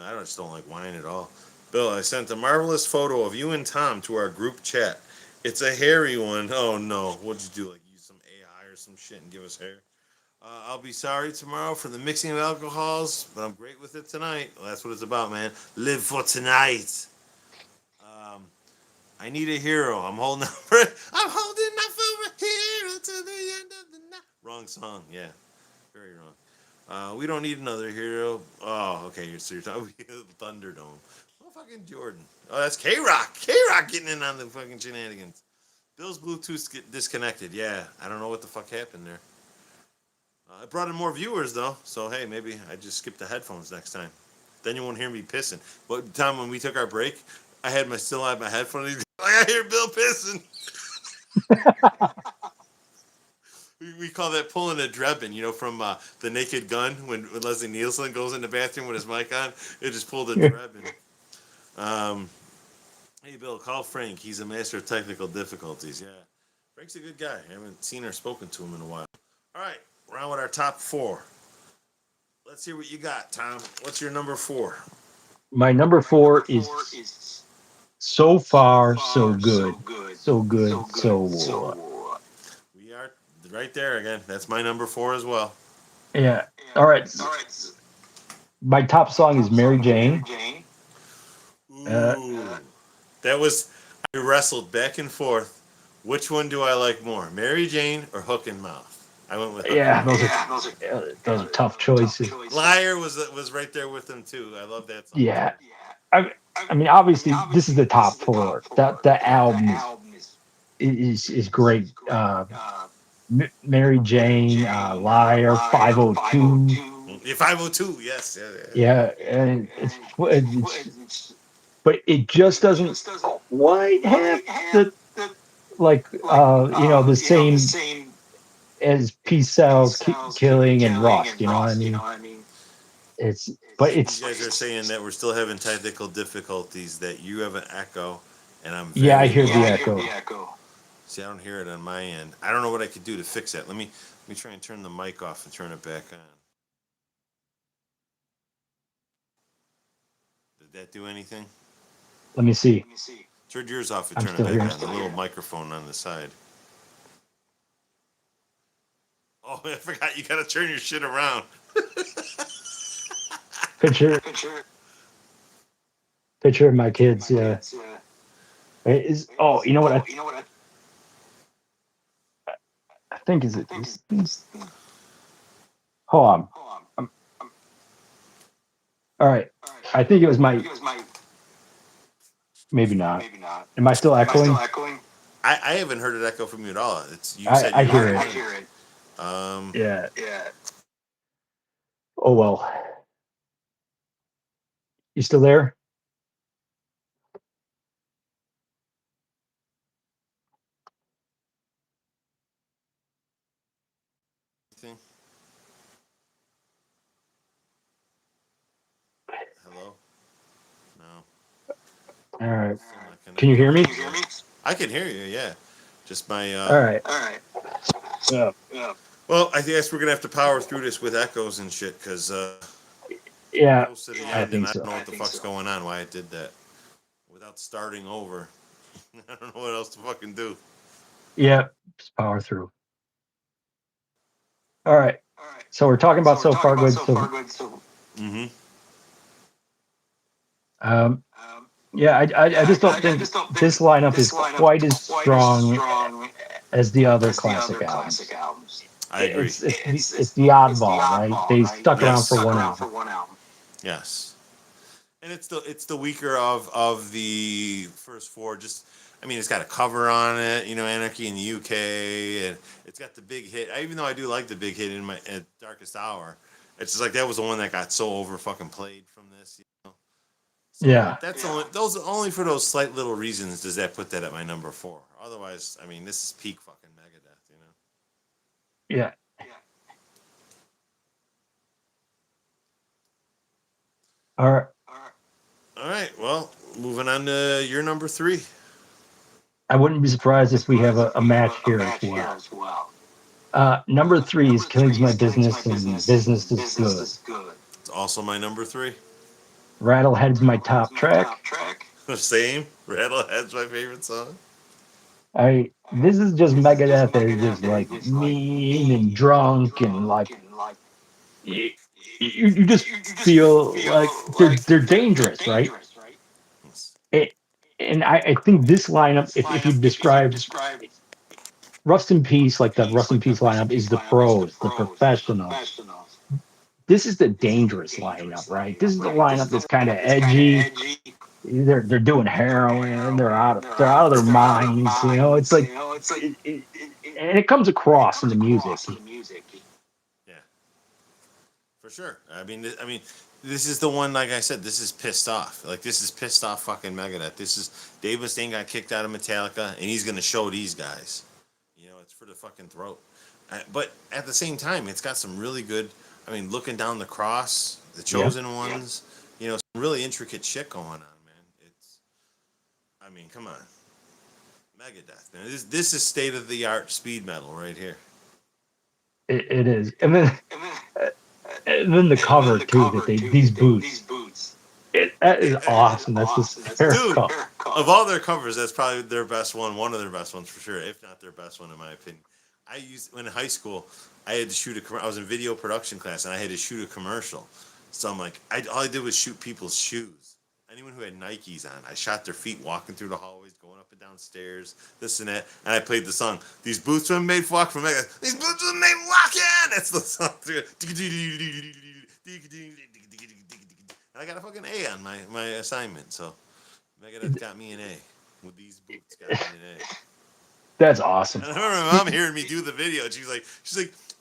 I just don't like wine at all. Bill, I sent a marvelous photo of you and Tom to our group chat. It's a hairy one. Oh no, what'd you do? Like use some AI or some shit and give us hair? I'll be sorry tomorrow for the mixing of alcohols, but I'm great with it tonight. Well, that's what it's about, man. Live for tonight. I need a hero. I'm holding out for a hero to the end of the night. Wrong song. Yeah, very wrong. We don't need another hero. Oh, okay. So you're talking Thunderdome. Oh, fucking Jordan. Oh, that's K-Rock. K-Rock getting in on the fucking shenanigans. Bill's Bluetooth disconnected. Yeah, I don't know what the fuck happened there. It brought in more viewers, though. So, hey, maybe I just skip the headphones next time. Then you won't hear me pissing. But, Tom, when we took our break, I still had my headphones. Like, I hear Bill pissing. We call that pulling a Drebin, from The Naked Gun, when Leslie Nielsen goes in the bathroom with his mic on. It just pulled a Drebin. Hey, Bill, call Frank. He's a master of technical difficulties. Yeah. Frank's a good guy. I haven't seen or spoken to him in a while. All right, we're on with our top 4. Let's hear what you got, Tom. What's your number 4? My number 4 is So Far, So Good. So Good, So War. We are right there again. That's my number 4 as well. Yeah. All right. My top song is Mary Jane. That was, I wrestled back and forth. Which one do I like more, Mary Jane or Hook and Mouth? I went with those are tough choices. Liar was right there with them too. I love that song. Yeah. I mean, obviously, this is the top 4. The album is great. Mary Jane, Liar, 502. Yeah, 502, yes. Yeah, and it's but it just doesn't quite have the the same as Peace Cells, Killing, and Rust. You know what I mean? It's you guys are saying that we're still having technical difficulties. That you have an echo, and I'm I hear the echo. See, I don't hear it on my end. I don't know what I could do to fix that. Let me try and turn the mic off and turn it back on. Did that do anything? Let me see. Turn yours off and turn it back on. The little microphone on the side. Oh, Oh, I forgot you gotta turn your shit around. Picture of my kids. Yeah. You know what? I think is it this? Hold on. All right. I think it was my. Maybe not. Am I still echoing? I haven't heard it echo from you at all. It's you said I you hear it. Yeah. Oh well. You still there? Hello? No. All right. Can you hear me? I can hear you. Yeah. Just my. All right. Yeah. Well, I guess we're gonna have to power through this with echoes and shit because Yeah. close to the I end, think and I so. don't know what the fuck's going on. Why it did that without starting over. I don't know what else to fucking do. Yeah. Just power through. All right. So we're talking about so far good. So. Mm-hmm. Yeah. I just don't think this lineup is quite as strong as the other classic albums. I agree. It's the oddball, right? They stuck around for one album. Yes. And it's the weaker of the first four. Just, I mean, it's got a cover on it, Anarchy in the UK, and it's got the big hit. Even though I do like the big hit in my Darkest Hour, it's just like that was the one that got so over fucking played from this. So Yeah. that's only for those slight little reasons does that put that at my number 4. Otherwise, I mean, this is peak fucking Megadeth, Yeah. All right. All right. Well, moving on to your number 3. I wouldn't be surprised if we have a match here as well. Number 3 is Killing's My Business, and Business is Good. It's also my number 3. Rattlehead's my top track. Same. Rattlehead's my favorite song. This is just Megadeth is just like mean and drunk and like you just feel like they're dangerous, right? And I think this lineup, if you describe Rust in Peace, like the Rust in Peace lineup, is the pros, the professionals. This is the dangerous lineup, right? This is the lineup that's kind of edgy. They're doing heroin. They're out of their minds. It's like, and it comes across in the music. Yeah, for sure. I mean, this is the one. Like I said, this is pissed off. Like this is pissed off fucking Megadeth. This is Dave Mustaine got kicked out of Metallica, and he's gonna show these guys. It's for the fucking throat. But at the same time, it's got some really good. I mean, Looking Down the Cross, The Chosen Ones. Some really intricate shit going on, man. I mean, come on, Megadeth, man. This is state of the art speed metal right here. It is, and then the cover too. That these boots. That is awesome. That's hysterical. Dude, of all their covers, that's probably their best one of their best ones for sure, if not their best one in my opinion. When in high school, I had to shoot I was in video production class, and I had to shoot a commercial. So I'm like, all I did was shoot people's shoes. Anyone who had Nikes on, I shot their feet walking through the hallways, going up and down stairs, this and that, and I played the song. These boots were made for walk from Megadeth. These boots were made walk in. That's the song. I got a fucking A on my assignment, so Megadeth got me an A. With these boots, got me an A. That's awesome. And I remember my mom hearing me do the video, and she's like,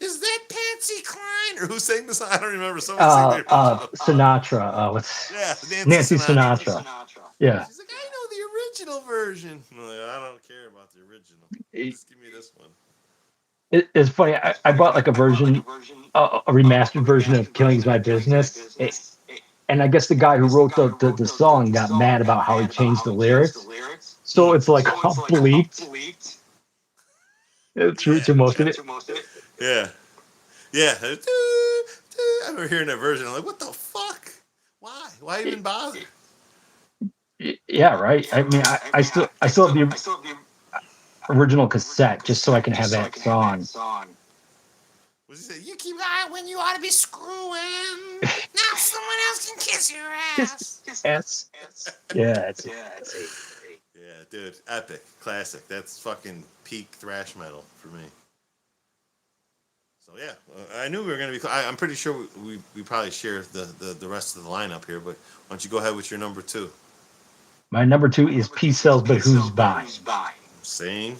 "Is that Patsy Cline or who sang the song?" I don't remember. Someone sang Sinatra. Nancy Sinatra. Yeah. She's like, "I know the original version." I'm like, I don't care about the original. Just give me this one. It's funny. I bought like a version, a remastered version of "Killing's My Business." And I guess the guy who wrote the song got mad about how he changed the lyrics. So it's like all bleeped. To most of it. Yeah. I remember hearing that version. I'm like, what the fuck? Why? Why even bother? Yeah, right. I mean, I still have the original cassette just so I can have that song. What's he say? You keep lying when you ought to be screwing. Now someone else can kiss your ass. Yes. Yeah, it's great. Yeah, dude, epic, classic. That's fucking peak thrash metal for me. So yeah, I knew we were gonna be. I'm pretty sure we probably share the rest of the lineup here. But why don't you go ahead with your number 2? My number 2 is Peace Sells, but Who's Buying? Same.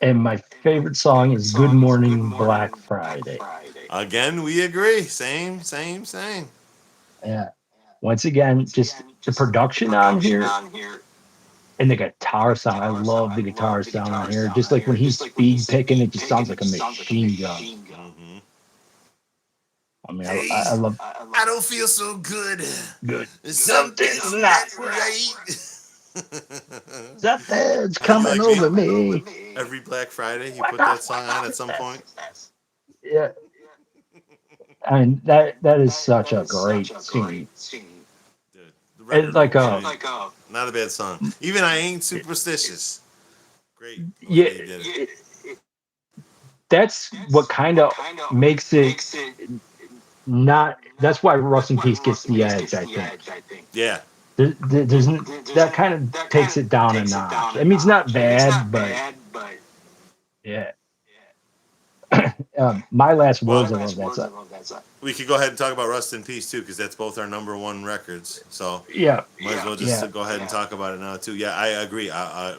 And my favorite song is Good Morning Black Friday. Again, we agree. Same. Yeah. Once again, just the production on here and the guitar sound. I love the guitar sound on here. Just like when he's speed picking, it just sounds like a machine gun. Mm-hmm. I mean, Hey, I love. I don't feel so good. Good. Something's not right. Something's coming over me. Every Black Friday, you put that song on at some point. Yeah. I mean, that is such a great scene. Dude, It's like not a bad song. Even I Ain't Superstitious. Great. Yeah. That's what kind of makes it not. That's why Rust in Peace gets the edge, I think. Yeah. There's that kind of takes it down a notch. I mean, it's not bad, but yeah. My Last Words, I love that song. We could go ahead and talk about Rust in Peace too, because that's both our number 1 records. So yeah, might as well just go ahead and talk about it now too. Yeah, I agree.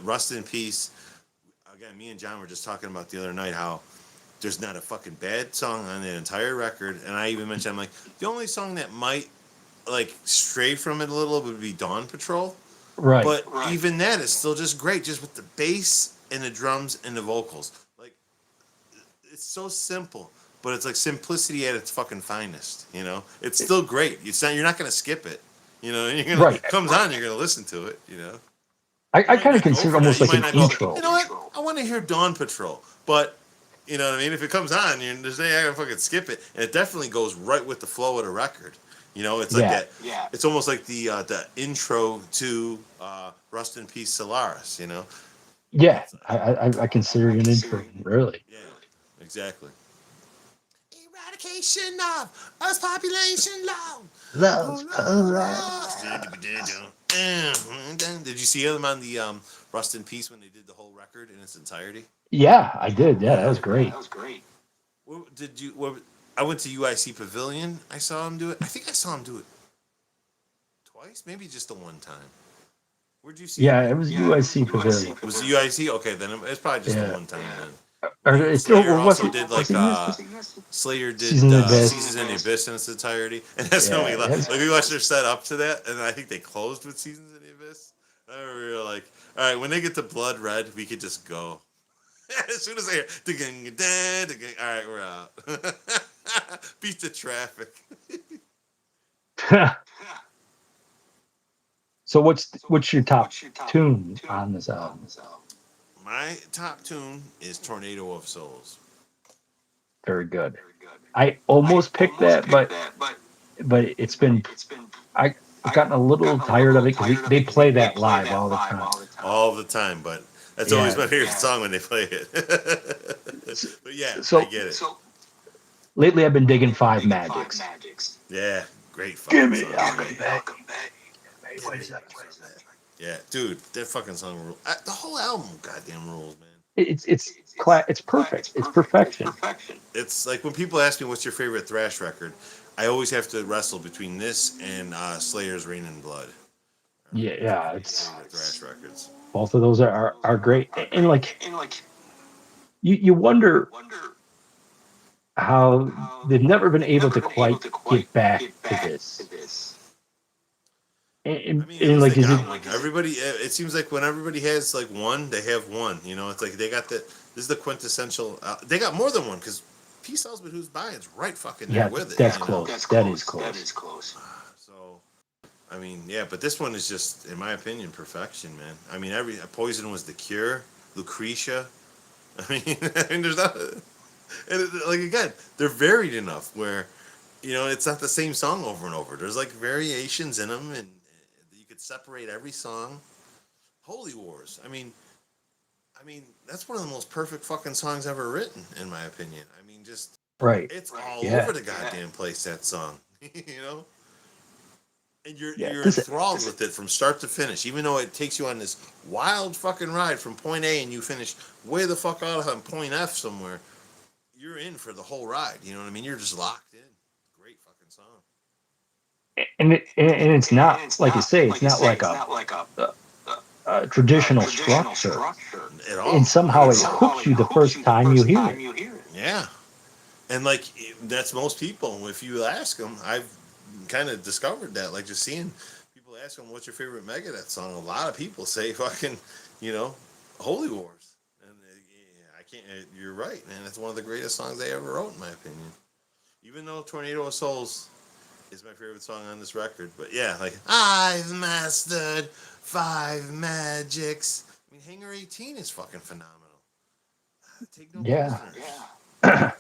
Rust in Peace. Again, me and John were just talking about the other night how there's not a fucking bad song on the entire record, and I even mentioned I'm like the only song that might like stray from it a little would be Dawn Patrol. Right. But even that is still just great, just with the bass and the drums and the vocals. Like, it's so simple, but it's like simplicity at its fucking finest. You know, it's still great. You're not gonna skip it. You know, you're gonna it comes on, you're gonna listen to it. You know, I kind of consider it almost like an intro. You know what? I want to hear Dawn Patrol, but you know what I mean. If it comes on, there's no I gotta fucking skip it, and it definitely goes right with the flow of the record. You know, it's like that. Yeah. It's almost like the intro to Rust in Peace Solaris. You know. Yeah, I consider it an intro. Really. Yeah, exactly. Eradication of Earth's population Love. Did you see them on the Rust in Peace when they did the whole record in its entirety? Yeah, I did. Yeah, that was great. What did you? I went to UIC Pavilion. I saw him do it. I think I saw him do it twice, maybe just the one time. Where'd you see? Yeah, it was UIC Pavilion. Was it UIC? Okay, then it's probably just the one time then. Slayer also did like Slayer did Seasons in the Abyss in its entirety, and that's when we left. Like we watched their set up to that, and I think they closed with Seasons in the Abyss. And we were like, all right, when they get to Blood Red, we could just go. As soon as they hear, all right, we're out. Beat the traffic. So what's your top tune on this album? My top tune is Tornado of Souls. Very good. I almost picked that, but it's been I've gotten a little tired of it because they play that live all the time. All the time, but that's always my favorite song when they play it. But yeah, I get it. Lately, I've been digging Five Magics. Yeah, great fucking song. Welcome back. Yeah, dude, that fucking song rules. The whole album, goddamn rules, man. It's perfect. It's perfection. It's like when people ask me what's your favorite thrash record, I always have to wrestle between this and Slayer's Rain and Blood. Yeah, it's thrash records. Both of those are great, and like you wonder how they've never been able to quite get back to this. And like, is it everybody? It seems like when everybody has like one, they have one. You know, it's like they got this is the quintessential. They got more than one because Peace Sells, but Who's Buying is right fucking there with it. That's close. That is close. So, I mean, yeah, but this one is just, in my opinion, perfection, man. I mean, Poison was The Cure, Lucretia. I mean, there's not. Like again, they're varied enough where, you know, it's not the same song over and over. There's like variations in them, and you could separate every song. Holy Wars. I mean, I mean, that's one of the most perfect fucking songs ever written, in my opinion. I mean, just Right. it's all Yeah. over the goddamn place, that song. You know? And you're Yeah, enthralled with it from start to finish, even though it takes you on this wild fucking ride from point A and you finish way the fuck out on point F somewhere. You're in for the whole ride. You know what I mean? You're just locked in. Great fucking song. and it's not like you say, it's not like a traditional structure, At all. and somehow it hooks you the first time you hear it. Yeah. And like, that's most people. If you ask them, I've kind of discovered that, like, just seeing people ask them, what's your favorite Megadeth song? A lot of people say fucking, Holy Wars. And I can't, you're right, man. It's one of the greatest songs they ever wrote, in my opinion. Even though Tornado of Souls is my favorite song on this record. But yeah, like, I've mastered 5 magics. I mean, Hangar 18 is fucking phenomenal. Take no prisoners. Yeah.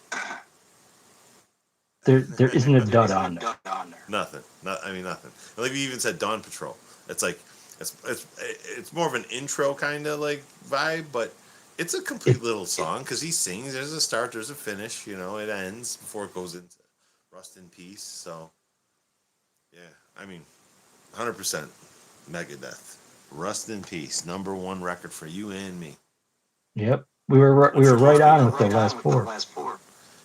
There isn't a dud on there. Nothing. Nothing. Like we even said, Dawn Patrol. It's like it's more of an intro kind of like vibe, but it's a complete little song because he sings. There's a start, there's a finish. It ends before it goes into Rust in Peace. So yeah, 100% Megadeth. Rust in Peace, #1 record for you and me. Yep, we were right on with the last 4.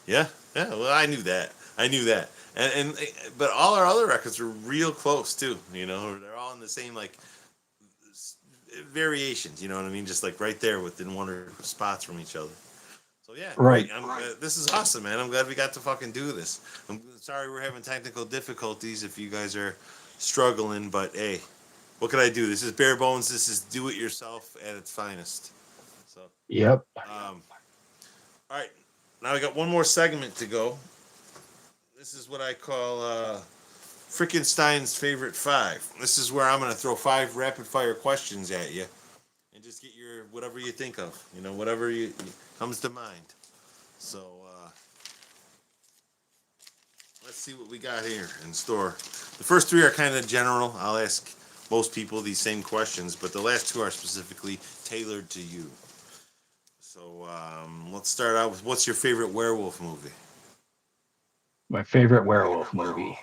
Yeah. Well, I knew that. And but all our other records are real close too. They're all in the same like variations. You know what I mean? Just like right there within one or two spots from each other. So yeah, right. This is awesome, man. I'm glad we got to fucking do this. I'm sorry we're having technical difficulties if you guys are struggling, but hey, what can I do? This is bare bones. This is do it yourself at its finest. So yep. All right. Now we got one more segment to go. This is what I call Frickenstein's favorite 5. This is where I'm going to throw 5 rapid fire questions at you, and just get your whatever you think of, whatever you comes to mind. So let's see what we got here in store. The first 3 are kind of general. I'll ask most people these same questions, but the last 2 are specifically tailored to you. So let's start out with, what's your favorite werewolf movie? My favorite werewolf movie.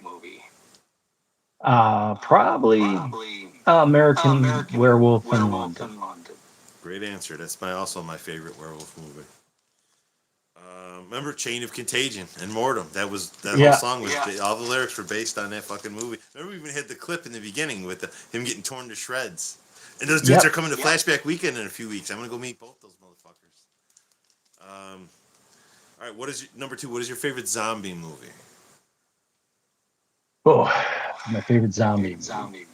Probably American Werewolf in London. Great answer. That's also my favorite werewolf movie. Remember Chain of Contagion and ENMORTEM? That whole song was all the lyrics were based on that fucking movie. Remember we even had the clip in the beginning with him getting torn to shreds. And those dudes are coming to Flashback Weekend in a few weeks. I'm gonna go meet both those motherfuckers. All right, what is number 2? What is your favorite zombie movie? Oh, my favorite zombie movie.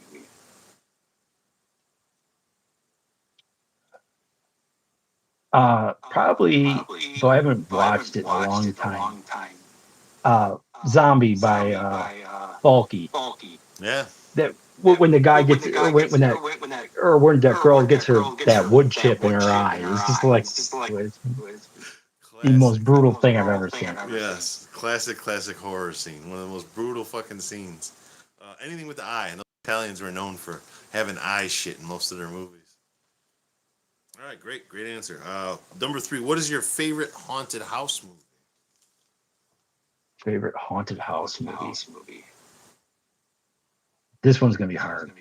Probably, though I haven't watched it in a long time. Zombie by Falky. Yeah. That when the guy gets when that girl gets that wood chip in her eye, it's just like the most brutal thing I've ever seen. Yes, classic horror scene. One of the most brutal fucking scenes. Anything with the eye. I know Italians were known for having eye shit in most of their movies. All right, great answer. Number 3, what is your favorite haunted house movie? Favorite haunted house movie. This one's gonna be hard.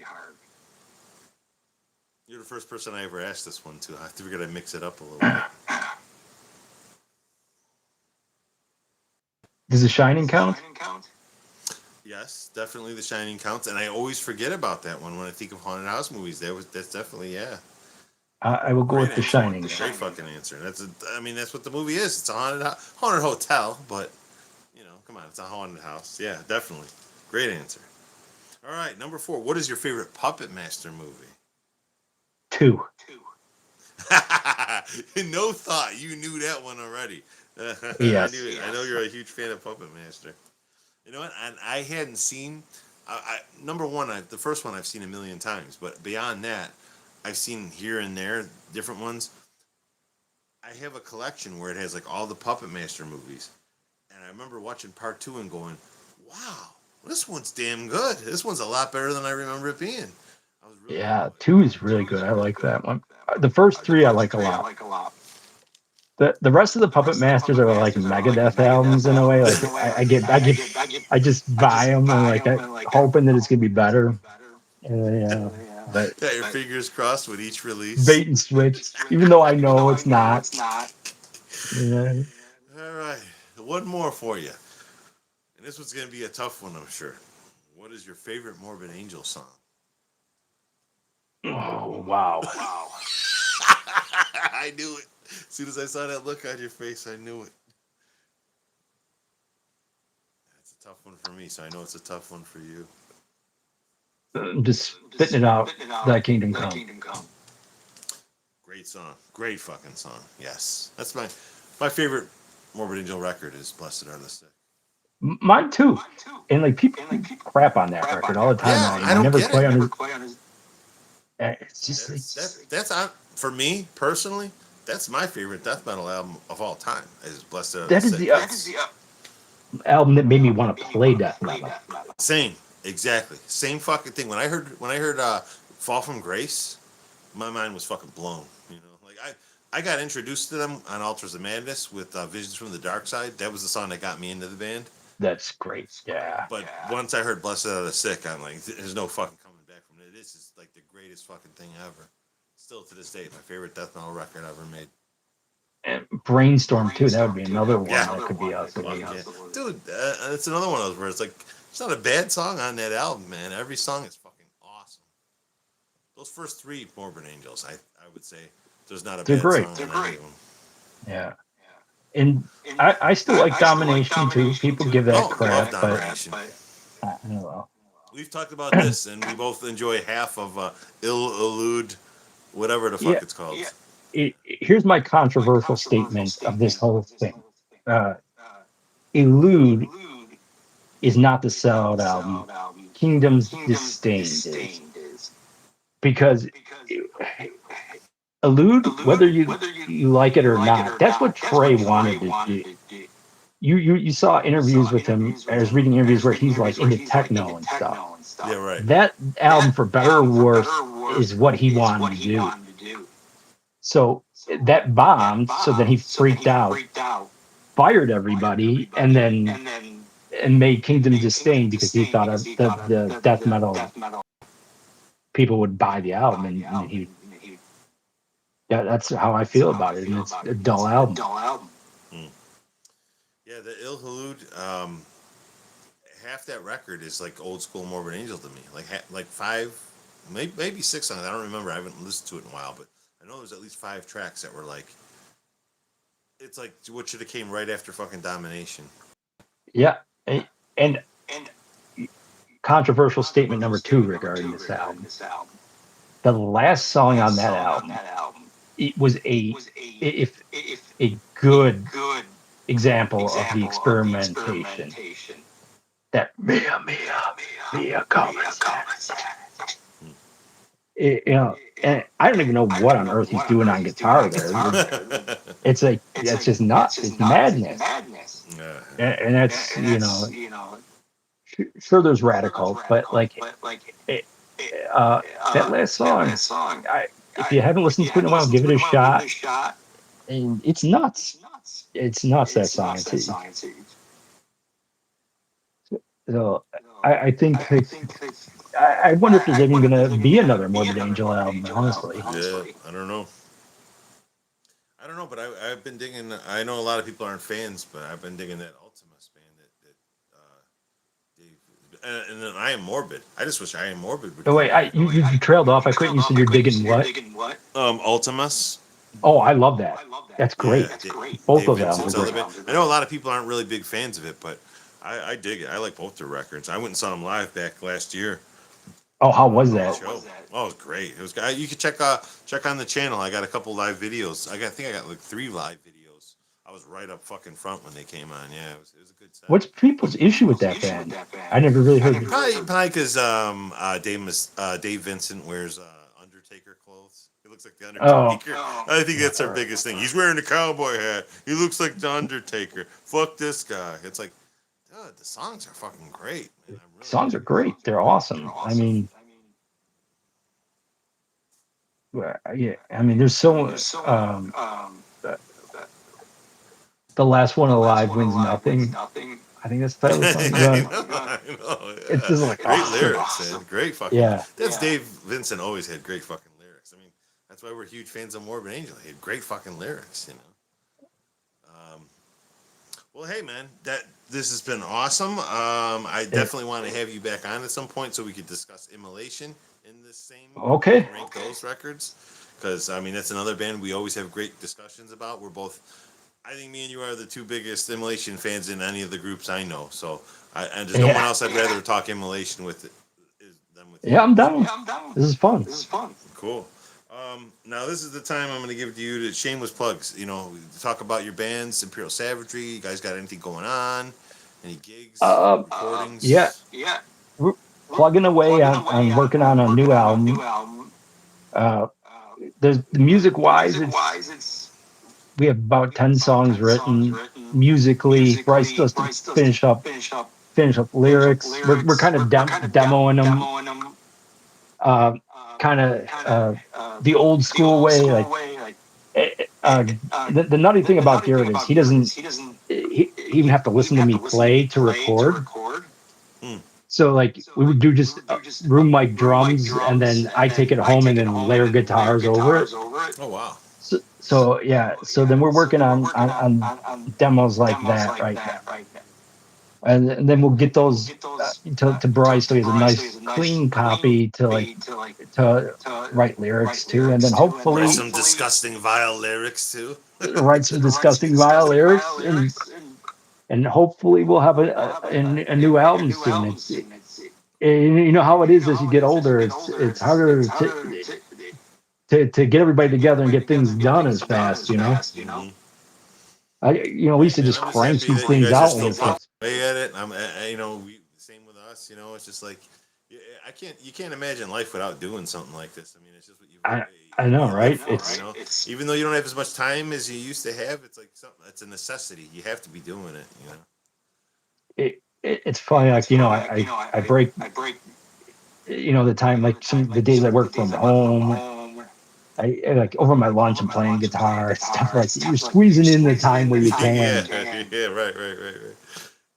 You're the first person I ever asked this one to. I figured I'd mix it up a little bit. Does The Shining count? Yes, definitely The Shining counts, and I always forget about that one when I think of haunted house movies. That's definitely I will go with The Shining. Great fucking answer. That's what the movie is. It's a haunted hotel, but come on, it's a haunted house. Yeah, definitely. Great answer. All right, number 4. What is your favorite Puppet Master movie? 2. No thought. You knew that one already. Yes. I knew it. I know you're a huge fan of Puppet Master. You know what? And I hadn't seen. Number 1, the first one I've seen a million times, but beyond that, I've seen here and there different ones. I have a collection where it has like all the Puppet Master movies, and I remember watching part 2 and going, "Wow, this one's damn good. This one's a lot better than I remember it being." I was Yeah, 2 is really good. I like that one. The first 3 I like a lot. The rest of the Puppet Masters are like Megadeth albums in a way. Like I just buy them and like hoping that it's gonna be better. But Yeah, your fingers crossed with each release. bait and switch, even though I know it's not. Yeah. All right, one more for you, and this one's gonna be a tough one, I'm sure. What is your favorite Morbid Angel song? Oh wow. I knew it. As soon as I saw that look on your face, I knew it. That's a tough one for me, so I know it's a tough one for you. I'm just spitting it out. Thy kingdom come. Great song. Great fucking song. Yes. That's my favorite Morbid Angel record is Blessed Are the Sick. Mine too. And like people crap on that record all the time. Yeah, I don't never get quite it. understand. It's just That's on, for me personally. That's my favorite death metal album of all time. Is Blessed Are the that Sick. is the album that made me want to play death metal. Same, exactly, same fucking thing. When I heard Fall from Grace, my mind was fucking blown. You know, like I got introduced to them on Altars of Madness with Visions from the Dark Side. That was the song that got me into the band. That's great. Yeah. But once I heard Blessed Are the Sick, I'm like, there's no fucking coming back from it. This is like the greatest fucking thing ever. Still to this day, my favorite death metal record ever made. And Brainstorm too. That would be another one that could be out. Dude, it's another one of those where it's like, it's not a bad song on that album, man. Every song is fucking awesome. Those first 3 Morbid Angels, I would say, there's not a bad song on any of them. Yeah. And I still like Domination too. People give that crap, but I don't know. We've talked about this, and we both enjoy half of Elude, whatever the fuck it's called. Here's my controversial statement of this whole thing. Elude is not the sellout album. Kingdom's Disdain is. Because Elude, whether you like it or not, that's what Trey wanted to do. You saw interviews with him. I was reading interviews where he's like into techno and stuff. Yeah, right. That album, for better or worse, is what he wanted to do. So that bombed. So then he freaked out, fired everybody, and made Kingdom Disdain because he thought of the death metal people would buy the album, and he. Yeah, that's how I feel about it, and it's a dull album. Yeah, the Il Halud, half that record is like old school Morbid Angel to me. Like 5, maybe 6 songs. I don't remember. I haven't listened to it in a while, but I know there's at least 5 tracks that were like, it's like what should have came right after fucking Domination. Yeah, and controversial statement number 2 regarding this album. The last song on that album, it was a good example of the experimentation. That Mia comments. And I don't even know what on earth he's doing on guitar there. It's like it's just nuts. It's madness. And that's sure there's radical, but like that last song. If you haven't listened to it in a while, give it a shot. And it's nuts. It's nuts, that song. So I think I wonder if there's even going to be another Morbid Angel album, honestly. Yeah, I don't know, but I've been digging. I know a lot of people aren't fans, but I've been digging that Ultimus band that Dave, and then I Am Morbid. I just wish I Am Morbid would. Oh wait, you trailed off. I couldn't. You said you're digging what? Ultimus. Oh, I love that. That's great. Yeah, both those albums are great. I know a lot of people aren't really big fans of it, but I dig it. I like both their records. I went and saw them live back last year. Oh, how was that? Oh, it was great. It was. You could check on the channel. I got a couple live videos. I think I got like 3 live videos. I was right up fucking front when they came on. Yeah, it was a good set. What's people's issue with that band? I never really heard. Probably because Dave Vincent wears Undertaker clothes. He looks like the Undertaker. I think that's our biggest thing. He's wearing a cowboy hat. He looks like the Undertaker. Fuck this guy. It's like, dude, the songs are fucking great. Man. Songs are great. They're awesome. I mean, Yeah, I mean, there's so the last one alive wins nothing. I think that's the title of the song. I know, It's yeah. just like Great awesome. lyrics, man. Great fucking. Yeah. That's Dave Vincent always had great fucking lyrics. I mean, that's why we're huge fans of Morbid Angel. He had great fucking lyrics, you know. Well, hey, man, this has been awesome. I definitely want to have you back on at some point so we could discuss Immolation in this same rank those records. Because I mean, that's another band we always have great discussions about. We're both. I think me and you are the two biggest Immolation fans in any of the groups I know. So, and there's no one else I'd rather talk Immolation with than with you. Yeah, I'm down. This is fun. Cool. Now this is the time I'm going to give it to you to shameless plugs. You know, talk about your bands, Imperial Savagery. You guys got anything going on? Any gigs? Recordings? Yeah. We're plugging away on working on a new album. There's the music wise, we have about 10 songs written. Musically, Bryce still has to finish up lyrics. We're kind of demoing them. The old school way, like the nutty thing about Garrett is he doesn't even have to listen to me play to record. So like we would do just room mic drums, and then I take it home and then layer guitars over it. Oh wow! So yeah, so then we're working on demos like that right now. And then we'll get those to Bryce, so he has a nice clean copy to write lyrics to, and then hopefully write some disgusting vile lyrics too. Write some disgusting vile lyrics, and hopefully we'll have a new album soon. You know how it is as you get older. It's harder to get everybody together and get things done as fast. You know. We used to just crank these things out. Way at it. Same with us. You know, it's just like you can't imagine life without doing something like this. I mean, it's just what you. I know, right? It's even though you don't have as much time as you used to have, it's like something. It's a necessity. You have to be doing it. You know. It's funny, like I break. The time, like the days I work from home. I like over my lunch. I'm playing guitar, stuff like that. You're squeezing in the time where you can. Right.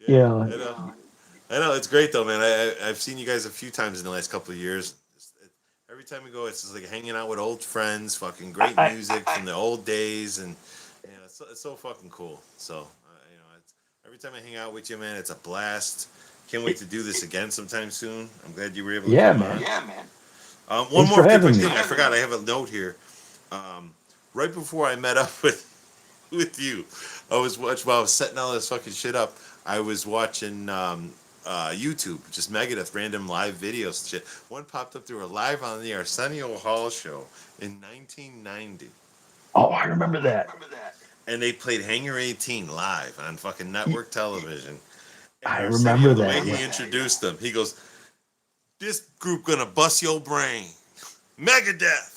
Yeah. I know it's great though, man. I've seen you guys a few times in the last couple of years. Every time we go, it's just like hanging out with old friends, fucking great music from the old days, and it's so fucking cool. So every time I hang out with you, man, it's a blast. Can't wait to do this again sometime soon. I'm glad you were able to come on. Yeah, man. One more quick thing. I forgot. I have a note here. Right before I met up with you, I was while I was setting all this fucking shit up. I was watching YouTube, just Megadeth random live videos and shit. One popped up. They were live on the Arsenio Hall show in 1990. Oh, I remember that. And they played Hangar 18 live on fucking network television. And I remember the that. way he introduced them, he goes, "This group gonna bust your brain, Megadeth."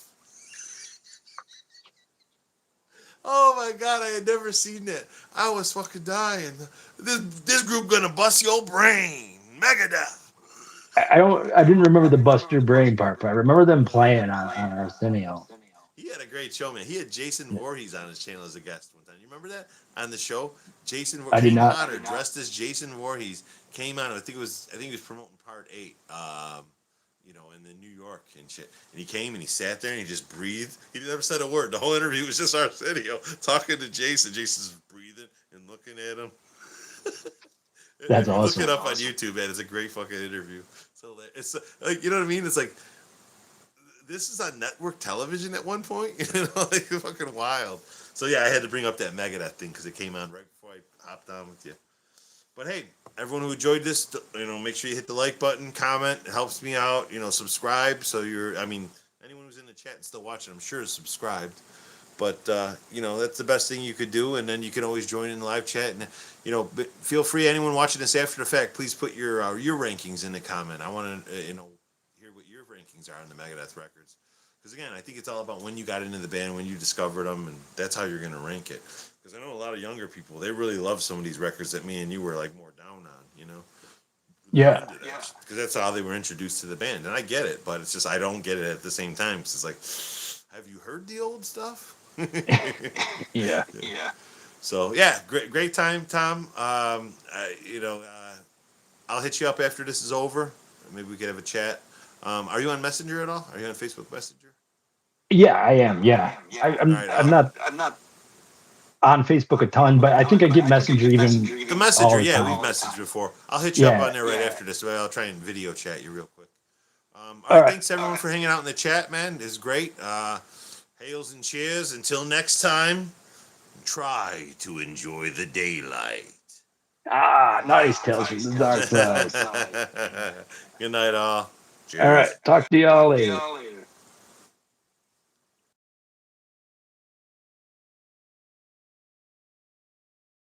Oh my god, I had never seen that. I was fucking dying. This group gonna bust your brain, Megadeth. I didn't remember the bust your brain part, but I remember them playing on Arsenio. He had a great show, man. He had Jason Voorhees on his channel as a guest one time. You remember that on the show? I did not. Potter dressed as Jason Voorhees came on. I think he was promoting Part 8. In the New York and shit. And he came and he sat there and he just breathed. He never said a word. The whole interview was just Arsenio talking to Jason. Jason's breathing and looking at him. That's awesome. Look it up on YouTube, man. It's a great fucking interview. So it's like, you know what I mean? It's like, this is on network television at one point. Like fucking wild. So yeah, I had to bring up that Megadeth thing because it came on right before I hopped on with you. But hey, everyone who enjoyed this, make sure you hit the like button, comment. It helps me out. Subscribe. So anyone who's in the chat and still watching, I'm sure is subscribed. But, that's the best thing you could do. And then you can always join in the live chat. And, feel free, anyone watching this after the fact, please put your rankings in the comment. I want to, hear what your rankings are on the Megadeth records. Because, again, I think it's all about when you got into the band, when you discovered them, and that's how you're going to rank it. Because I know a lot of younger people, they really love some of these records that me and you were, like, more down on, Yeah. Because that's how they were introduced to the band. And I get it, but it's just I don't get it at the same time. Because it's like, have you heard the old stuff? Yeah. So yeah, great time, Tom. I'll hit you up after this is over. Maybe we could have a chat. Are you on Messenger at all? Are you on Facebook Messenger? Yeah, I am. Yeah, I'm not on Facebook a ton, but I think I get Messenger even the Messenger. all the Yeah, time. we've messaged before. I'll hit you up Yeah. on there right after this. I'll try and video chat you real quick. All All right, right. thanks everyone for hanging out in the chat, man. This is great. Hails and cheers. Until next time, try to enjoy the daylight. Nice. Tales from the dark side. Good night, all. Cheers. All right. Talk to y'all later.